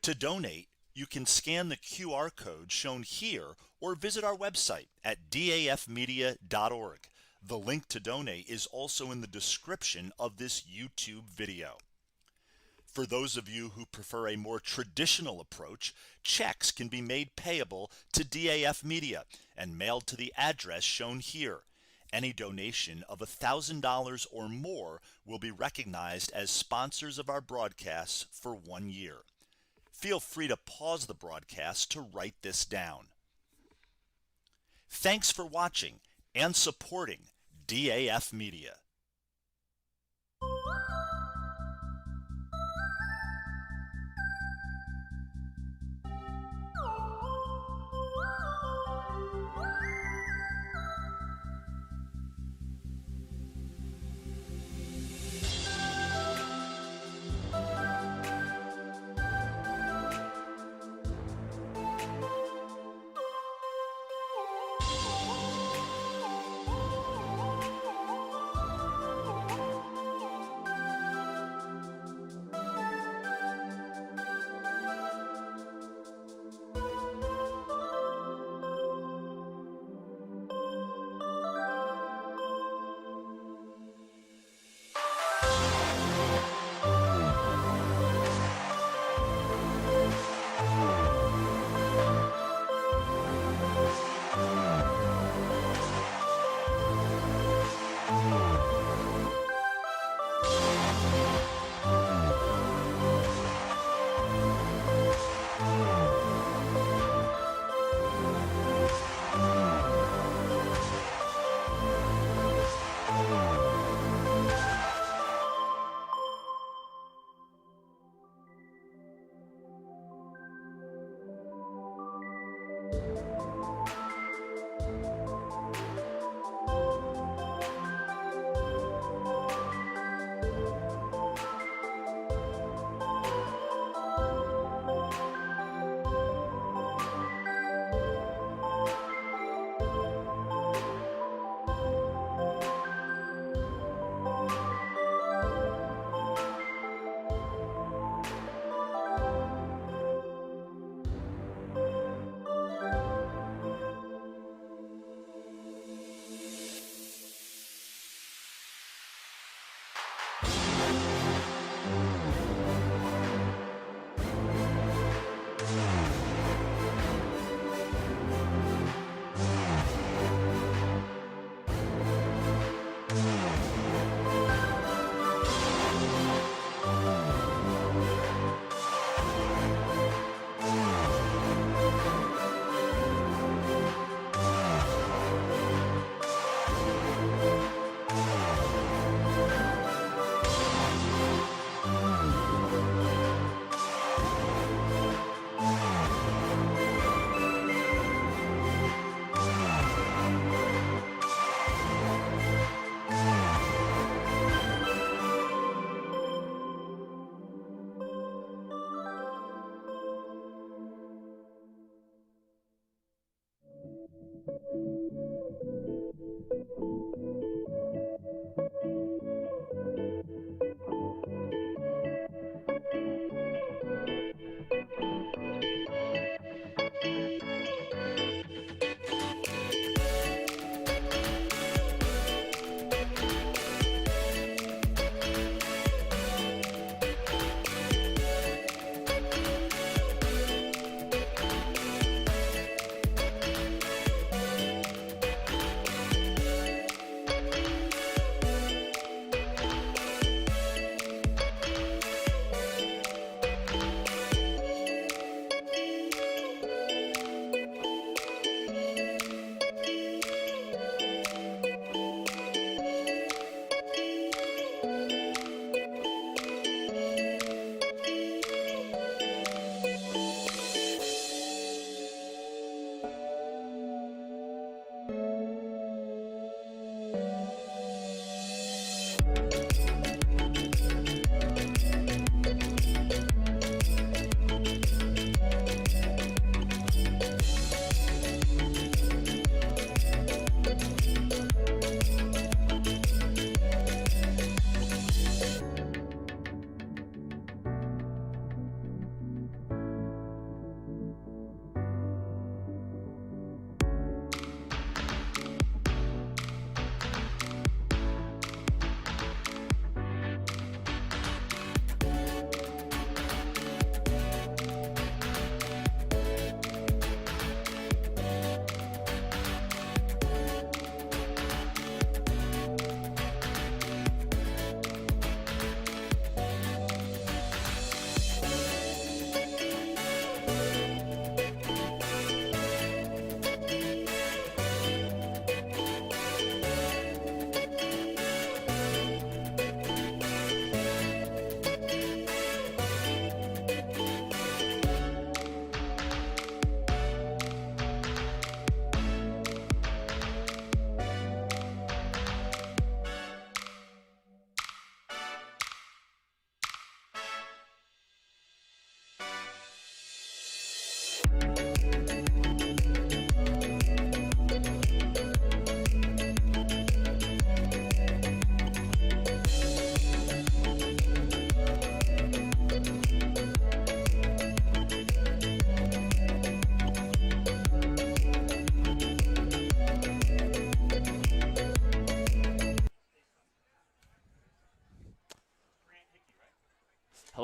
To donate, you can scan the QR code shown here or visit our website at dafmedia.org. The link to donate is also in the description of this YouTube video. For those of you who prefer a more traditional approach, checks can be made payable to DAF Media and mailed to the address shown here. Any donation of $1,000 or more will be recognized as sponsors of our broadcasts for 1 year. Feel free to pause the broadcast to write this down. Thanks for watching and supporting DAF Media.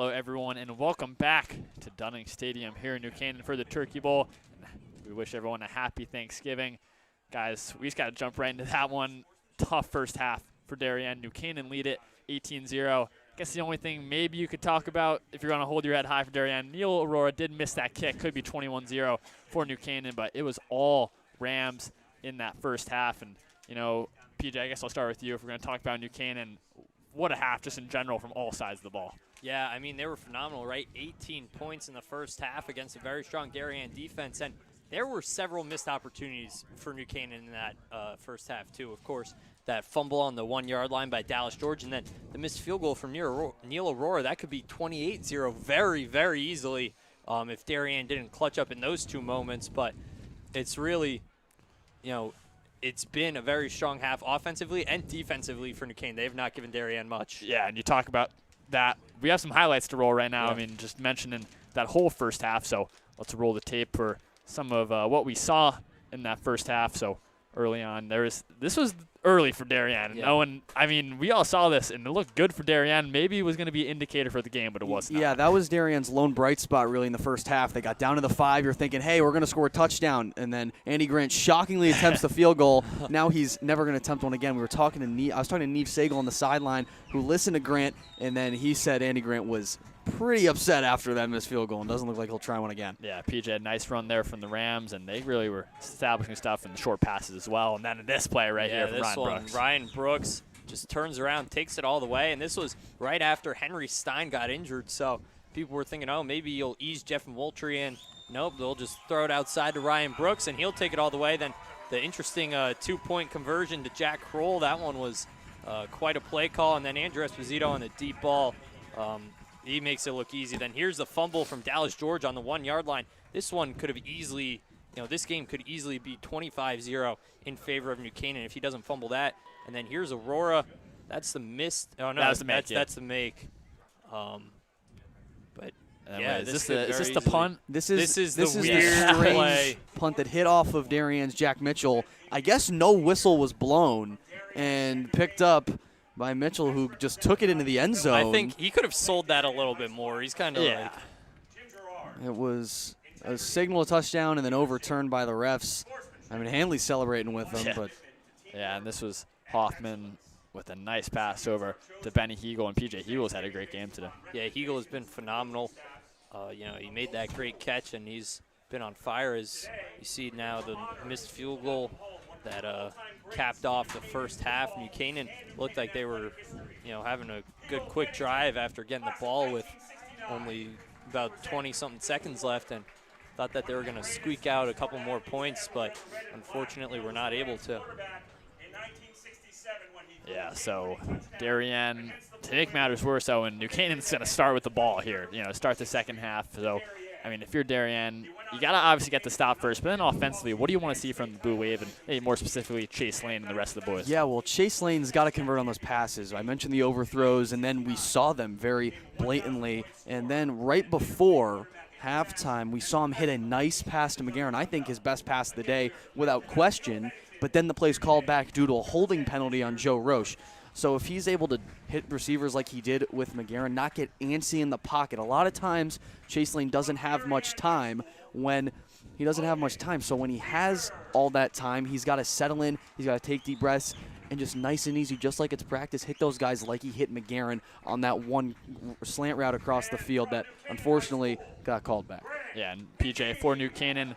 Hello, everyone, and welcome back to Dunning Stadium here in New Canaan for the Turkey Bowl. We wish everyone a happy Thanksgiving. Guys, we just got to jump right into that one. Tough first half for Darien. New Canaan lead it 18-0. I guess the only thing maybe you could talk about, if you're going to hold your head high for Darien, Neil Aurora did miss that kick. Could be 21-0 for New Canaan, but it was all Rams in that first half. And, you know, PJ, I guess I'll start with you. If we're going to talk about New Canaan, what a half just in general from all sides of the ball. Yeah, I mean, they were phenomenal, right? 18 points in the first half against a very strong Darien defense. And there were several missed opportunities for New Canaan in that first half, too. Of course, that fumble on the 1-yard line by Dallas George, and then the missed field goal from Neil Aurora. That could be 28-0 very, very easily if Darien didn't clutch up in those two moments. But it's really, you know, it's been a very strong half offensively and defensively for New Canaan. They have not given Darien much. Yeah, and you talk about that. We have some highlights to roll right now. Yeah. I mean, just mentioning that whole first half. So let's roll the tape for some of what we saw in that first half. So early on, this was early for Darien. Yeah. No, and I mean, we all saw this, and it looked good for Darien. Maybe it was going to be an indicator for the game, but it was not. Yeah, that was Darien's lone bright spot really in the first half. They got down to the 5. You're thinking, hey, we're going to score a touchdown. And then Andy Grant shockingly attempts the field goal. Now he's never going to attempt one again. I was talking to Neve Sagal on the sideline, who listened to Grant, and then he said Andy Grant was pretty upset after that missed field goal and doesn't look like he'll try one again. Yeah, PJ had a nice run there from the Rams, and they really were establishing stuff in the short passes as well. And then this play right here from Ryan Brooks. Ryan Brooks just turns around, takes it all the way, and this was right after Henry Stein got injured. So people were thinking, oh, maybe you'll ease Jeff Moultrie in. Nope, they'll just throw it outside to Ryan Brooks, and he'll take it all the way. Then the interesting 2-point conversion to Jack Kroll. That one was quite a play call. And then Andrew Esposito on the deep ball. He makes it look easy. Then here's the fumble from Dallas George on the 1-yard line. This one could have easily, this game could easily be 25-0 in favor of New Canaan if he doesn't fumble that. And then here's Aurora. That's the missed. Oh, no, That was the make, that's the make. But, yeah, is this the punt? This is the weird strange play. Punt that hit off of Darien's Jack Mitchell. I guess no whistle was blown and picked up by Mitchell, who just took it into the end zone. I think he could have sold that a little bit more. He's kind of like. It was a signal, a touchdown, and then overturned by the refs. I mean, Hanley's celebrating with them, but. Yeah, and this was Hoffman with a nice pass over to Benny Heagle, and PJ Heagle's had a great game today. Yeah, Heagle has been phenomenal. He made that great catch, and he's been on fire. As you see now, the missed field goal that capped off the first half. New Canaan looked like they were, having a good quick drive after getting the ball with only about 20-something seconds left, and thought that they were going to squeak out a couple more points, but unfortunately we're not able to. Yeah, so Darien, to make matters worse, though, and New Canaan's going to start with the ball here, start the second half. So, I mean, if you're Darien, you got to obviously get the stop first, but then offensively, what do you want to see from the Boo Wave and maybe more specifically Chase Lane and the rest of the boys? Yeah, well, Chase Lane's got to convert on those passes. I mentioned the overthrows, and then we saw them very blatantly. And then right before halftime, we saw him hit a nice pass to McGarren, I think his best pass of the day without question, but then the play's called back due to a holding penalty on Joe Roche. So if he's able to hit receivers like he did with McGarren, not get antsy in the pocket. A lot of times, Chase Lane doesn't have much time So when he has all that time, he's got to settle in. He's got to take deep breaths and just nice and easy, just like it's practice, hit those guys like he hit McGarren on that one slant route across the field that unfortunately got called back. Yeah, and PJ for New Canaan,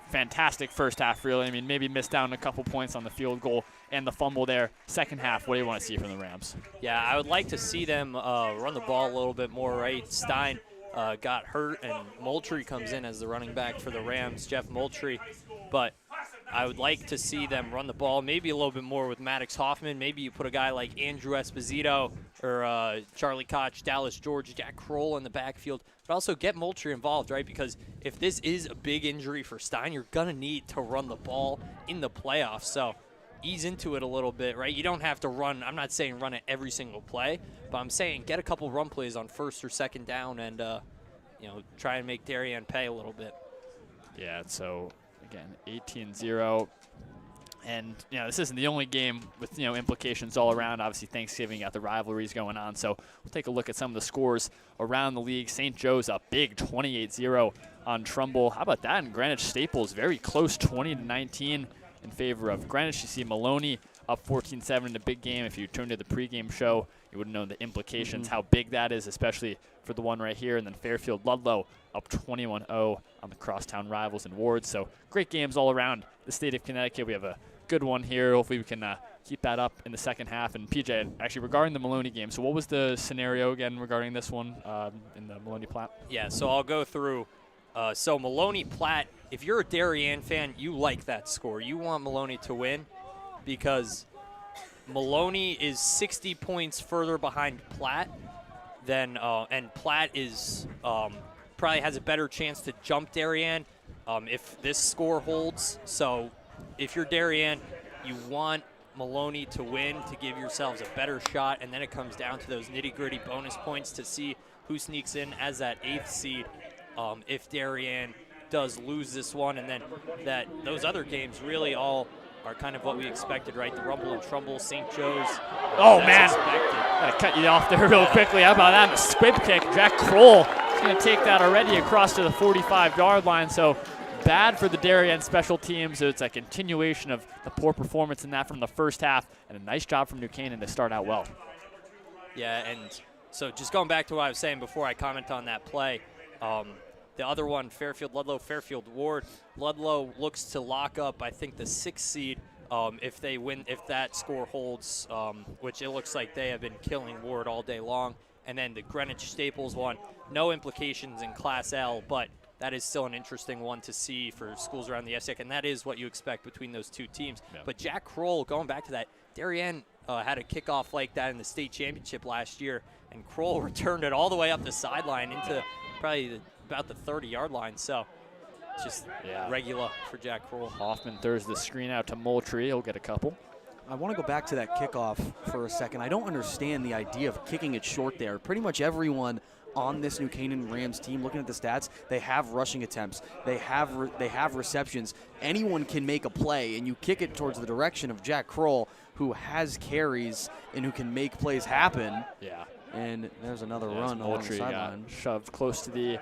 fantastic first half, really. I mean, maybe missed down a couple points on the field goal and the fumble there. Second half, what do you want to see from the Rams? Yeah, I would like to see them run the ball a little bit more, right? Stein got hurt, and Moultrie comes in as the running back for the Rams, Jeff Moultrie. But I would like to see them run the ball maybe a little bit more with Maddox Hoffman. Maybe you put a guy like Andrew Esposito or Charlie Koch, Dallas George, Jack Kroll in the backfield, but also get Moultrie involved, right? Because if this is a big injury for Stein, you're going to need to run the ball in the playoffs. So ease into it a little bit, right? You don't have to run. I'm not saying run it every single play, but I'm saying get a couple run plays on first or second down and, try and make Darien pay a little bit. Yeah, so, again, 18-0. And, this isn't the only game with, implications all around. Obviously, Thanksgiving, got the rivalries going on. So we'll take a look at some of the scores around the league. St. Joe's up big, 28-0 on Trumbull. How about that? And Greenwich Staples, very close, 20-19 in favor of Greenwich. You see Maloney up 14-7 in a big game. If you tuned to the pregame show, you would know the implications, how big that is, especially for the one right here. And then Fairfield Ludlow up 21-0 on the crosstown rivals and wards. So great games all around the state of Connecticut. We have a good one here. Hopefully we can keep that up in the second half. And PJ, actually regarding the Maloney game, so what was the scenario again regarding this one in the Maloney-Platt? Yeah, so I'll go through. So Maloney-Platt, if you're a Darien fan, you like that score. You want Maloney to win because Maloney is 60 points further behind Platt than, and Platt is probably has a better chance to jump Darien if this score holds. So if you're Darien, you want Maloney to win to give yourselves a better shot, and then it comes down to those nitty-gritty bonus points to see who sneaks in as that 8th seed if Darien does lose this one, and then those other games really all are kind of what we expected, right? The Rumble and Trumbull, St. Joe's. Oh, man. Gotta cut you off there real quickly. How about that? A squib kick. Jack Kroll is going to take that already across to the 45-yard line. So bad for the Darien special teams. It's a continuation of the poor performance in that from the first half, and a nice job from New Canaan to start out well. Yeah, and so just going back to what I was saying before I comment on that play, the other one, Fairfield Ludlow, Fairfield Ward. Ludlow looks to lock up, I think, the 6th seed if they win, if that score holds, which it looks like they have been killing Ward all day long. And then the Greenwich Staples one, no implications in Class L, but that is still an interesting one to see for schools around the SEC, and that is what you expect between those two teams. Yeah. But Jack Kroll, going back to that, Darien had a kickoff like that in the state championship last year, and Kroll returned it all the way up the sideline into probably about the 30-yard line. So just regular for Jack Kroll. Hoffman throws the screen out to Moultrie. He'll get a couple. I want to go back to that kickoff for a second. I don't understand the idea of kicking it short there. Pretty much everyone on this New Canaan Rams team, looking at the stats, they have rushing attempts. They have receptions. Anyone can make a play, and you kick it towards the direction of Jack Kroll, who has carries and who can make plays happen. Yeah. And there's another run along the sideline. Shoved close to the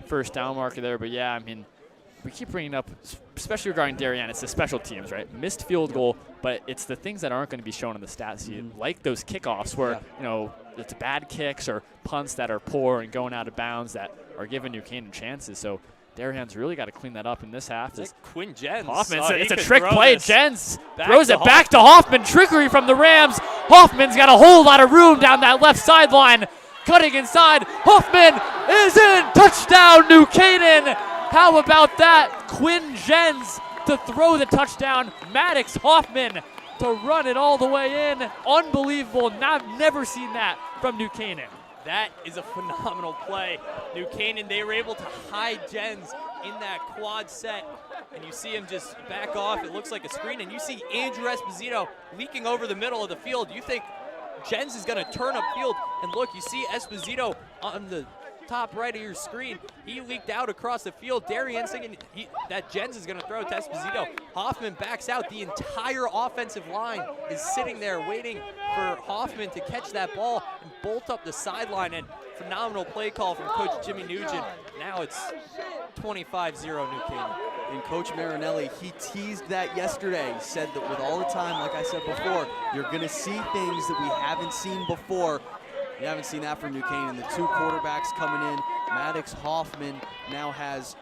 first down marker there. But, yeah, I mean, we keep bringing up, especially regarding Darien, it's the special teams, right? Missed field goal, but it's the things that aren't going to be shown in the stat sheet, like those kickoffs where, it's bad kicks or punts that are poor and going out of bounds that are giving New Canaan chances. So Darien's really got to clean that up in this half. It's like Quinn Jens. Hoffman, it's a trick play. Jens throws it back to Hoffman. Trickery from the Rams. Hoffman's got a whole lot of room down that left sideline. Cutting inside. Hoffman is in. Touchdown, New Canaan. How about that? Quinn Jens to throw the touchdown. Maddox Hoffman to run it all the way in. Unbelievable. I've never seen that from New Canaan. That is a phenomenal play. New Canaan, they were able to hide Jens in that quad set. And you see him just back off. It looks like a screen. And you see Andrew Esposito leaking over the middle of the field. You think Jens is going to turn upfield. And look, you see Esposito on the top right of your screen. He leaked out across the field. Darien thinking that Jens is going to throw to Esposito. Hoffman backs out. The entire offensive line is sitting there waiting for Hoffman to catch that ball and bolt up the sideline. And phenomenal play call from Coach Jimmy Nugent. Now it's 25-0 New Canaan. And Coach Marinelli, he teased that yesterday. He said that with all the time, like I said before, you're going to see things that we haven't seen before. You haven't seen that from New Canaan. The two quarterbacks coming in. Maddox Hoffman now has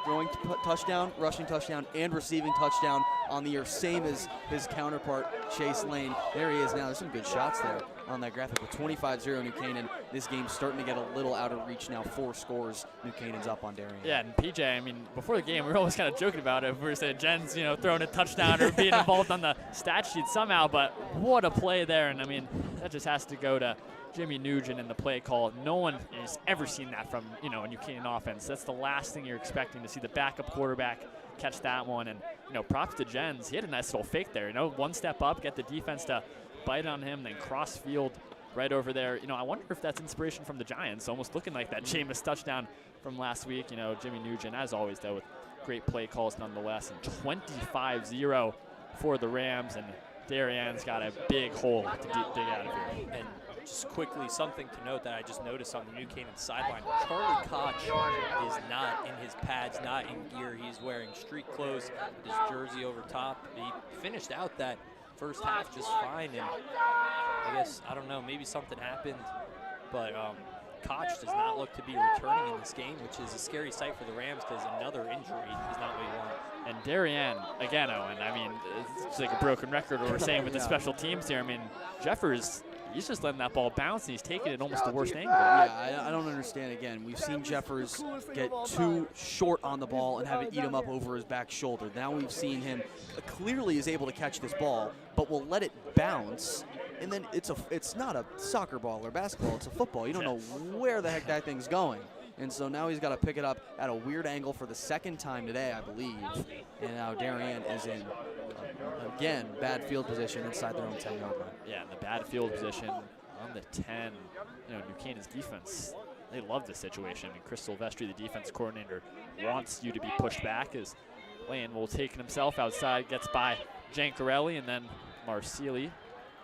throwing touchdown, rushing touchdown, and receiving touchdown on the year, same as his counterpart, Chase Lane. There he is now. There's some good shots there on that graphic. With 25-0 New Canaan, this game's starting to get a little out of reach now. 4 scores, New Canaan's up on Darien. Yeah, and PJ, I mean, before the game, we were always kind of joking about it. We were saying Jen's, throwing a touchdown or being involved on the stat sheet somehow, but what a play there. And, I mean, that just has to go to Jimmy Nugent in the play call. No one has ever seen that from, a New Canaan offense. That's the last thing you're expecting to see the backup quarterback catch that one. And, props to Jens. He had a nice little fake there, one step up, get the defense to bite on him, then cross field right over there. I wonder if that's inspiration from the Giants, almost looking like that Jameis touchdown from last week. Jimmy Nugent, as always, though, with great play calls nonetheless. And 25-0 for the Rams, and Darien's got a big hole to dig out of here. And just quickly, something to note that I just noticed on the New Canaan sideline, Charlie Koch is not in his pads, not in gear. He's wearing street clothes, his jersey over top. He finished out that first half just fine, and I guess, I don't know, maybe something happened, but Koch does not look to be returning in this game, which is a scary sight for the Rams because another injury is not what you want. And Darien, again, Owen, I mean, it's like a broken record what we're saying with the special teams here. I mean, Jeffers, he's just letting that ball bounce, and he's taking it almost the worst angle. Yeah, I don't understand. Again, we've seen Jeffers get too short on the ball and have it eat him up over his back shoulder. Now we've seen him clearly is able to catch this ball, but will let it bounce. And then it's not a soccer ball or basketball, it's a football. You don't know where the heck that thing's going. And so now he's got to pick it up at a weird angle for the second time today, I believe. And now Darien is in, again, bad field position inside their own 10-yard line. Yeah, in the bad field position on the 10. You know, New Canaan's defense, they love this situation. And Chris Silvestri, the defense coordinator, wants you to be pushed back as Lane will take himself outside, gets by Jancarelli, and then Marsili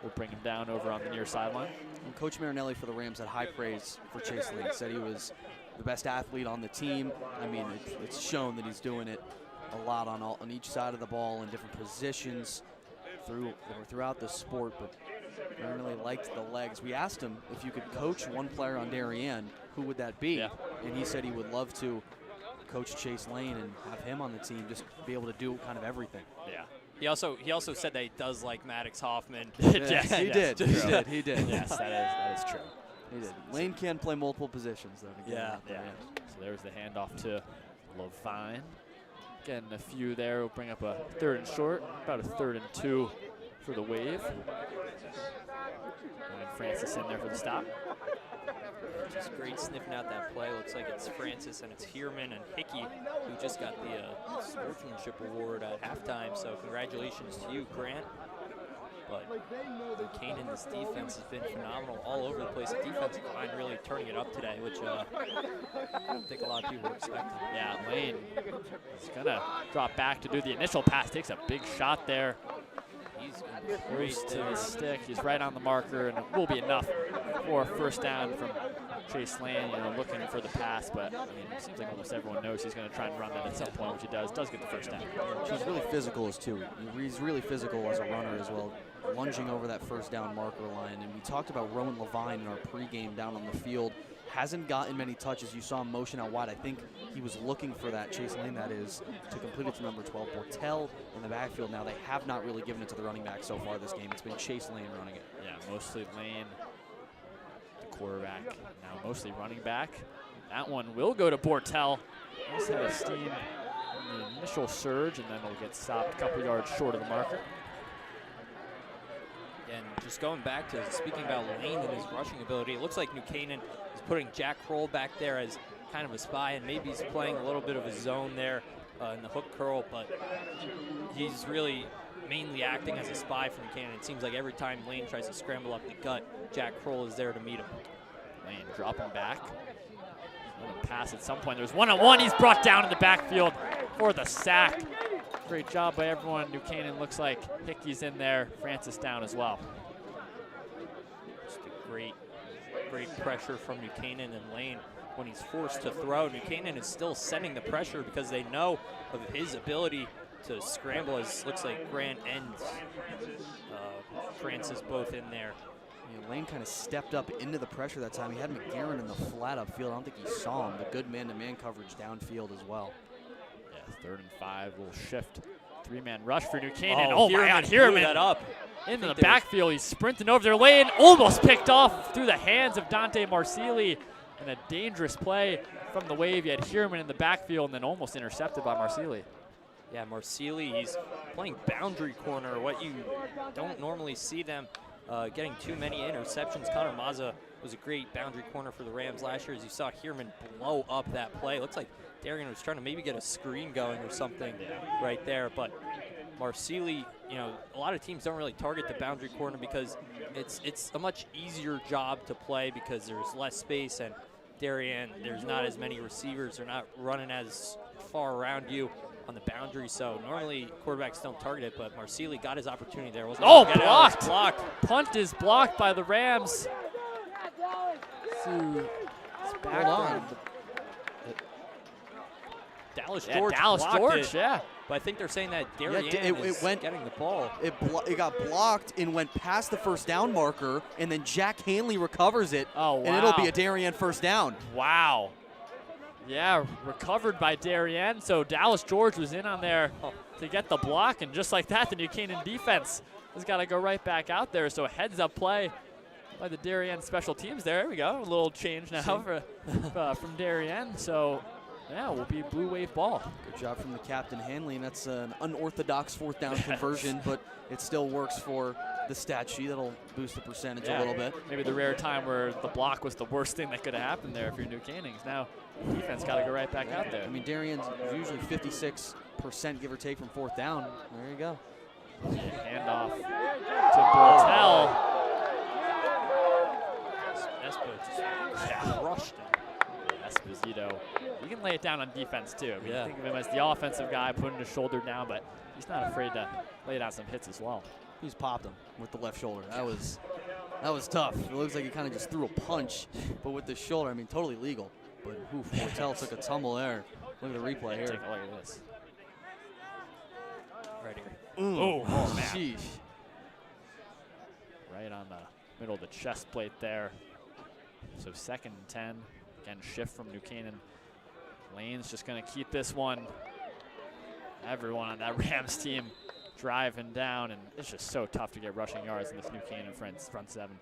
will bring him down over on the near sideline. And Coach Marinelli for the Rams had high praise for Chase Lane. Said he was the best athlete on the team. I mean, it's shown that he's doing it a lot on each side of the ball in different positions throughout the sport, but Marinelli liked the legs. We asked him if you could coach one player on Darien, who would that be? Yeah. And he said he would love to coach Chase Lane and have him on the team, just be able to do kind of everything. Yeah. He also said that he does like Maddox Hoffman. Yes, he did. He did. Yes, that is true. He did. Lane can play multiple positions, though. Yeah. So there's the handoff to Levine. Getting a few there. We'll bring up a 3rd and short, about a 3rd and 2 for the Wave. And Francis in there for the stop. Just great sniffing out that play. Looks like it's Francis and it's Heerman and Hickey who just got the sportsmanship award at halftime. So congratulations to you, Grant. But Canaan's defense has been phenomenal all over the place. The defensive line really turning it up today, which I don't think a lot of people were expecting. Yeah, Lane is going to drop back to do the initial pass. Takes a big shot there. He's close to the stick. He's right on the marker, and it will be enough for a first down from Chase Lane, looking for the pass, but I mean, it seems like almost everyone knows he's going to try and run that at some point, which he does get the first down. He's really physical too. He's really physical as a runner as well, lunging over that first down marker line. And we talked about Rowan Levine in our pregame down on the field. Hasn't gotten many touches. You saw him motion out wide. I think he was looking for that, Chase Lane that is, to complete it to number 12. Bortel in the backfield now. They have not really given it to the running back so far this game. It's been Chase Lane running it. Yeah, mostly Lane, the quarterback, now mostly running back. That one will go to Bortel. He's had a steam in the initial surge, and then it'll get stopped a couple yards short of the marker. And just going back to speaking about Lane and his rushing ability, it looks like New Canaan is putting Jack Kroll back there as kind of a spy, and maybe he's playing a little bit of a zone there in the hook curl, but he's really mainly acting as a spy for New Canaan. It seems like every time Lane tries to scramble up the gut, Jack Kroll is there to meet him. Lane dropping back. Going to pass at some point. There's one-on-one. He's brought down in the backfield for the sack. Great job by everyone. New Canaan looks like Hickey's in there. Francis down as well. Just a great pressure from New Canaan and Lane when he's forced to throw. New Canaan is still sending the pressure because they know of his ability to scramble, as looks like Grant and Francis both in there. Yeah, Lane kind of stepped up into the pressure that time. He had McGarren in the flat upfield. I don't think he saw him. The good man-to-man coverage downfield as well. Yeah, 3rd and 5, little shift. 3-man rush for New Canaan. Oh, my God, Heerman that up. Into the backfield. He's sprinting over their lane. Almost picked off through the hands of Dante Marsili. And a dangerous play from the Wave. You had Heerman in the backfield and then almost intercepted by Marsili. Yeah, Marsili, he's playing boundary corner, what you don't normally see them getting too many interceptions. Connor Mazza was a great boundary corner for the Rams last year, as you saw Heerman blow up that play. It looks like Darien was trying to maybe get a screen going or something right there, but Marsili, a lot of teams don't really target the boundary corner because it's a much easier job to play because there's less space, and Darien, there's not as many receivers. They're not running as far around you. on the boundary, so normally quarterbacks don't target it, but Marsili got his opportunity there. Oh, Get it out. blocked. It's blocked. Punt is blocked by the Rams. It's back on. Dallas Yeah, George Dallas blocked George, it, yeah. But I think they're saying that Darien it went getting the ball. It got blocked and went past the first down marker, and then Jack Hanley recovers it. Oh, wow. And it'll be a Darien first down. Wow. Yeah, recovered by Darien. So Dallas George was in on there to get the block, and just like that, the New Canaan defense has got to go right back out there. So a heads-up play by the Darien special teams there. There we go. A little change now from Darien. So, yeah, will be blue wave ball. Good job from the captain, Hanley, and that's an unorthodox fourth down conversion, but it still works for the stat sheet. That'll boost the percentage a little bit. Maybe the rare time where the block was the worst thing that could have happened there if you're New Cannings. Now, defense got to go right back out there. I mean, Darien's usually 56%, give or take, from fourth down. There you go. Handoff to Bortel. Espo crushed him. Esposito. He can lay it down on defense, too. I mean, think of him as the offensive guy putting his shoulder down, but he's not afraid to lay down some hits as well. He's popped him with the left shoulder. That was tough. It looks like he kind of just threw a punch, but with the shoulder, I mean, totally legal. But Bortel took a tumble there. Look at the replay here. Take a look at this. Right here. Oh, man. Sheesh. Right on the middle of the chest plate there. So 2nd and 10. Again, shift from New Canaan. Lane's just going to keep this one. Everyone on that Rams team driving down, and it's just so tough to get rushing yards in this New Canaan front seven.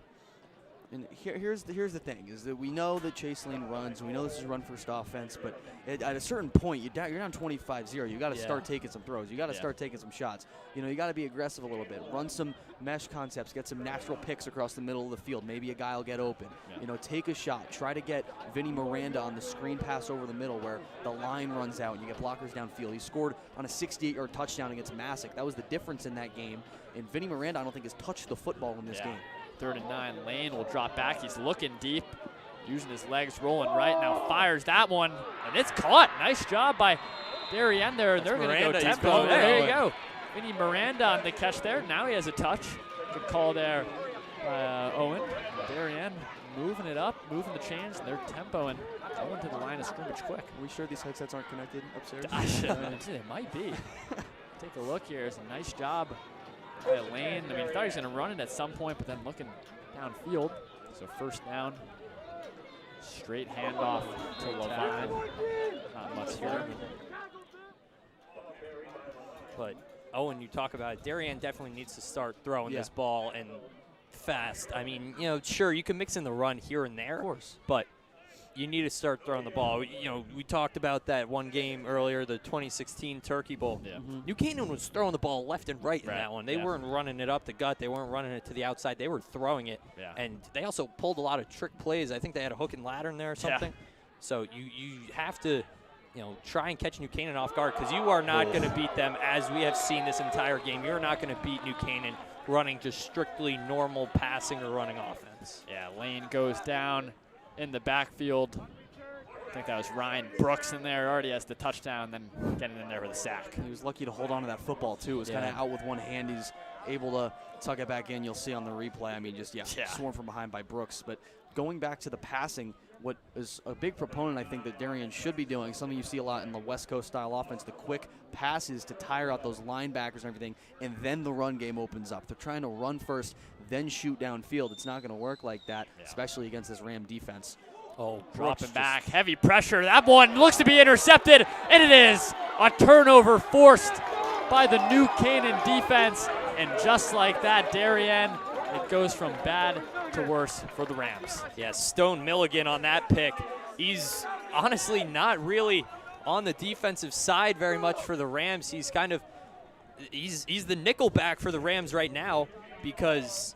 And here's the thing, is that we know that Chase Lane runs, and we know this is a run-first offense, but at a certain point, you're down 25-0. You got to start taking some throws. You got to start taking some shots. You know, you got to be aggressive a little bit. Run some mesh concepts. Get some natural picks across the middle of the field. Maybe a guy will get open. You know, take a shot. Try to get Vinny Miranda on the screen pass over the middle where the line runs out and you get blockers downfield. He scored on a 68-yard touchdown against Massac. That was the difference in that game. And Vinny Miranda, I don't think, has touched the football in this game. 3rd and 9. Lane will drop back. He's looking deep, using his legs, rolling right. Now fires that one, and it's caught. Nice job by Darien there. They're going to go tempo. There you go. Vinny Miranda on the catch there. Now he has a touch. Good call there by Owen. Darien moving it up, moving the chains, and they're tempoing. Going to the line of scrimmage quick. Are we sure these headsets aren't connected upstairs? It might be. Take a look here. It's a nice job by Lane. I mean, he thought he was going to run it at some point, but then looking downfield. So 1st down. Straight handoff to Levine. Not much here. But Owen, you talk about it. Darien definitely needs to start throwing this ball and fast. I mean, you know, sure, you can mix in the run here and there. Of course. But you need to start throwing the ball. You know, we talked about that one game earlier, the 2016 Turkey Bowl. New Canaan was throwing the ball left and right in that one. They weren't running it up the gut. They weren't running it to the outside. They were throwing it. And they also pulled a lot of trick plays. I think they had a hook and ladder in there or something. So you have to, you know, try and catch New Canaan off guard, because you are not going to beat them, as we have seen this entire game. You're not going to beat New Canaan running just strictly normal passing or running offense. Yeah, Lane goes down in the backfield. I think that was Ryan Brooks in there. Already has the touchdown, then getting in there with a sack. He was lucky to hold on to that football, too. It was kind of out with one hand. He's able to tuck it back in. You'll see on the replay. I mean, just, swarmed from behind by Brooks. But going back to the passing, what is a big proponent, I think, that Darien should be doing, something you see a lot in the West Coast style offense, the quick passes to tire out those linebackers and everything, and then the run game opens up. They're trying to run first, then shoot downfield. It's not going to work like that, especially against this Ram defense. Oh, dropping back, heavy pressure. That one looks to be intercepted, and it is a turnover forced by the New Canaan defense. And just like that, Darien, it goes from bad to worse for the Rams. Yeah, Stone Milligan on that pick. He's honestly not really on the defensive side very much for the Rams. He's kind of, he's the nickel back for the Rams right now, because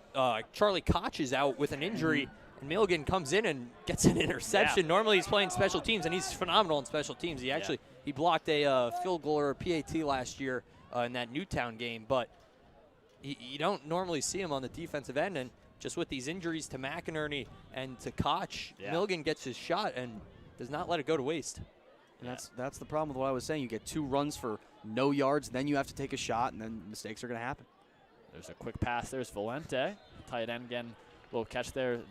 Charlie Koch is out with an injury. And Milligan comes in and gets an interception. Normally he's playing special teams, and he's phenomenal in special teams. He actually he blocked a field goal or a PAT last year in that Newtown game, but you don't normally see him on the defensive end. And just with these injuries to McInerney and to Koch, Milligan gets his shot and does not let it go to waste. And that's the problem with what I was saying. You get 2 runs for no yards, then you have to take a shot, and then mistakes are going to happen. There's a quick pass. There's Valente, tight end again. Little catch there. And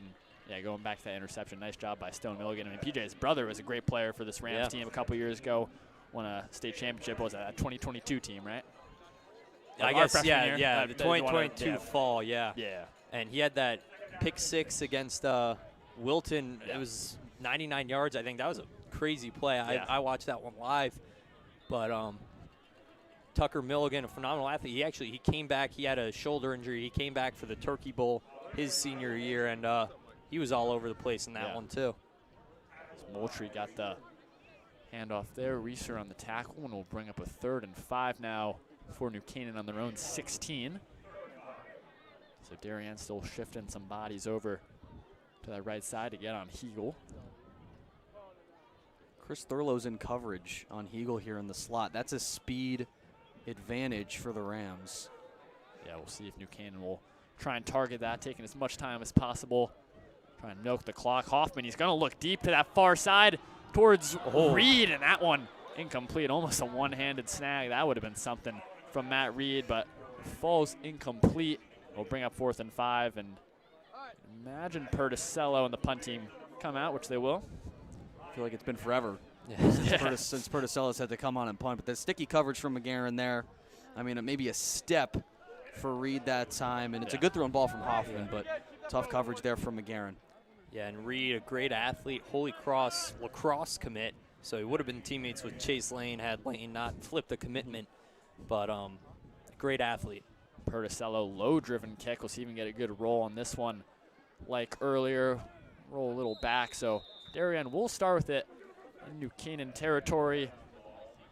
yeah, going back to that interception. Nice job by Stone Milligan. I mean, PJ's brother was a great player for this Rams team a couple years ago. Won a state championship. What was that? A 2022 team, right? I guess, yeah, the 2022 fall, yeah. Yeah. And he had that pick 6 against Wilton. It was 99 yards. I think that was a crazy play. I watched that one live. But Tucker Milligan, a phenomenal athlete. He came back. He had a shoulder injury. He came back for the Turkey Bowl his senior year, and he was all over the place in that one too. Moultrie got the handoff there. Reeser on the tackle, and will bring up a 3rd and 5 now for New Canaan on their own 16. So Darien still shifting some bodies over to that right side to get on Heagle. Chris Thurlow's in coverage on Heagle here in the slot. That's a speed advantage for the Rams. Yeah, we'll see if New Canaan will try and target that, taking as much time as possible. Try and milk the clock. Hoffman, he's going to look deep to that far side towards Reed, and that one incomplete. Almost a one-handed snag. That would have been something from Matt Reed, but falls incomplete. We'll bring up 4th and 5, and imagine Perticello and the punt team come out, which they will. I feel like it's been forever since Perticello's had to come on and punt. But the sticky coverage from McGarren there, I mean, it may be a step for Reed that time, and it's a good thrown ball from Hoffman, but tough coverage there from McGarren. Yeah, and Reed, a great athlete, Holy Cross lacrosse commit, so he would have been teammates with Chase Lane had Lane not flipped the commitment, but great athlete. Perticello, low-driven kick. We'll see if we can get a good roll on this one. Like earlier, roll a little back. So Darien will start with it in New Canaan territory,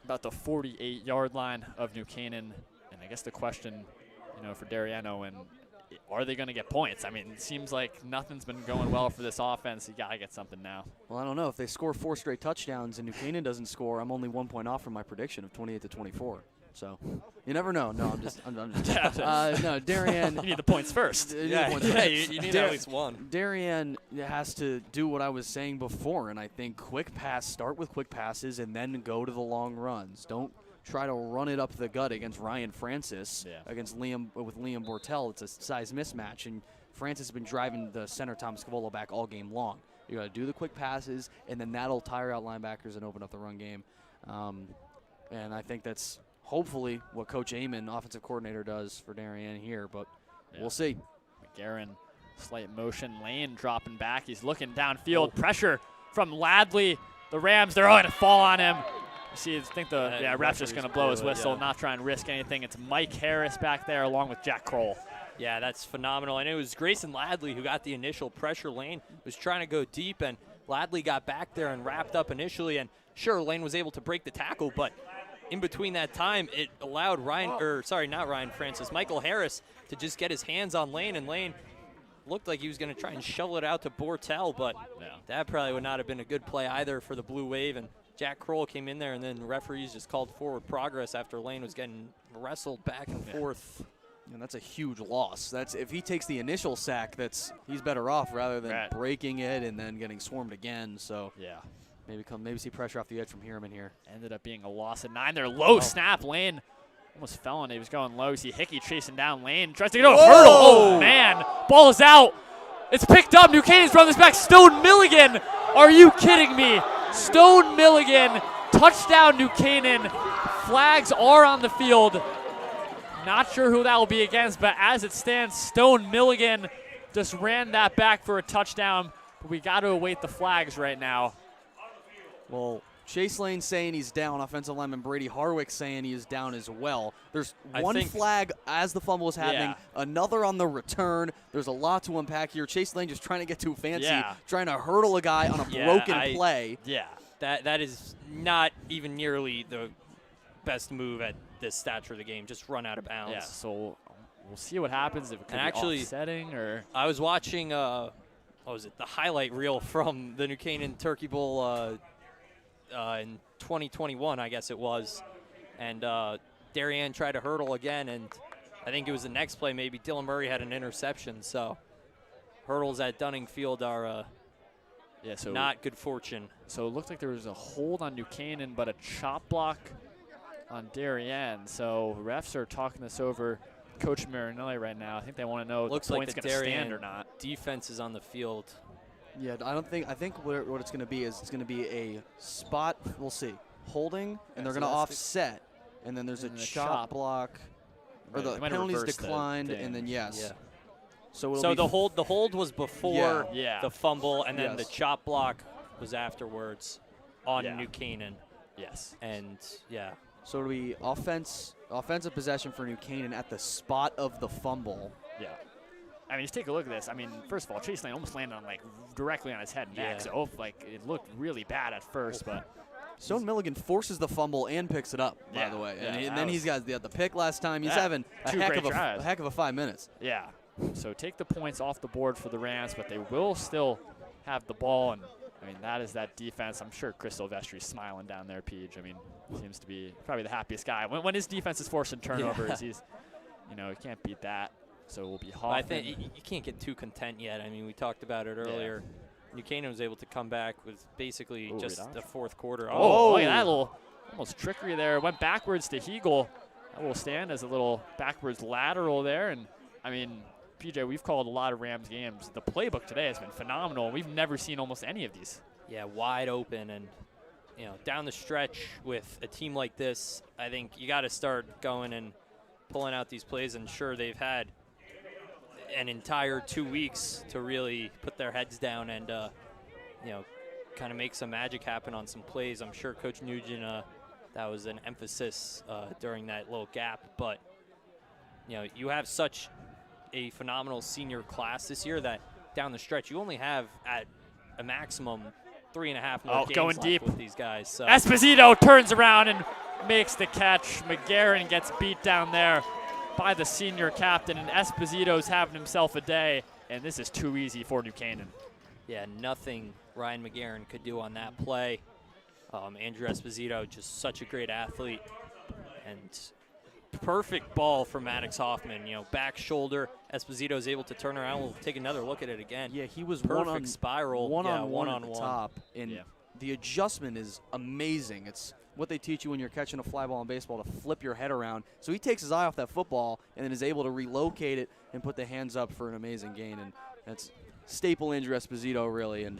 about the 48-yard line of New Canaan. And I guess the question, for Dariano, and are they going to get points? I mean, it seems like nothing's been going well for this offense. You got to get something now. Well, I don't know. If they score 4 straight touchdowns and New Canaan doesn't score, I'm only 1 point off from my prediction of 28-24. So you never know. No, I'm just no, Darien. You need the points first. You need at least one. Darien has to do what I was saying before, and I think start with quick passes and then go to the long runs. Don't try to run it up the gut against Ryan Francis, against Liam Bortel. It's a size mismatch, and Francis has been driving the center Thomas Cavolo back all game long. You got to do the quick passes, and then that'll tire out linebackers and open up the run game. And I think that's hopefully what Coach Amon, offensive coordinator, does for Darien here, but we'll see. McGarren, slight motion. Lane dropping back. He's looking downfield. Pressure from Ladley. The Rams, they're going to fall on him. You see, I think the ref's just going to blow his whistle, not try and risk anything. It's Mike Harris back there along with Jack Kroll. Yeah, that's phenomenal. And it was Grayson Ladley who got the initial pressure. Lane was trying to go deep, and Ladley got back there and wrapped up initially. And sure, Lane was able to break the tackle, but in between that time, it allowed Michael Harris to just get his hands on Lane, and Lane looked like he was going to try and shovel it out to Bortel, but that probably would not have been a good play either for the Blue Wave. And Jack Kroll came in there, and then referees just called forward progress after Lane was getting wrestled back and forth. And that's a huge loss. That's if he takes the initial sack, he's better off rather than breaking it and then getting swarmed again. So maybe see pressure off the edge from Hierman here. Ended up being a loss of 9 there. Low snap. Lane almost fell on it. He was going low. You see Hickey chasing down Lane. Tries to get a hurdle. Oh, man. Ball is out. It's picked up. New Canaan's running this back. Stone Milligan. Are you kidding me? Stone Milligan. Touchdown, New Canaan. Flags are on the field. Not sure who that will be against, but as it stands, Stone Milligan just ran that back for a touchdown. But we got to await the flags right now. Well, Chase Lane saying he's down. Offensive lineman Brady Harwick saying he is down as well. There's one flag as the fumble is happening, another on the return. There's a lot to unpack here. Chase Lane just trying to get too fancy, trying to hurdle a guy on a broken play. Yeah, that is not even nearly the best move at this stature of the game. Just run out of bounds. Yeah, so we'll see what happens if it could be offsetting or. I was watching, the highlight reel from the New Canaan Turkey Bowl in 2021, I guess it was. And Darien tried to hurdle again, and I think it was the next play maybe Dylan Murray had an interception. So hurdles at Dunning Field are Yeah, so not good fortune. So it looked like there was a hold on New Canaan, but a chop block on Darien. So refs are talking this over. Coach Marinelli right now. I think they want to know if the point's going to stand or not. Defense is on the field. Yeah, I think what it's going to be is it's going to be a spot. We'll see. Holding, and they're going to offset, and then there's a chop block, or the penalty's declined, and then yes. Yeah. So the hold was before Yeah. the fumble, and then the chop block was afterwards on New Canaan. Yes. And yeah. So it'll be offensive possession for New Canaan at the spot of the fumble. Yeah. I mean, just take a look at this. I mean, first of all, Chase Lane almost landed on directly on his head and neck. So it looked really bad at first, but Stone Milligan forces the fumble and picks it up, by the way. And then he's got the pick last time. He's having a heck of a 5 minutes. Yeah. So take the points off the board for the Rams, but they will still have the ball. And, I mean, that is that defense. I'm sure Chris Silvestri's smiling down there, Peach. I mean, seems to be probably the happiest guy. When his defense is forcing turnovers, he's, you can't beat that. So we'll be Hoffman. I think you can't get too content yet. I mean, we talked about it earlier. New Canaan was able to come back with basically just the fourth quarter. Oh, look at that little almost trickery there. Went backwards to Hegel. That will stand as a little backwards lateral there. And, I mean, PJ, we've called a lot of Rams games. The playbook today has been phenomenal. We've never seen almost any of these. Yeah, wide open. And, down the stretch with a team like this, I think you got to start going and pulling out these plays. And sure, they've had an entire 2 weeks to really put their heads down and, kind of make some magic happen on some plays. I'm sure Coach Nugent, that was an emphasis during that little gap. But, you have such a phenomenal senior class this year that down the stretch you only have at a maximum 3.5 more games going left deep with these guys. So. Esposito turns around and makes the catch. McGarren gets beat down there by the senior captain, and Esposito's having himself a day, and this is too easy for New Canaan. Yeah, nothing Ryan McGarren could do on that play. Andrew Esposito, just such a great athlete, and perfect ball from Maddox Hoffman. Back shoulder. Esposito is able to turn around. We'll take another look at it again. Yeah, he was perfect spiral. One-on-one at the top, and the adjustment is amazing. It's what they teach you when you're catching a fly ball in baseball, to flip your head around. So he takes his eye off that football and then is able to relocate it and put the hands up for an amazing gain. And that's staple Andrew Esposito, really. And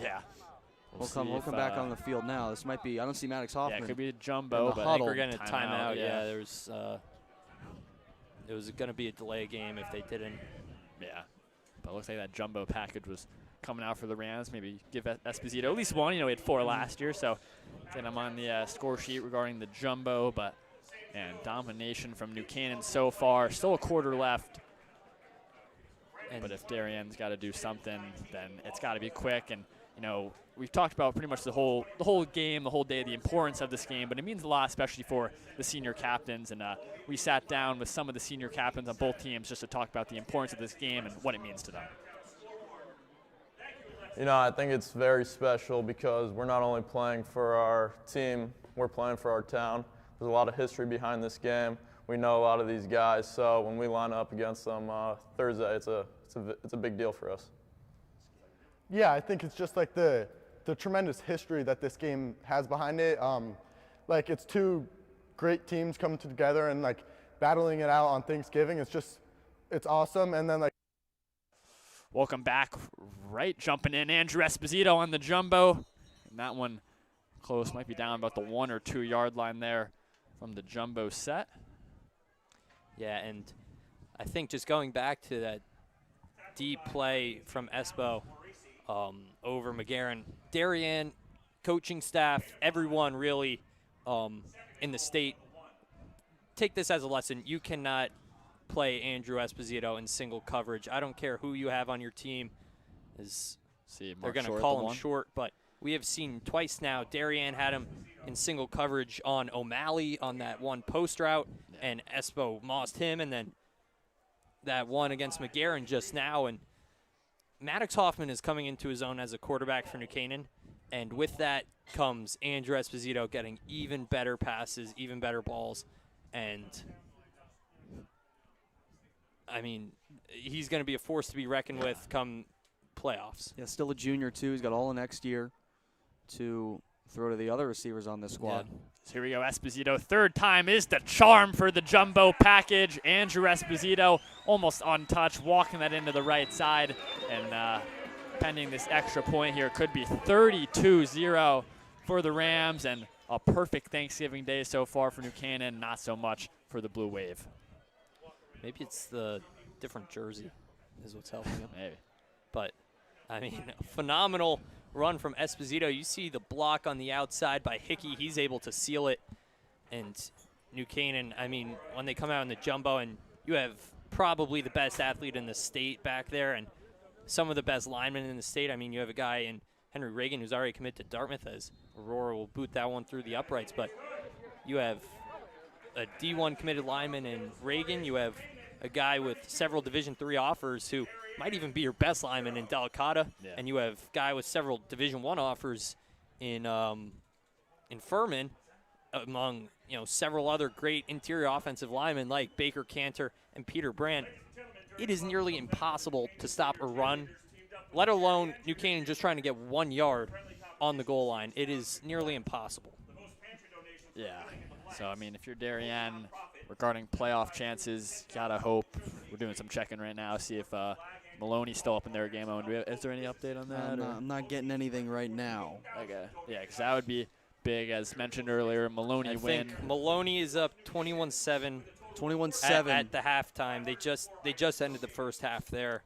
we'll come back on the field now. This might be, I don't see Maddox Hoffman. Yeah, it could be a jumbo, but I think we're getting a timeout. Yeah, there's it was going to be a delay game if they didn't. Yeah, but it looks like that jumbo package was coming out for the Rams. Maybe give Esposito at least one. He had 4 last year, so get him on the score sheet regarding the jumbo. But, domination from New Canaan so far. Still a quarter left. But if Darien's got to do something, then it's got to be quick. And, we've talked about pretty much the whole game, the whole day, the importance of this game. But it means a lot, especially for the senior captains. And we sat down with some of the senior captains on both teams just to talk about the importance of this game and what it means to them. I think it's very special because we're not only playing for our team, we're playing for our town. There's a lot of history behind this game. We know a lot of these guys, so when we line up against them Thursday, it's a big deal for us. Yeah, I think it's just like the tremendous history that this game has behind it. It's two great teams coming together and battling it out on Thanksgiving. It's awesome. And then welcome back, jumping in, Andrew Esposito on the jumbo. And that one close, might be down about the 1 or 2 yard line there from the jumbo set. Yeah, and I think just going back to that deep play from Espo over McGarren, Darien, coaching staff, everyone really in the state, take this as a lesson. You cannot play Andrew Esposito in single coverage. I don't care who you have on your team. They're going to call him short, but we have seen twice now. Darien had him in single coverage on O'Malley on that one post route, and Espo mossed him, and then that one against McGarren just now. And Maddox Hoffman is coming into his own as a quarterback for New Canaan, and with that comes Andrew Esposito getting even better passes, even better balls, and I mean, he's going to be a force to be reckoned with come playoffs. Yeah, still a junior, too. He's got all the next year to throw to the other receivers on this squad. Yeah. So here we go, Esposito. Third time is the charm for the jumbo package. Andrew Esposito almost untouched, walking that into the right side. And pending this extra point here, could be 32-0 for the Rams. And a perfect Thanksgiving day so far for New Canaan, not so much for the Blue Wave. Maybe it's the different jersey is what's helping him. Maybe. But, I mean, phenomenal run from Esposito. You see the block on the outside by Hickey. He's able to seal it. And New Canaan, I mean, when they come out in the jumbo, and you have probably the best athlete in the state back there and some of the best linemen in the state. I mean, you have a guy in Henry Reagan who's already committed to Dartmouth, as Aurora will boot that one through the uprights. But you have a D1 committed lineman in Reagan. You have a guy with several Division III offers who might even be your best lineman in Delicata. Yeah. And you have a guy with several Division I offers in Furman, among several other great interior offensive linemen like Baker Cantor and Peter Brandt. It is nearly impossible to stop a run, let alone New Canaan just trying to get 1 yard on the goal line. It is nearly impossible. Yeah. So, I mean, if you're Darien, regarding playoff chances, gotta hope. We're doing some checking right now, see if Maloney's still up in their game. Is there any update on that? I'm not getting anything right now. Okay. Yeah, because that would be big, as mentioned earlier. Maloney I win. think Maloney is up 21-7. 21-7 at the halftime. They just ended the first half there.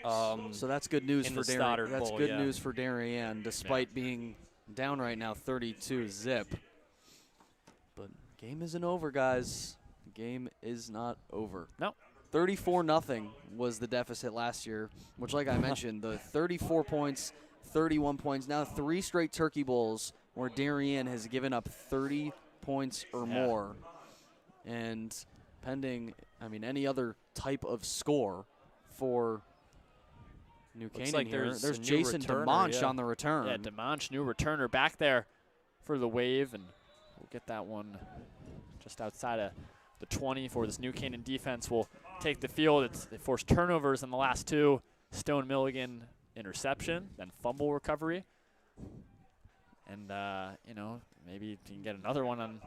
So that's good news for Darien. That's Bowl, good yeah. news for Darien, despite being down right now 32-zip. But game isn't over, guys. The game is not over. No. 34-0 was the deficit last year, which, like I mentioned, the 34 points, 31 points, now 3 straight Turkey Bowls where Darien has given up 30 points or more. And pending, I mean, any other type of score for New Canaan like here. there's There's a new Jason returner, DeMonch yeah. on the return. Yeah, DeMonch, new returner back there for the Wave, and we'll get that one just outside of the 20 for this New Canaan defense. Will take the field. They forced turnovers in the last 2. Stone Milligan interception, then fumble recovery. And, maybe you can get another one on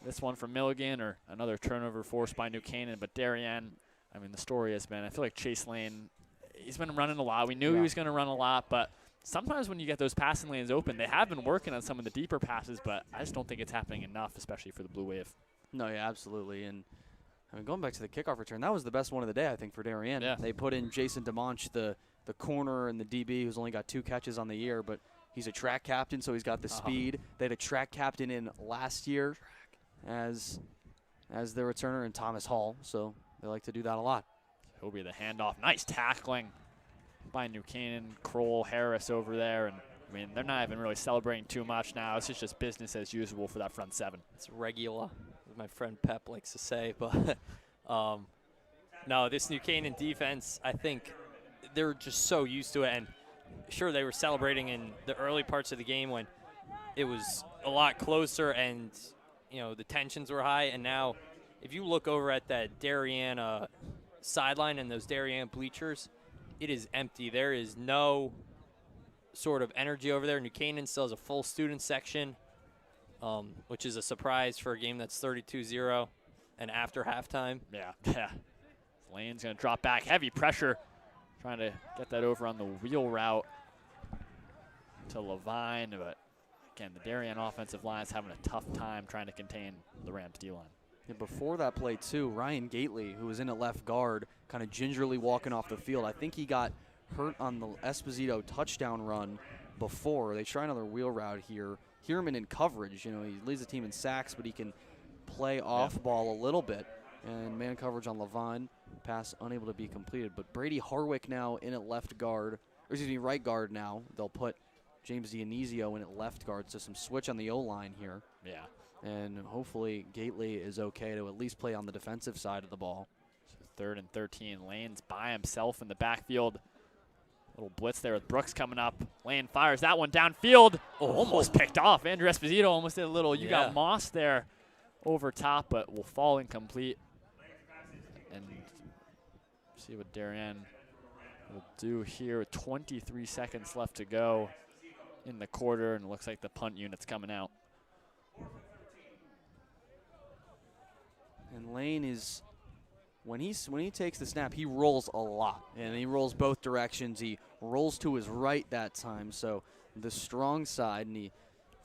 this one from Milligan, or another turnover forced by New Canaan. But Darien, I mean, the story has been, I feel like Chase Lane, he's been running a lot. We knew he was going to run a lot, but sometimes when you get those passing lanes open, they have been working on some of the deeper passes, but I just don't think it's happening enough, especially for the Blue Wave. No, yeah, absolutely. And I mean, going back to the kickoff return, that was the best one of the day, I think, for Darien. Yeah. They put in Jason DeMonch, the corner and the DB, who's only got 2 catches on the year, but he's a track captain, so he's got the speed. They had a track captain in last year as their returner, in Thomas Hall, so they like to do that a lot. He'll be the handoff. Nice tackling by New Canaan. Kroll, Harris over there, and I mean, they're not even really celebrating too much now. It's just business as usual for that front 7. It's regular, as my friend Pep likes to say. But no, this New Canaan defense, I think they're just so used to it. And sure, they were celebrating in the early parts of the game when it was a lot closer and, the tensions were high. And now, if you look over at that Darien sideline and those Darien bleachers, it is empty. There is no sort of energy over there. New Canaan still has a full student section, which is a surprise for a game that's 32-0 and after halftime. Yeah. Lane's going to drop back. Heavy pressure, trying to get that over on the wheel route to Levine. But, again, the Darien offensive line is having a tough time trying to contain the Rams D-line. Yeah, before that play, too, Ryan Gately, who was in at left guard, kind of gingerly walking off the field. I think he got hurt on the Esposito touchdown run before. They try another wheel route here. Hear him in coverage. He leads the team in sacks, but he can play off ball a little bit. And man coverage on Levine. Pass unable to be completed. But Brady Harwick now in at right guard now. They'll put James Dionisio in at left guard. So some switch on the O-line here. Yeah. And hopefully Gately is okay to at least play on the defensive side of the ball. So 3rd and 13. Lane's by himself in the backfield. Little blitz there with Brooks coming up. Lane fires that one downfield. Almost picked off. Andrew Esposito almost did a little. You got Moss there over top, but will fall incomplete. And see what Darien We'll do here 23 seconds left to go in the quarter, and it looks like the punt unit's coming out. And Lane is, when he takes the snap, he rolls a lot, and he rolls both directions. He rolls to his right that time, so the strong side, and he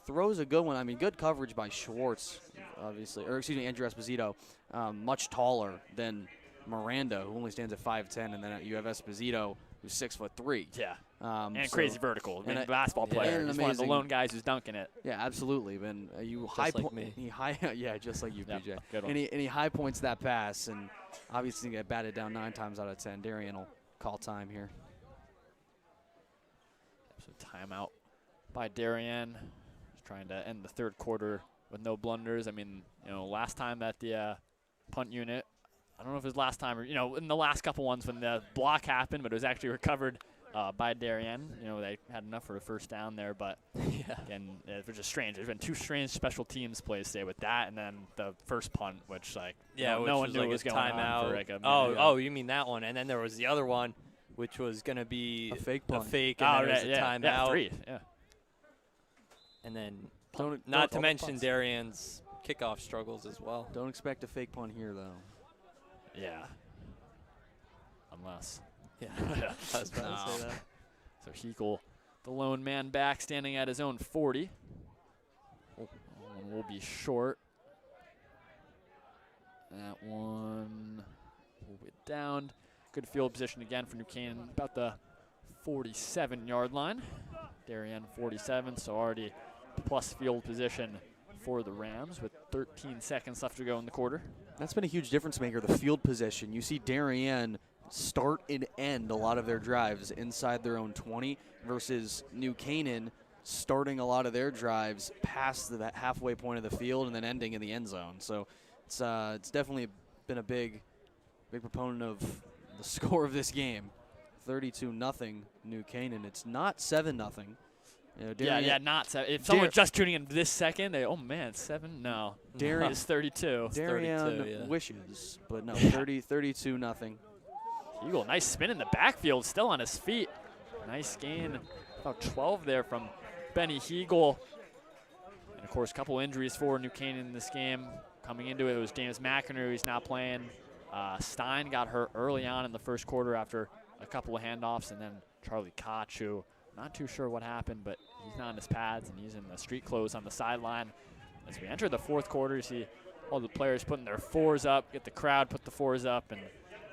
throws a good one. I mean, good coverage by Schwartz, obviously, or excuse me, Andrew Esposito, much taller than Miranda, who only stands at 5'10", and then you have Esposito, who's 6'3". Yeah. And So- crazy vertical. I mean, and basketball player. and He's one of the amazing- lone guys who's dunking it. Yeah, absolutely. And you Just high like point me. He high, yeah, just like you, Yep, PJ. good one. And he high points that pass, and obviously get batted down 9 times out of 10. Darien will call time here. So timeout by Darien. Just trying to end the third quarter with no blunders. I mean, last time at the punt unit, I don't know if it was last time or, in the last couple ones when the block happened, but it was actually recovered by Darien. They had enough for a first down there, but again, it was just strange. There's been 2 strange special teams plays today with that, and then the first punt, which no one knew like what was a going on timeout. for like a minute. Oh, you mean that one? And then there was the other one, which was going to be a fake punt. A fake, and then there was a timeout. Yeah, 3. Yeah. And then, don't not to mention Darien's kickoff struggles as well. Don't expect a fake punt here, though. Yeah. Unless. Yeah. I was about to say that. So Heagle, the lone man back, standing at his own 40. And we'll be short. That one will be down. Good field position again for New Canaan, about the 47-yard line. Darien 47, so already plus field position for the Rams with 13 seconds left to go in the quarter. That's been a huge difference maker, the field position. You see Darien start and end a lot of their drives inside their own 20 versus New Canaan starting a lot of their drives past the halfway point of the field and then ending in the end zone. So it's definitely been a big proponent of the score of this game. 32-0 New Canaan. It's not 7-0. Not 7. If someone's just tuning in this second, oh man, it's 7? No. Darien is 32. Darien wishes, but no, 32-0. Eagle, nice spin in the backfield, still on his feet. Nice gain, about 12 there from Benny Heagle. And of course, a couple injuries for New Canaan in this game. Coming into it was James McInerney, who's not playing. Stein got hurt early on in the first quarter after a couple of handoffs, and then Charlie Koch, who not too sure what happened, but he's not in his pads and he's in the street clothes on the sideline. As we enter the fourth quarter, you see all the players putting their 4s up, get the crowd put the 4s up, and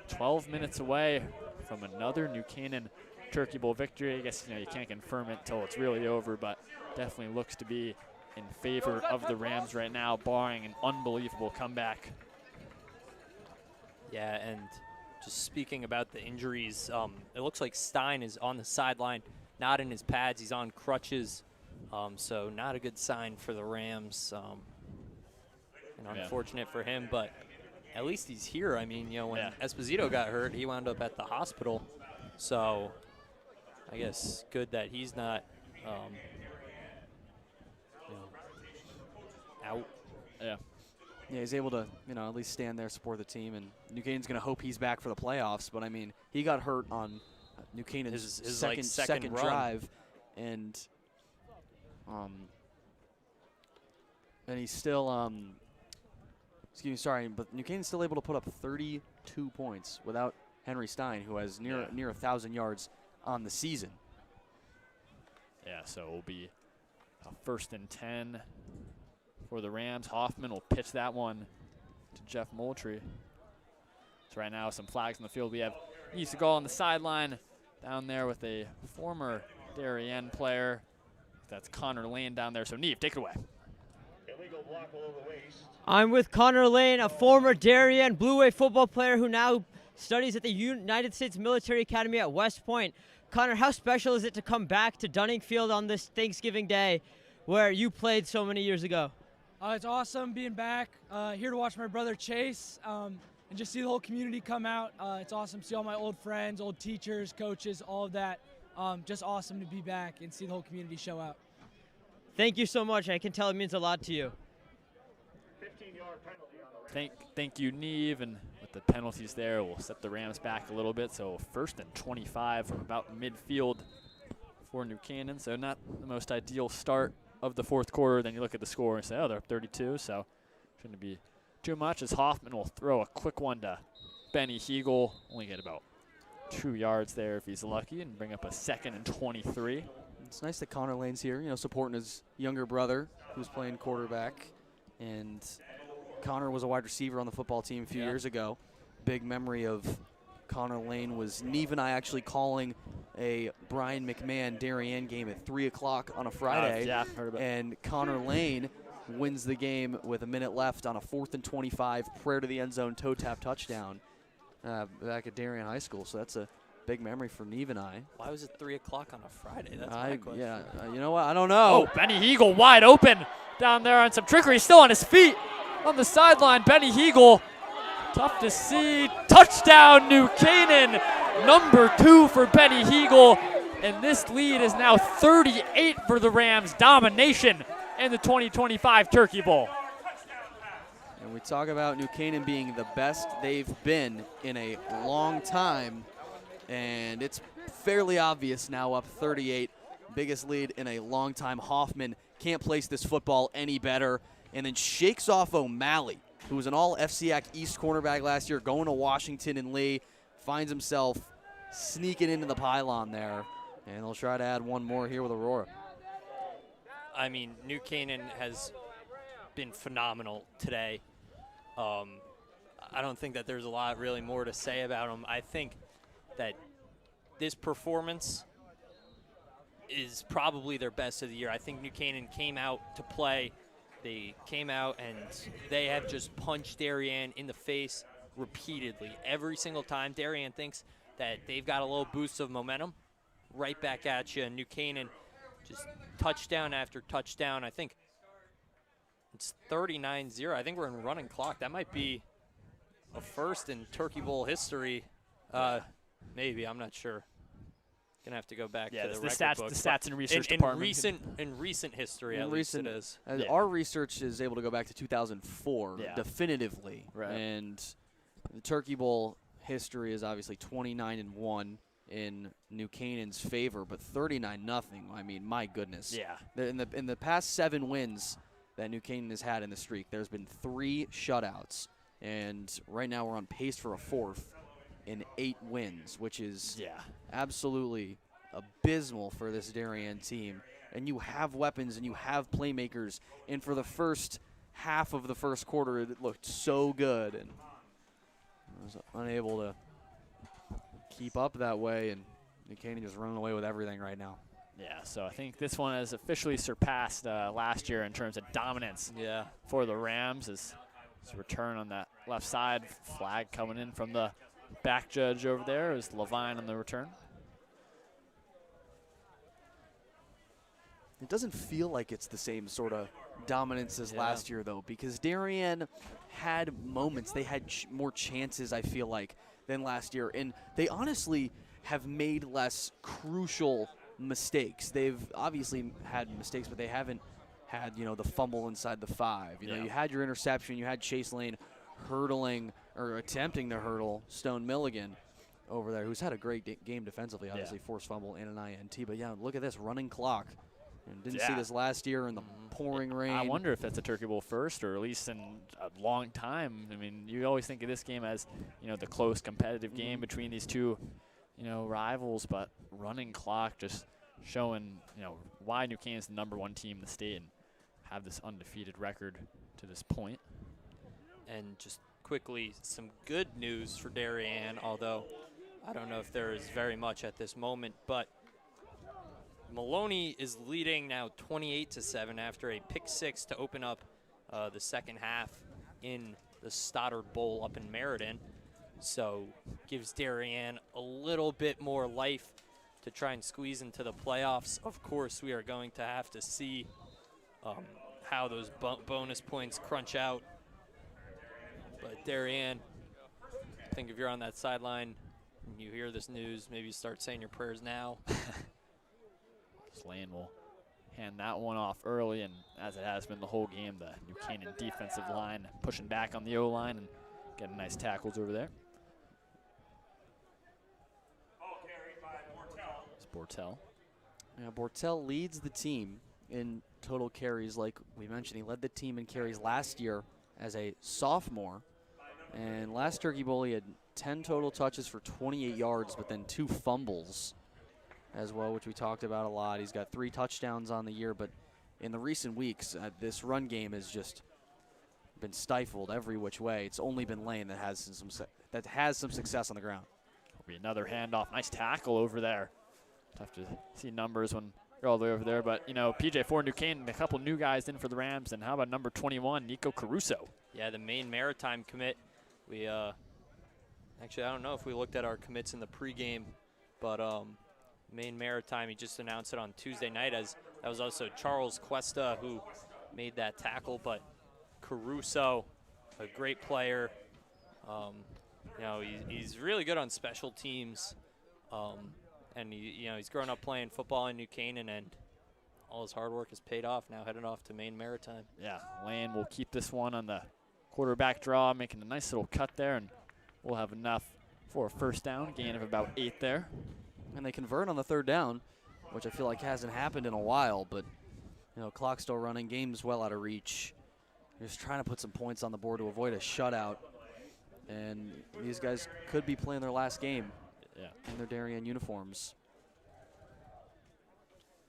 12 minutes away from another New Canaan Turkey Bowl victory. I guess you can't confirm it until it's really over, but definitely looks to be in favor of the Rams right now, barring an unbelievable comeback. Yeah, and just speaking about the injuries, it looks like Stein is on the sideline, not in his pads. He's on crutches, so not a good sign for the Rams. And unfortunate for him, but at least he's here. I mean, when Esposito got hurt, he wound up at the hospital. So I guess good that he's not out. Yeah. Yeah, he's able to, at least stand there, support the team, and New Canaan's going to hope he's back for the playoffs. But I mean, he got hurt on New Canaan's his second run. drive, and he's still but New Canaan's still able to put up 32 points without Henry Stein, who has near 1,000 yards on the season. Yeah, so it will be a 1st and 10 for the Rams. Hoffman will pitch that one to Jeff Moultrie. So right now, some flags in the field. We have Eastigal on the sideline down there with a former Darien player. That's Connor Lane down there. So Neve, take it away. I'm with Connor Lane, a former Darien Blue Wave football player who now studies at the United States Military Academy at West Point. Connor, how special is it to come back to Dunning Field on this Thanksgiving Day where you played so many years ago? It's awesome being back, here to watch my brother Chase and just see the whole community come out. It's awesome to see all my old friends, old teachers, coaches, all of that. Just awesome to be back and see the whole community show out. Thank you so much. I can tell it means a lot to you. Thank you, Neve. And with The penalties there will set the Rams back a little bit. So 1st and 25 from about midfield for New Canaan. So not the most ideal start of the 4th quarter. Then you look at the score and say, oh, they're up 32. So shouldn't be too much, as Hoffman will throw a quick one to Benny Hegel. Only get about 2 yards there if he's lucky, and bring up a 2nd and 23. It's nice that Connor Lane's here, supporting his younger brother who's playing quarterback. And Connor was a wide receiver on the football team a few years ago. Big memory of Connor Lane was Neve and I actually calling a Brian McMahon Darien game at 3 o'clock on a Friday. Yeah, heard about it. And Connor Lane wins the game with a minute left on a 4th and 25 prayer to the end zone toe tap touchdown back at Darien High School. So that's a big memory for Neve and I. Why was it 3 o'clock on a Friday? That's my question. Yeah, you know what? I don't know. Oh, Benny Hegel wide open down there on some trickery. Still on his feet on the sideline. Benny Hegel, tough to see. Touchdown, New Canaan. Number 2 for Benny Hegel. And this lead is now 38 for the Rams. Domination in the 2025 Turkey Bowl. And we talk about New Canaan being the best they've been in a long time. And it's fairly obvious now, up 38. Biggest lead in a long time. Hoffman can't place this football any better. And then shakes off O'Malley, who was an all-FCAC East cornerback last year, going to Washington and Lee. Finds himself sneaking into the pylon there. And they'll try to add one more here with Aurora. I mean, New Canaan has been phenomenal today. I don't think that there's a lot really more to say about them. I think that this performance is probably their best of the year. I think New Canaan came out to play. They came out and they have just punched Darien in the face repeatedly. Every single time Darien thinks that they've got a little boost of momentum, right back at you. And New Canaan just touchdown after touchdown. I think it's 39-0. I think we're in running clock. That might be a first in Turkey Bowl history. Maybe, I'm not sure. Gonna have to go back to the record stats, books. The stats and research department. In recent history, at least it is. Our research is able to go back to 2004 definitively. Right. And the Turkey Bowl history is obviously 29-1 in New Canaan's favor, but 39-0. I mean, my goodness. Yeah. In the past 7 wins that New Canaan has had in the streak, there's been 3 shutouts, and right now we're on pace for a 4th in 8 wins, which is absolutely abysmal for this Darien team. And you have weapons and you have playmakers, and for the first half of the first quarter, it looked so good, and I was unable to keep up that way, and New Canaan just running away with everything right now. Yeah, so I think this one has officially surpassed last year in terms of dominance for the Rams. As return on that left side, flag coming in from the back judge over there is Levine on the return. It doesn't feel like it's the same sort of dominance as last year, though, because Darien had moments. They had more chances, I feel like, than last year. And they honestly have made less crucial mistakes. They've obviously had mistakes, but they haven't had, the fumble inside the 5. You had your interception. You had Chase Lane hurdling or attempting to hurdle Stone Milligan over there, who's had a great game defensively, obviously, forced fumble and an INT. But, look at this, running clock. And didn't see this last year in the pouring rain. I wonder if that's a Turkey Bowl first, or at least in a long time. I mean, you always think of this game as, the close competitive game between these two, rivals, but running clock just showing, why New Canaan is the #1 team in the state and have this undefeated record to this point. And just quickly, some good news for Darien, although I don't know if there is very much at this moment, but Maloney is leading now 28-7 after a pick 6 to open up the second half in the Stoddard Bowl up in Meriden. So gives Darien a little bit more life to try and squeeze into the playoffs. Of course, we are going to have to see how those bonus points crunch out. But Darien, I think if you're on that sideline and you hear this news, maybe start saying your prayers now. Lane will hand that one off early, and as it has been the whole game, the New Canaan defensive line pushing back on the O-line and Getting nice tackles over there. It's Bortel. Yeah, Bortel leads the team in total carries. Like we mentioned, he led the team in carries last year as a sophomore. And last Turkey Bowl, he had 10 total touches for 28 yards, but then 2 fumbles as well, which we talked about a lot. He's got 3 touchdowns on the year, but in the recent weeks, this run game has just been stifled every which way. It's only been Lane that has some success on the ground. Will be another handoff. Nice tackle over there. Tough to see numbers when you're all the way over there, but you know, PJ for New Canaan, a couple new guys in for the Rams, and how about number 21, Nico Caruso? Yeah, the Maine Maritime commit. We actually, I don't know if we looked at our commits in the pregame, but Maine Maritime, he just announced it on Tuesday night, as that was also Charles Cuesta who made that tackle, but Caruso, a great player. You know, he's really good on special teams, and he's grown up playing football in New Canaan, and all his hard work has paid off. Now heading off to Maine Maritime. Yeah, Lane will keep this one on the quarterback draw, making a nice little cut there, and we'll have enough for a first down, gain of about 8 there. And they convert on the 3rd down, which I feel like hasn't happened in a while, but you know, clock still running, game's well out of reach. They're just trying to put some points on the board to avoid a shutout. And these guys could be playing their last game in their Darien uniforms.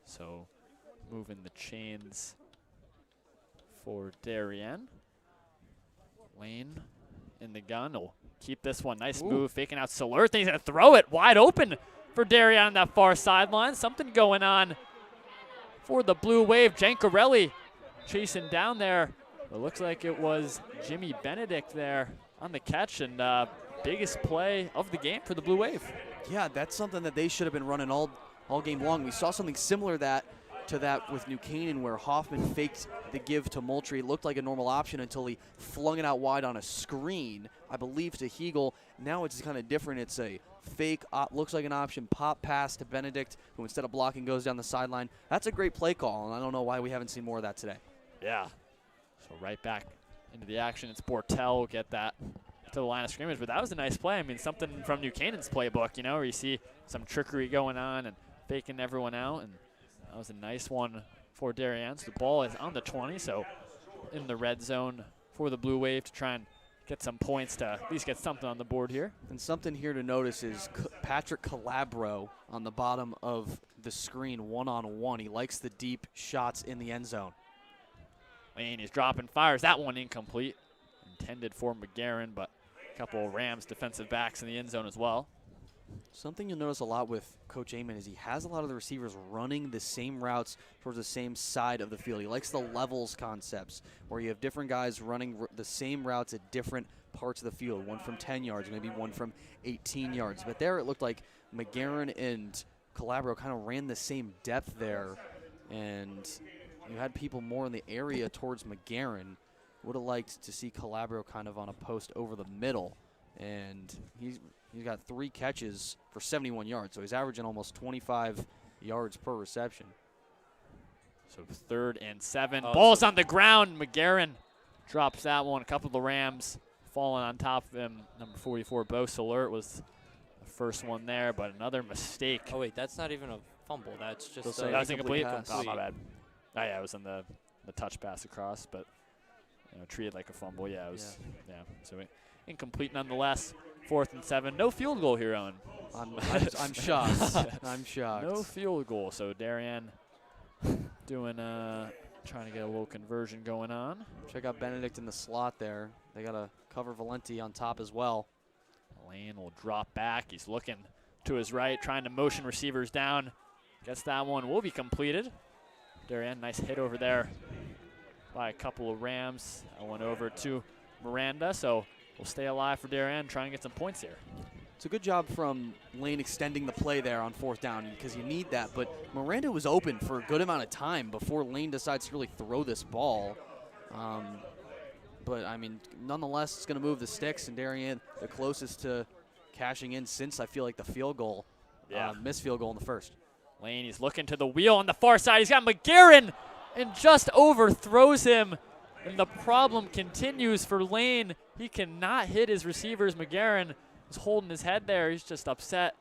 So moving the chains for Darien. Lane in the gun will keep this one. Nice move, faking out Solert. He's going to throw it wide open for Darien on that far sideline. Something going on for the Blue Wave. Jancarelli chasing down there. It looks like it was Jimmy Benedict there on the catch, and biggest play of the game for the Blue Wave. Yeah, that's something that they should have been running all game long. We saw something similar to that with New Canaan, where Hoffman faked the give to Moultrie. It looked like a normal option until he flung it out wide on a screen, I believe, to Hegel. Now it's kind of different. It's a fake, looks like an option, pop pass to Benedict, who instead of blocking goes down the sideline. That's a great play call, and I don't know why we haven't seen more of that today. Yeah. So right back into the action. It's Bortel get that to the line of scrimmage, but that was a nice play. I mean, something from New Canaan's playbook, you know, where you see some trickery going on and faking everyone out, and that was a nice one for Darien. So the ball is on the 20, so in the red zone for the Blue Wave to try and get some points to at least get something on the board here. And something here to notice is Patrick Calabro on the bottom of the screen, one-on-one. He likes the deep shots in the end zone. Lane is dropping, fires that one incomplete. Intended for McGarren, but a couple of Rams defensive backs in the end zone as well. Something you'll notice a lot with Coach Amon is he has a lot of the receivers running the same routes towards the same side of the field. He likes the levels concepts, where you have different guys running the same routes at different parts of the field, one from 10 yards, maybe one from 18 yards. But there it looked like McGarren and Calabro kind of ran the same depth there, and you had people more in the area towards McGarren. Would have liked to see Calabro kind of on a post over the middle, and he's got 3 catches for 71 yards, so he's averaging almost 25 yards per reception. So 3rd and 7. Ball's on the ground. McGarren drops that one. A couple of the Rams falling on top of him. Number 44, Bo Solert was the first one there, but another mistake. Oh, wait, that's not even a fumble. That's just that was incomplete. Oh, my bad. Oh, yeah, it was in the touch pass across, but treated like a fumble. Yeah, it was. Yeah. So incomplete nonetheless. 4th and 7. No field goal here, Owen. I'm shocked. I'm shocked. No field goal. So Darien doing trying to get a little conversion going on. Check out Benedict in the slot there. They got to cover Valenti on top as well. Lane will drop back. He's looking to his right, trying to motion receivers down. Guess that one will be completed. Darien, nice hit over there by a couple of Rams. I went over to Miranda, so we'll stay alive for Darien, try and get some points here. It's a good job from Lane extending the play there on 4th down, because you need that. But Miranda was open for a good amount of time before Lane decides to really throw this ball. But, I mean, nonetheless, it's going to move the sticks, and Darien the closest to cashing in since I feel like the field goal, missed field goal in the first. Lane, he's looking to the wheel on the far side. He's got McGarren and just overthrows him. And the problem continues for Lane. He cannot hit his receivers. McGarren is holding his head there. He's just upset.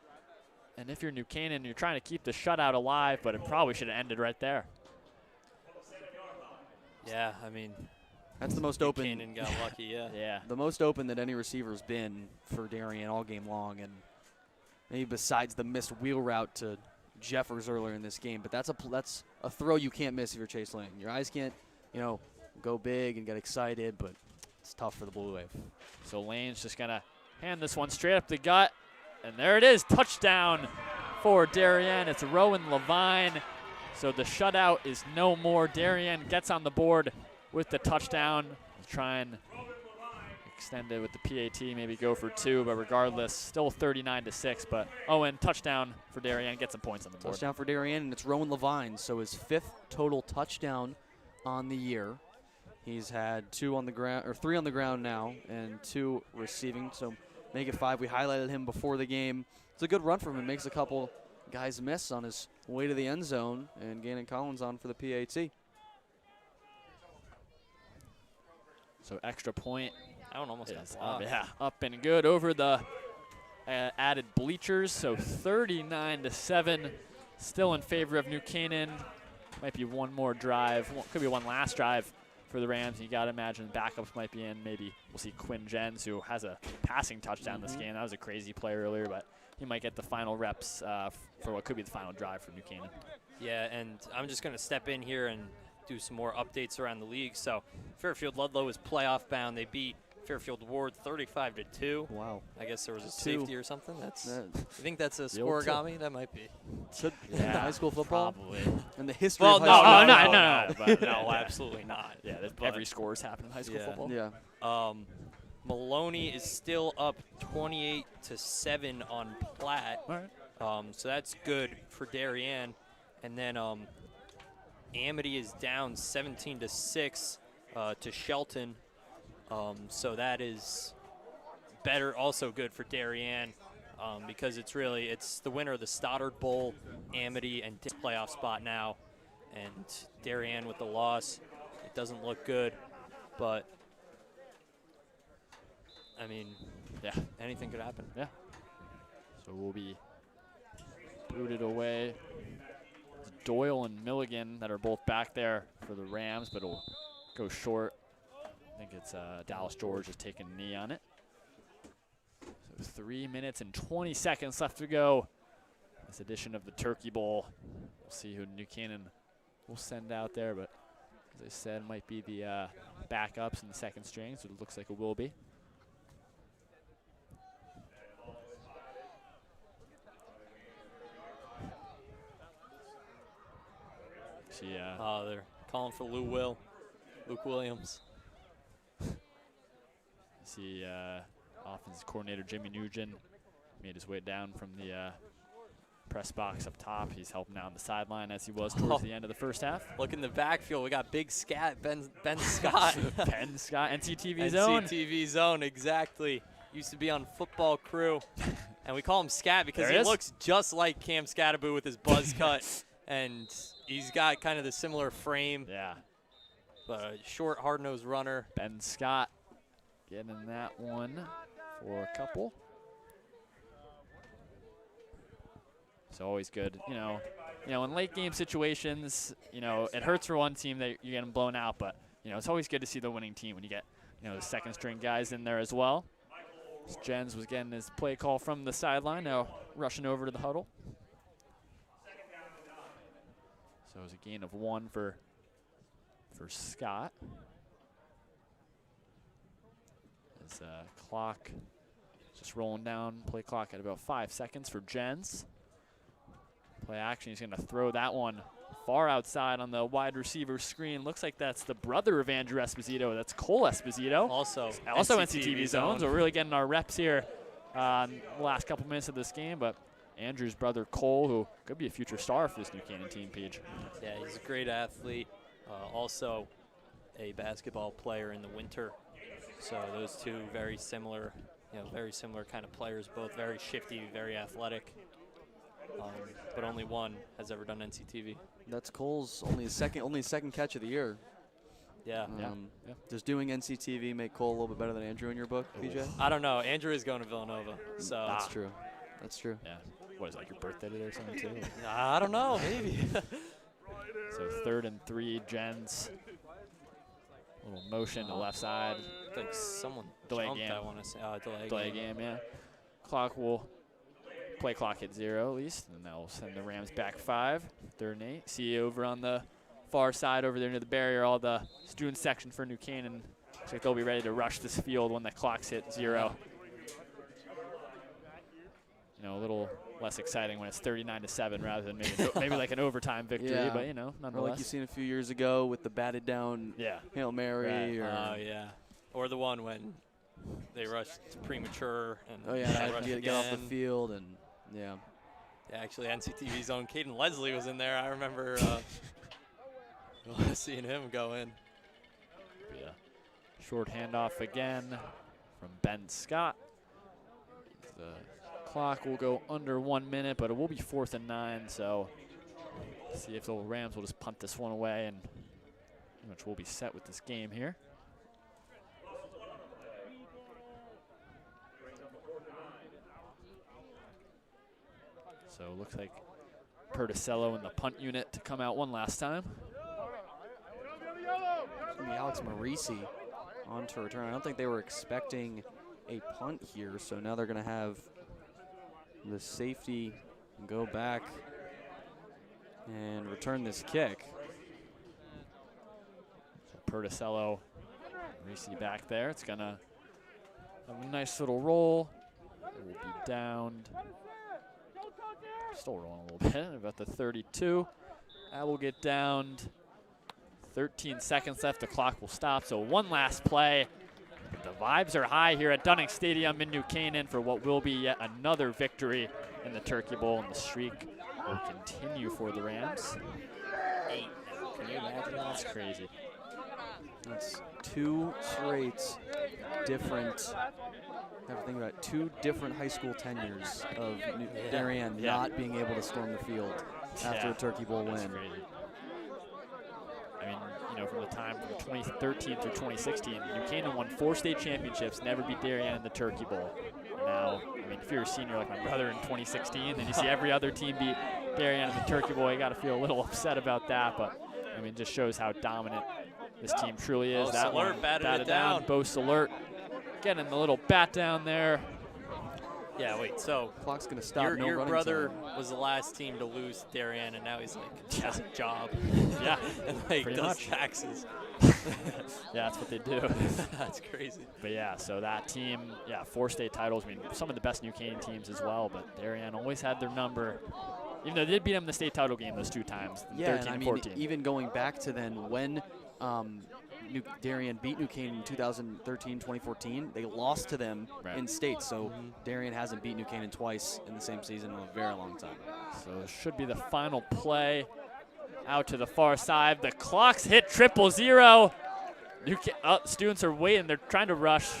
And if you're New Canaan, you're trying to keep the shutout alive, but it probably should have ended right there. Yeah, I mean, that's the most open. Canaan got lucky, yeah. Yeah. The most open that any receiver's been for Darien all game long, and maybe besides the missed wheel route to Jeffers earlier in this game. But that's a throw you can't miss if you're Chase Lane. Your eyes can't, go big and get excited, but it's tough for the Blue Wave. So Lane's just going to hand this one straight up the gut. And there it is, touchdown for Darien. It's Rowan Levine. So the shutout is no more. Darien gets on the board with the touchdown. Try and extend it with the PAT, maybe go for 2, but regardless, still 39-6. But Owen, touchdown for Darien, get some points on the board. Touchdown for Darien, and it's Rowan Levine. So his 5th total touchdown on the year. He's had 2 on the ground, or 3 on the ground now, and 2 receiving. So make it 5. We highlighted him before the game. It's a good run from him. Makes a couple guys miss on his way to the end zone, and Gannon Collins on for the PAT. So extra point. That one almost got blocked. Yeah, up and good over the added bleachers. So 39-7, still in favor of New Canaan. Might be one more drive. Could be one last drive for the Rams. You got to imagine backups might be in. Maybe we'll see Quinn Jens, who has a passing touchdown this game. That was a crazy play earlier, but he might get the final reps for what could be the final drive for New Canaan. Yeah, and I'm just going to step in here and do some more updates around the league. So Fairfield Ludlow is playoff bound. They beat Fairfield Ward 35-2. Wow. I guess there was a safety or something. You think that's a scoregami? That might be. Yeah, high school football? Probably. And the history well, of high school no, absolutely not. Yeah, every score's happened in high school football. Yeah. Maloney is still up 28-7 on Platt. All right. So that's good for Darien. And then Amity is down 17-6 to Shelton. So that is better, also good for Darien because it's the winner of the Stoddard Bowl, Amity, and playoff spot now. And Darien with the loss, it doesn't look good, but I mean, yeah, anything could happen. Yeah. So we'll be booted away. It's Doyle and Milligan that are both back there for the Rams, but it'll go short. I think it's Dallas George is taking a knee on it. So 3 minutes and 20 seconds left to go. This edition of the Turkey Bowl. We'll see who New Canaan will send out there, but as I said, might be the backups in the second string, so it looks like it will be. They're calling for Luke Williams. See offensive coordinator Jimmy Nugent made his way down from the press box up top. He's helping out on the sideline as he was towards the end of the first half. Look in the backfield. We got Big Scat, Ben Scott. Ben Scott, NCTV zone. NCTV zone, exactly. Used to be on Football Crew. And we call him Scat because he looks just like Cam Scattaboo with his buzz cut. And he's got kind of the similar frame. Yeah. But a short, hard-nosed runner. Ben Scott getting that one for a couple. It's always good, in late game situations, it hurts for one team that you're getting blown out, but it's always good to see the winning team when you get, the second string guys in there as well. Jens was getting his play call from the sideline, now rushing over to the huddle. So it was a gain of 1 for Scott. As clock just rolling down, play clock at about 5 seconds for Jens. Play action, he's gonna throw that one far outside on the wide receiver screen. Looks like that's the brother of Andrew Esposito. That's Cole Esposito. Also NCTV zone. So we're really getting our reps here the last couple minutes of this game, but Andrew's brother Cole, who could be a future star for this New Canaan team, Peach. Yeah, he's a great athlete. Also a basketball player in the winter. So those two very similar kind of players, both very shifty, very athletic. But only one has ever done NCTV. That's Cole's only second catch of the year. Yeah. Does doing NCTV make Cole a little bit better than Andrew in your book, BJ? I don't know. Andrew is going to Villanova, so That's true. That's true. Yeah. What is it, like your birthday today or something too? I don't know. Maybe. So 3rd and 3, Jens. Little motion to left side. I think someone delay jumped, game. I want to say. Delay game, yeah. Play clock at 0 at least, and they'll send the Rams back 5. 3rd and 8. See you over on the far side over there near the barrier, all the student section for New Canaan. Looks like they'll be ready to rush this field when the clock's hit 0. You know, a little less exciting when it's 39-7 rather than maybe like an overtime victory, but you know, nonetheless. Or like you seen a few years ago with the batted down Hail Mary. Or or the one when they rushed premature and get off the field and yeah, actually NCTV's own Caden Leslie was in there. I remember seeing him go in. Yeah. Short handoff again from Ben Scott. The clock will go under 1 minute, but it will be 4th and 9, so see if the Rams will just punt this one away, and pretty much we'll be set with this game here. So it looks like Perticello in the punt unit to come out one last time. It's gonna be Alex Marisi on to return. I don't think they were expecting a punt here, so now they're going to have the safety go back and return this kick. So Perticello, Marisi back there. It's going to have a nice little roll. It will be downed. Still rolling a little bit, about the 32. That will get downed. 13 seconds left, the clock will stop. So one last play. The vibes are high here at Dunning Stadium in New Canaan for what will be yet another victory in the Turkey Bowl, and the streak will continue for the Rams. 8 now. Can you imagine? That's crazy. That's 2 straight different. I have to think about 2 different high school tenures of Darien not being able to storm the field after a Turkey Bowl win. Crazy. I mean, you know, from the time from 2013 through 2016, New Canaan won 4 state championships, never beat Darien in the Turkey Bowl. Now, I mean, if you're a senior like my brother in 2016, then you see every other team beat Darien in the Turkey Bowl, you got to feel a little upset about that. But I mean, it just shows how dominant this team truly is. That Alert batted it down. Bose Alert getting the little bat down there. Yeah, wait, so clock's going to stop. Your brother was the last team to lose to Darien, and now he's like, has a job. Yeah, and like pretty does much. taxes. Yeah, that's what they do. That's crazy. But yeah, so that team, 4 state titles. I mean, some of the best New Canaan teams as well, but Darien always had their number. Even though they did beat them in the state title game those 2 times, 13 and 14. Even going back to then when Darien beat New Canaan in 2013, 2014. They lost to them in state, so Darien hasn't beat New Canaan twice in the same season in a very long time. So it should be the final play. Out to the far side. The clock's hit 000. Students are waiting. They're trying to rush.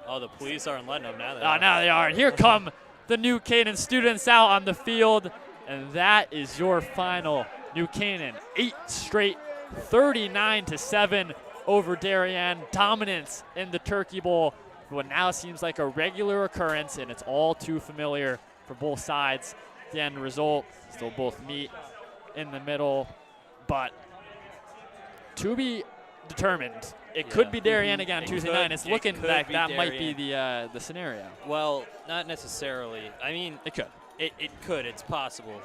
Oh, the police aren't letting them now. Now they are. And here come the New Canaan students out on the field. And that is your final. New Canaan, 8 straight, 39-7 over Darien. Dominance in the Turkey Bowl. What now seems like a regular occurrence, and it's all too familiar for both sides. The end result, still both meet in the middle, but to be determined. It could be Darien again on Tuesday night. It's looking like that might be the scenario. Well, not necessarily. I mean, it could. It could. It's possible,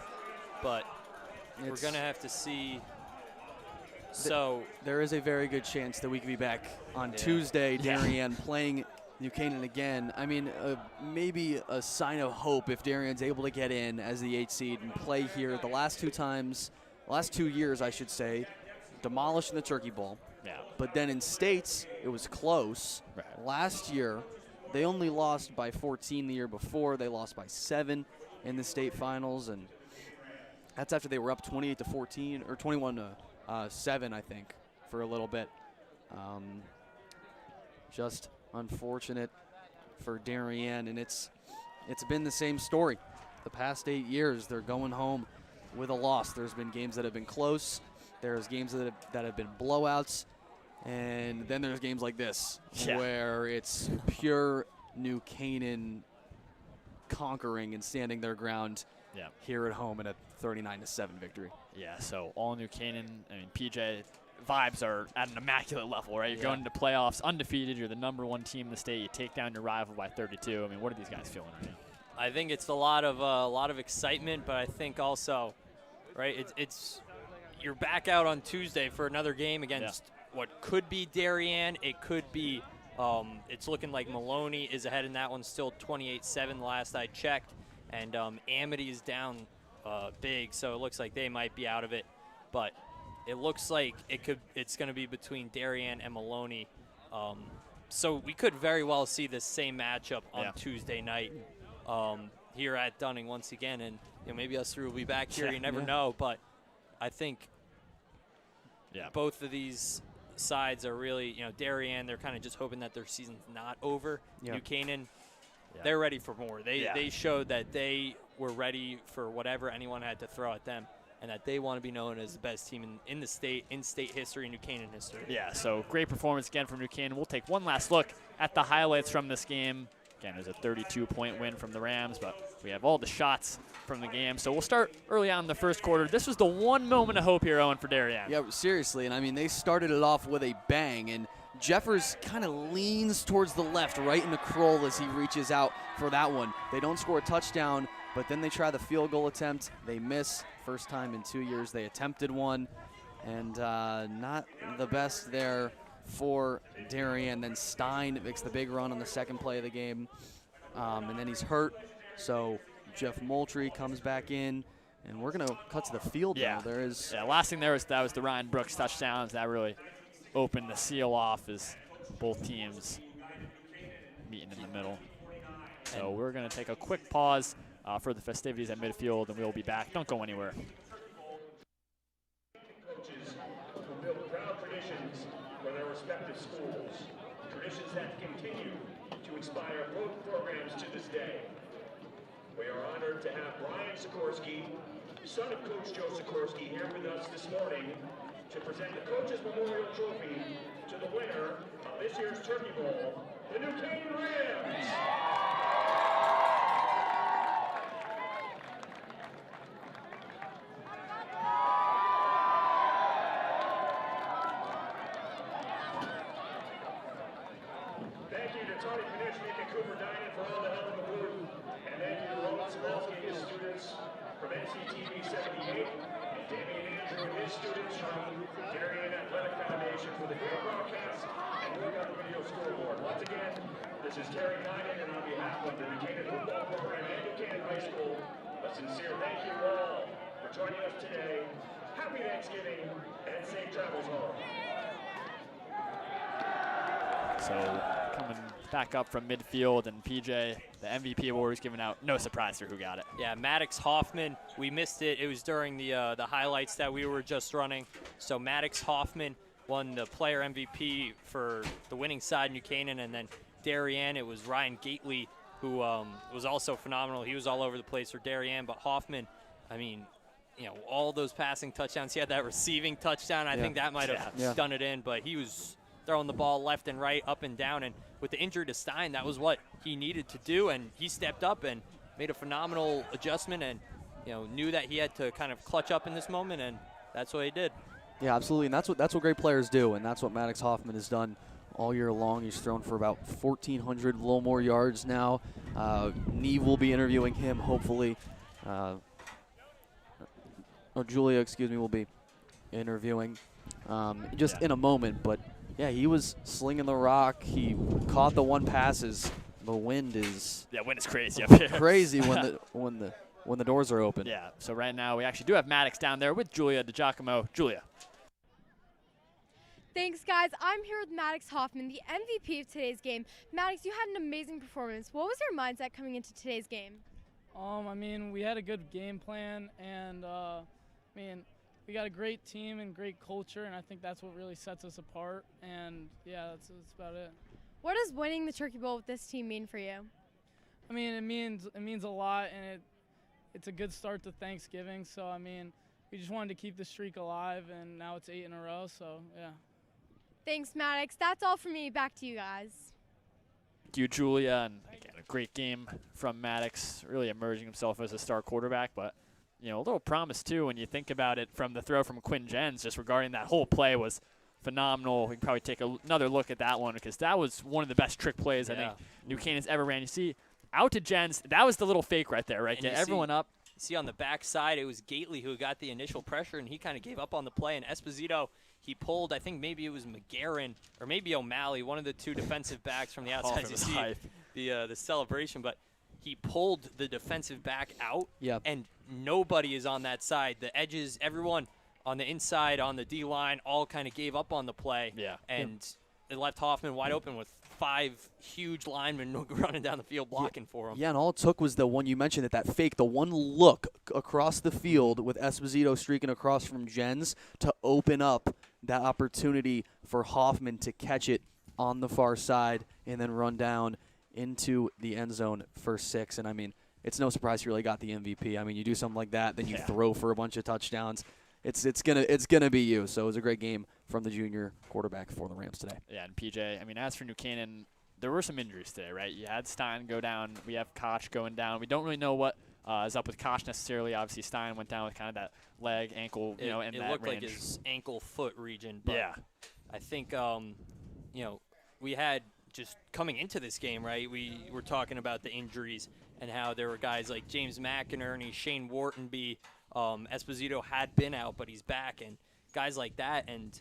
but we're gonna have to see. So there is a very good chance that we could be back on Tuesday, Darien playing New Canaan again. I mean, maybe a sign of hope if Darien's able to get in as the 8th seed and play here. The last 2 years, I should say, demolished in the Turkey Bowl. Yeah. But then in states, it was close. Right. Last year, they only lost by 14 the year before. They lost by 7 in the state finals, and that's after they were up 28-14 or 21-7, I think, for a little bit. Just unfortunate for Darien, and it's been the same story the past 8 years. They're going home with a loss. There's been games that have been close. There's games that have been blowouts, And then there's games like this Yeah. where it's pure New Canaan conquering and standing their ground Yeah. here at home in a 39-7 victory. Yeah, so all New Canaan. I mean, PJ, vibes are at an immaculate level, right? You're Yeah. going into playoffs undefeated. You're the #1 team in the state. You take down your rival by 32. I mean, what are these guys feeling right now? I think it's a lot of excitement, but I think also, right? It's you're back out on Tuesday for another game against what could be Darien. It could be. It's looking like Maloney is ahead in that one, still 28-7 last I checked, and Amity is down big, so it looks like they might be out of it. But it looks like it's going to be between Darien and Maloney. So we could very well see this same matchup on Tuesday night here at Dunning once again, and maybe us three will be back here. You never know, but I think both of these sides are really, Darien, they're kind of just hoping that their season's not over. New Canaan, they're ready for more. They showed that they were ready for whatever anyone had to throw at them, and that they want to be known as the best team in the state, in state history, New Canaan history. Yeah, so great performance again from New Canaan. We'll take one last look at the highlights from this game. Again, it was a 32-point win from the Rams, but we have all the shots from the game. So we'll start early on in the first quarter. This was the one moment of hope here, Owen, for Darien. Yeah, seriously, and I mean, they started it off with a bang, and Jeffers kind of leans towards the left, right in the curl as he reaches out for that one. They don't score a touchdown, but then they try the field goal attempt. They miss. First time in 2 years they attempted one, and not the best there for Darien. Then Stein makes the big run on the second play of the game, and then he's hurt. So Jeff Moultrie comes back in, and we're going to cut to the field now. There is last thing there was that was the Ryan Brooks touchdowns. That really opened the seal off as both teams meeting in the middle. So we're going to take a quick pause for the festivities at midfield, and we'll be back. Don't go anywhere. Coaches who build proud traditions for their respective schools, traditions that continue to inspire both programs to this day. We are honored to have Brian Sikorsky, son of Coach Joe Sikorsky, here with us this morning to present the Coaches Memorial Trophy to the winner of this year's Turkey Bowl, the New Canaan Rams. Thank you to Tony Konechnik and Cooper Dinan for all the help in the booth. And thank you to Roman Smolsky and his students from NCTV 78, and Damian Andrew and his students from Darien Athletic Foundation for the great broadcast and work on the video scoreboard. Once again, this is Terry Dinan, and on behalf of the New Canaan Football Program and New Canaan High School, a sincere thank you all for joining us today. Happy Thanksgiving and safe travels home. So coming back up from midfield, and PJ, the MVP award is given out. No surprise for who got it. Yeah, Maddox Hoffman, we missed it. It was during the highlights that we were just running. So Maddox Hoffman won the player MVP for the winning side, New Canaan, and then Darien, it was Ryan Gately, who was also phenomenal. He was all over the place for Darien, but Hoffman, I mean, all those passing touchdowns. He had that receiving touchdown. I think that might have done it in, but he was throwing the ball left and right, up and down, and with the injury to Stein, that was what he needed to do, and he stepped up and made a phenomenal adjustment, and knew that he had to kind of clutch up in this moment, and that's what he did. Yeah, absolutely, and that's what great players do, and that's what Maddox Hoffman has done all year long. He's thrown for about 1,400, a little more yards now. Neve will be interviewing him, hopefully. Julia, excuse me, will be interviewing just in a moment, but yeah, he was slinging the rock. He caught the one passes. The wind is wind is crazy up here. Crazy when the doors are open. Yeah. So right now we actually do have Maddox down there with Julia DiGiacomo. Julia. Thanks, guys. I'm here with Maddox Hoffman, the MVP of today's game. Maddox, you had an amazing performance. What was your mindset coming into today's game? I mean, we had a good game plan, and we got a great team and great culture, and I think that's what really sets us apart. And yeah, that's about it. What does winning the Turkey Bowl with this team mean for you? I mean, it means a lot, and it's a good start to Thanksgiving. So we just wanted to keep the streak alive, and now it's 8 in a row. So yeah. Thanks, Maddox. That's all for me. Back to you guys. Thank you, Julia. And again, a great game from Maddox, really emerging himself as a star quarterback. But, a little promise, too, when you think about it from the throw from Quinn Jens, just regarding that whole play was phenomenal. We can probably take another look at that one because that was one of the best trick plays I think New Canaan's ever ran. You see, out to Jens, that was the little fake right there, right? Get everyone up. See on the backside, it was Gately who got the initial pressure, and he kind of gave up on the play. And Esposito, he pulled, I think maybe it was McGarren or maybe O'Malley, one of the two defensive backs from the outside. You see the celebration, but he pulled the defensive back out, and nobody is on that side. The edges, everyone on the inside, on the D-line, all kind of gave up on the play. And it left Hoffman wide open with 5 huge linemen running down the field blocking for him. Yeah, and all it took was the one you mentioned, that fake, the one look across the field with Esposito streaking across from Jens to open up that opportunity for Hoffman to catch it on the far side and then run down into the end zone for 6. And, I mean, it's no surprise he really got the MVP. I mean, you do something like that, then you throw for a bunch of touchdowns. It's gonna be you. So it was a great game from the junior quarterback for the Rams today. Yeah, and PJ, I mean, as for New Canaan, there were some injuries today, right? You had Stein go down. We have Koch going down. We don't really know what is up with Koch necessarily. Obviously, Stein went down with kind of that leg, ankle, in that range. It looked like his ankle-foot region. But I think, we had just coming into this game, right, we were talking about the injuries and how there were guys like James McInerney, Shane Whartonby, Esposito had been out, but he's back, and guys like that, and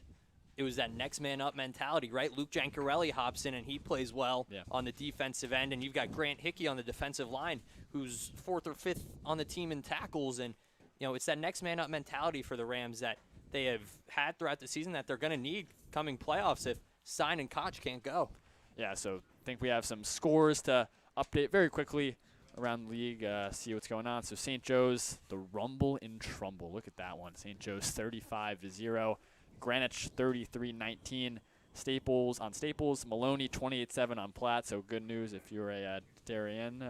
it was that next man up mentality, right? Luke Giancarelli hops in, and he plays well on the defensive end, and you've got Grant Hickey on the defensive line, who's 4th or 5th on the team in tackles, and it's that next man up mentality for the Rams that they have had throughout the season that they're going to need coming playoffs if Stein and Koch can't go. Yeah, so I think we have some scores to update very quickly around the league, see what's going on. So St. Joe's, the Rumble in Trumbull. Look at that one. St. Joe's 35-0. Greenwich 33-19. Staples on Staples. Maloney 28-7 on Platt. So good news if you're a Darien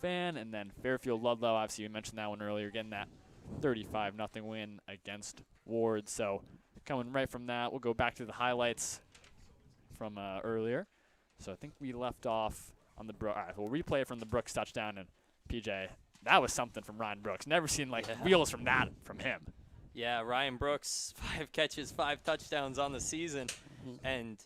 fan. And then Fairfield Ludlow, obviously we mentioned that one earlier, getting that 35-0 win against Ward. So coming right from that, we'll go back to the highlights from earlier. So I think we left off on the Brooks. All right, we'll replay it from the Brooks touchdown. And PJ, that was something from Ryan Brooks. Never seen wheels from him. Yeah, Ryan Brooks, 5 catches, 5 touchdowns on the season, and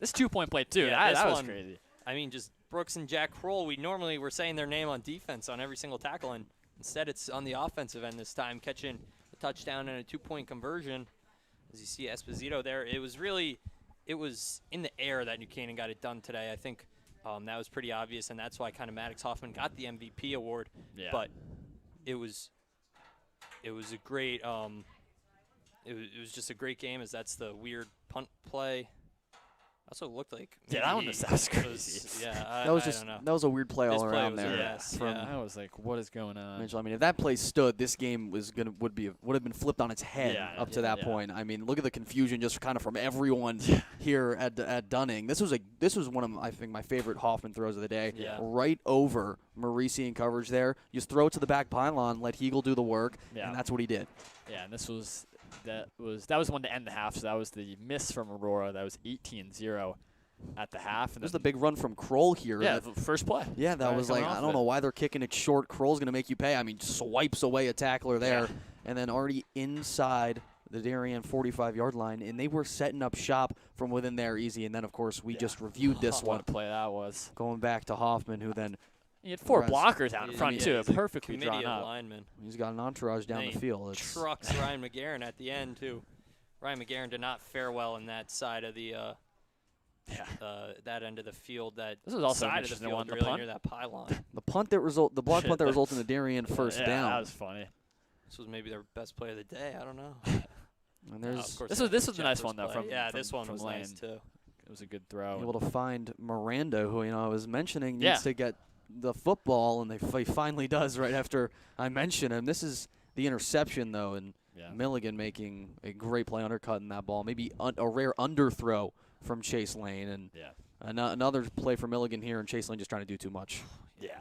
this 2-point play too. Yeah, that was crazy. I mean, just Brooks and Jack Kroll. We normally were saying their name on defense on every single tackle, and instead it's on the offensive end this time, catching a touchdown and a 2-point conversion. As you see Esposito there, it was in the air that New Canaan got it done today. I think that was pretty obvious, and that's why kind of Maddox Hoffman got the MVP award. Yeah. But it was a great it was just a great game, as that's the weird punt play. Also looked like that one was crazy. That was a weird play all around there. I was like, what is going on? Mitchell, I mean, if that play stood, this game would have been flipped on its head up to that point. I mean, look at the confusion just kind of from everyone here at Dunning. This was one of, I think, my favorite Hoffman throws of the day. Right over Marisi in coverage there. You just throw it to the back pylon, let Hegel do the work, and that's what he did. Yeah, and that was the one to end the half. So that was the miss from Aurora. That was 18-0 at the half. And there's the big run from Kroll here. Yeah, the first play. Yeah, that was like, I don't know why they're kicking it short. Kroll's going to make you pay. I mean, swipes away a tackler there, and then already inside the Darien 45-yard line, and they were setting up shop from within there easy. And then, of course, we just reviewed this one. What a play that was. Going back to Hoffman, who then he had 4 blockers out in front, too. Perfectly drawn up. Linemen. He's got an entrage down the field. Trucks Ryan McGarren at the end, too. Ryan McGarren did not fare well in that side of the that end of the field. This was also side of the field, really near that pylon. The block punt that resulted in the Darien first down. That was funny. This was maybe their best play of the day. I don't know. And there's this was a nice one though. This one was nice too. It was a good throw. Able to find Miranda, who I was mentioning needs to get the football, and he finally does right after I mention him. This is the interception though, and Milligan making a great play undercutting that ball. Maybe a rare underthrow from Chase Lane, and another play for Milligan here, and Chase Lane just trying to do too much. Yeah.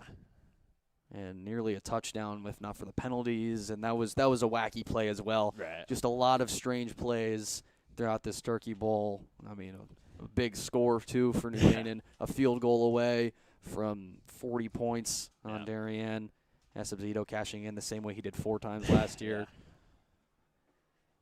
And nearly a touchdown, if not for the penalties, and that was a wacky play as well. Right. Just a lot of strange plays throughout this Turkey Bowl. I mean, a big score, too, for New Canaan. A field goal away from 40 points on Darien. Esposito cashing in the same way he did 4 times last year.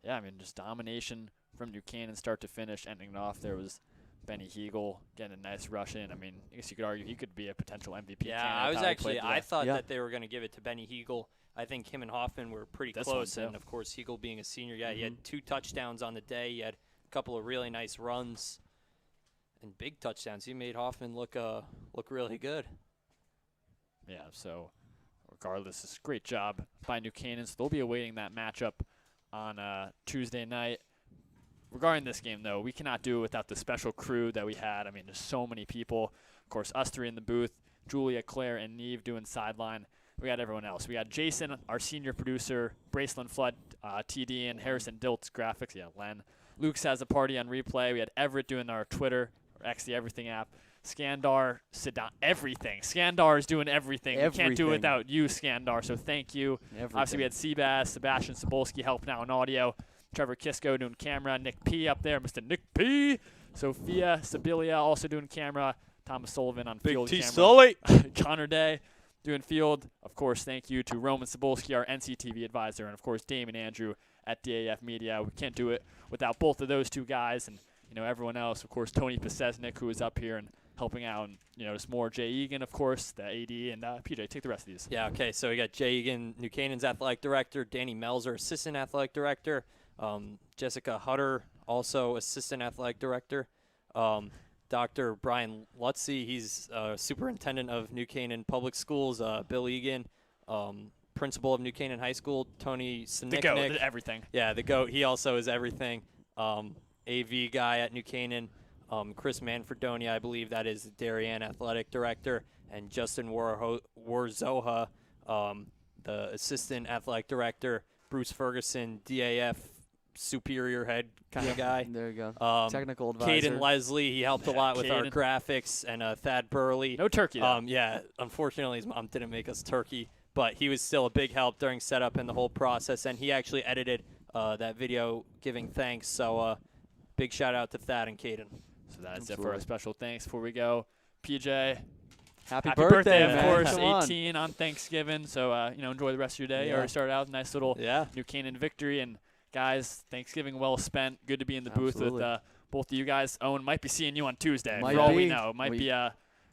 Yeah, I mean, just domination from New Canaan start to finish. Ending it off, there was Benny Hegel getting a nice rush in. I mean, I guess you could argue he could be a potential MVP candidate. I thought that they were going to give it to Benny Hegel. I think him and Hoffman were pretty close, and of course Hegel being a senior, he had 2 touchdowns on the day. He had a couple of really nice runs and big touchdowns. He made Hoffman look really good. Yeah, so regardless, it's a great job by New Canaan. So they'll be awaiting that matchup on Tuesday night. Regarding this game, though, we cannot do it without the special crew that we had. I mean, there's so many people. Of course, us 3 in the booth, Julia, Claire, and Neve doing sideline. We got everyone else. We got Jason, our senior producer, Bracelyn Flood, TD, and Harrison Diltz graphics. Yeah, Len. Luke's has a party on replay. We had Everett doing our Twitter, or X, the Everything app. Skandar, Sedan, everything. Skandar is doing everything. We can't do it without you, Skandar, so thank you. Obviously, we had Seabass, Sebastian Sobolski helping out on audio. Trevor Kisko doing camera. Nick P up there, Mr. Nick P. Sophia Sibilia also doing camera. Thomas Sullivan on Big field T camera. Sully. Connor Day doing field. Of course, thank you to Roman Sobolski, our NCTV advisor, and, of course, Damon Andrew at DAF Media. We can't do it without both of those 2 guys and, everyone else. Of course, Tony Pesesnik, who is up here and helping out, and, just more. Jay Egan, of course, the AD, and PJ, take the rest of these. Yeah, okay, so we got Jay Egan, New Canaan's athletic director, Danny Melzer, assistant athletic director, Jessica Hutter, also assistant athletic director, Dr. Brian Lutzy, he's superintendent of New Canaan Public Schools, Bill Egan, principal of New Canaan High School, Tony Siniknik. The GOAT, everything. Yeah, the GOAT, he also is everything. AV guy at New Canaan, Chris Manfredoni, I believe that is the Darien athletic director, and Justin Warzoha, the assistant athletic director, Bruce Ferguson, DAF superior head kind of guy. There you go. Technical advisor. Caden Leslie, he helped a lot with our graphics, and Thad Burley. No turkey, though. Yeah, unfortunately his mom didn't make us turkey, but he was still a big help during setup and the whole process, and he actually edited that video giving thanks. So big shout out to Thad and Caden. So that's it for our special thanks. Before we go, PJ, happy birthday, of man. course, Come 18 on Thanksgiving. So, enjoy the rest of your day. You already started out a nice little New Canaan victory. And, guys, Thanksgiving well spent. Good to be in the booth with both of you guys. Owen, might be seeing you on Tuesday. For all we know.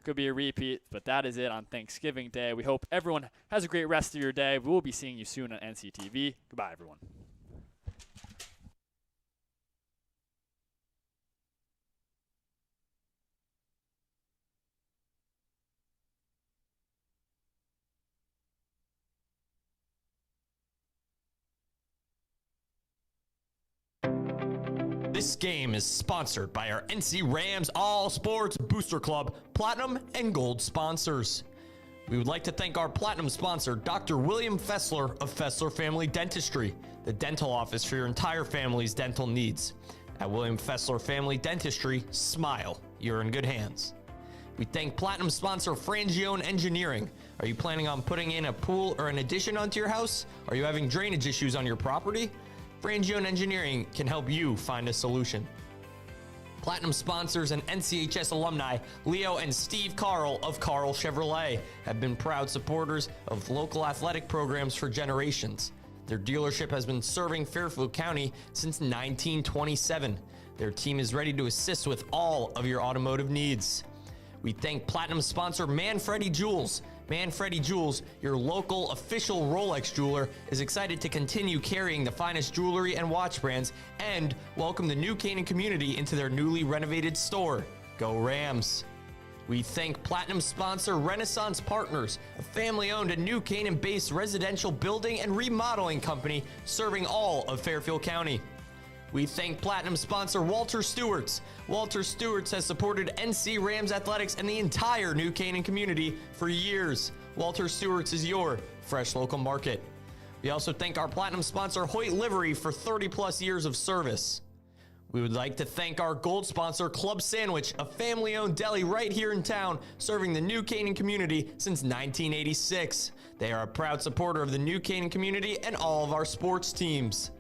Could be a repeat. But that is it on Thanksgiving Day. We hope everyone has a great rest of your day. We will be seeing you soon on NCTV. Goodbye, everyone. This game is sponsored by our NC Rams All Sports Booster Club Platinum and Gold sponsors. We would like to thank our Platinum sponsor, Dr. William Fessler of Fessler Family Dentistry, the dental office for your entire family's dental needs. At William Fessler Family Dentistry, smile, you're in good hands. We thank Platinum sponsor Frangione Engineering. Are you planning on putting in a pool or an addition onto your house? Are you having drainage issues on your property? Frangione Engineering can help you find a solution. Platinum sponsors and NCHS alumni Leo and Steve Carl of Carl Chevrolet have been proud supporters of local athletic programs for generations. Their dealership has been serving Fairfield County since 1927. Their team is ready to assist with all of your automotive needs. We thank Platinum sponsor Manfredi Jewels. Manfredi Jewels, your local official Rolex jeweler, is excited to continue carrying the finest jewelry and watch brands and welcome the New Canaan community into their newly renovated store. Go Rams! We thank Platinum sponsor Renaissance Partners, a family-owned and New Canaan-based residential building and remodeling company serving all of Fairfield County. We thank Platinum sponsor Walter Stewart's. Walter Stewart's has supported NC Rams athletics and the entire New Canaan community for years. Walter Stewart's is your fresh local market. We also thank our Platinum sponsor Hoyt Livery for 30-plus years of service. We would like to thank our gold sponsor Club Sandwich, a family-owned deli right here in town, serving the New Canaan community since 1986. They are a proud supporter of the New Canaan community and all of our sports teams.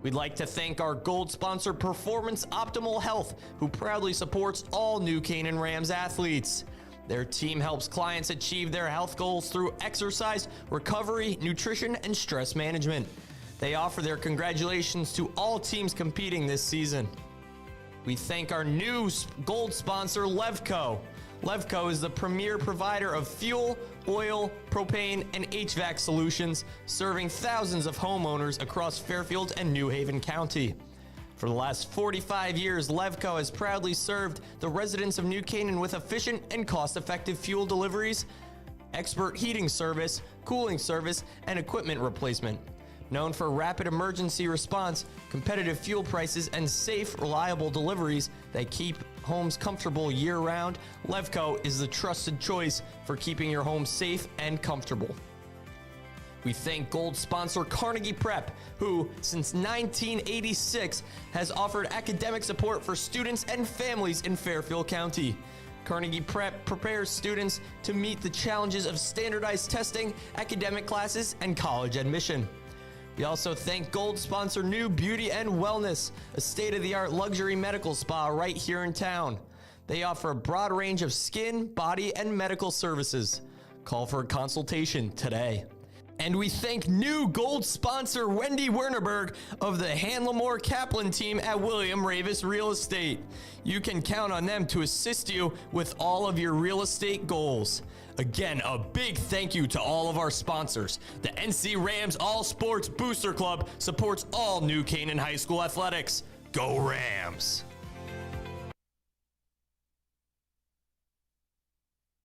We'd like to thank our gold sponsor, Performance Optimal Health, who proudly supports all New Canaan Rams athletes. Their team helps clients achieve their health goals through exercise, recovery, nutrition, and stress management. They offer their congratulations to all teams competing this season. We thank our new gold sponsor, Levco. Levco is the premier provider of fuel, oil, propane, and HVAC solutions, serving thousands of homeowners across Fairfield and New Haven County. For the last 45 years, Levco has proudly served the residents of New Canaan with efficient and cost-effective fuel deliveries, expert heating service, cooling service, and equipment replacement. Known for rapid emergency response, competitive fuel prices, and safe, reliable deliveries that keep homes comfortable year-round, Levco is the trusted choice for keeping your home safe and comfortable. We thank gold sponsor Carnegie Prep, who, since 1986, has offered academic support for students and families in Fairfield County. Carnegie Prep prepares students to meet the challenges of standardized testing, academic classes, and college admission. We also thank gold sponsor New Beauty and Wellness, a state-of-the-art luxury medical spa right here in town. They offer a broad range of skin, body, and medical services. Call for a consultation today. And we thank new gold sponsor Wendy Wernerberg of the Hanlamore Kaplan team at William Ravis Real Estate. You can count on them to assist you with all of your real estate goals. Again, a big thank you to all of our sponsors. The NC Rams All Sports Booster Club supports all New Canaan High School athletics. Go Rams!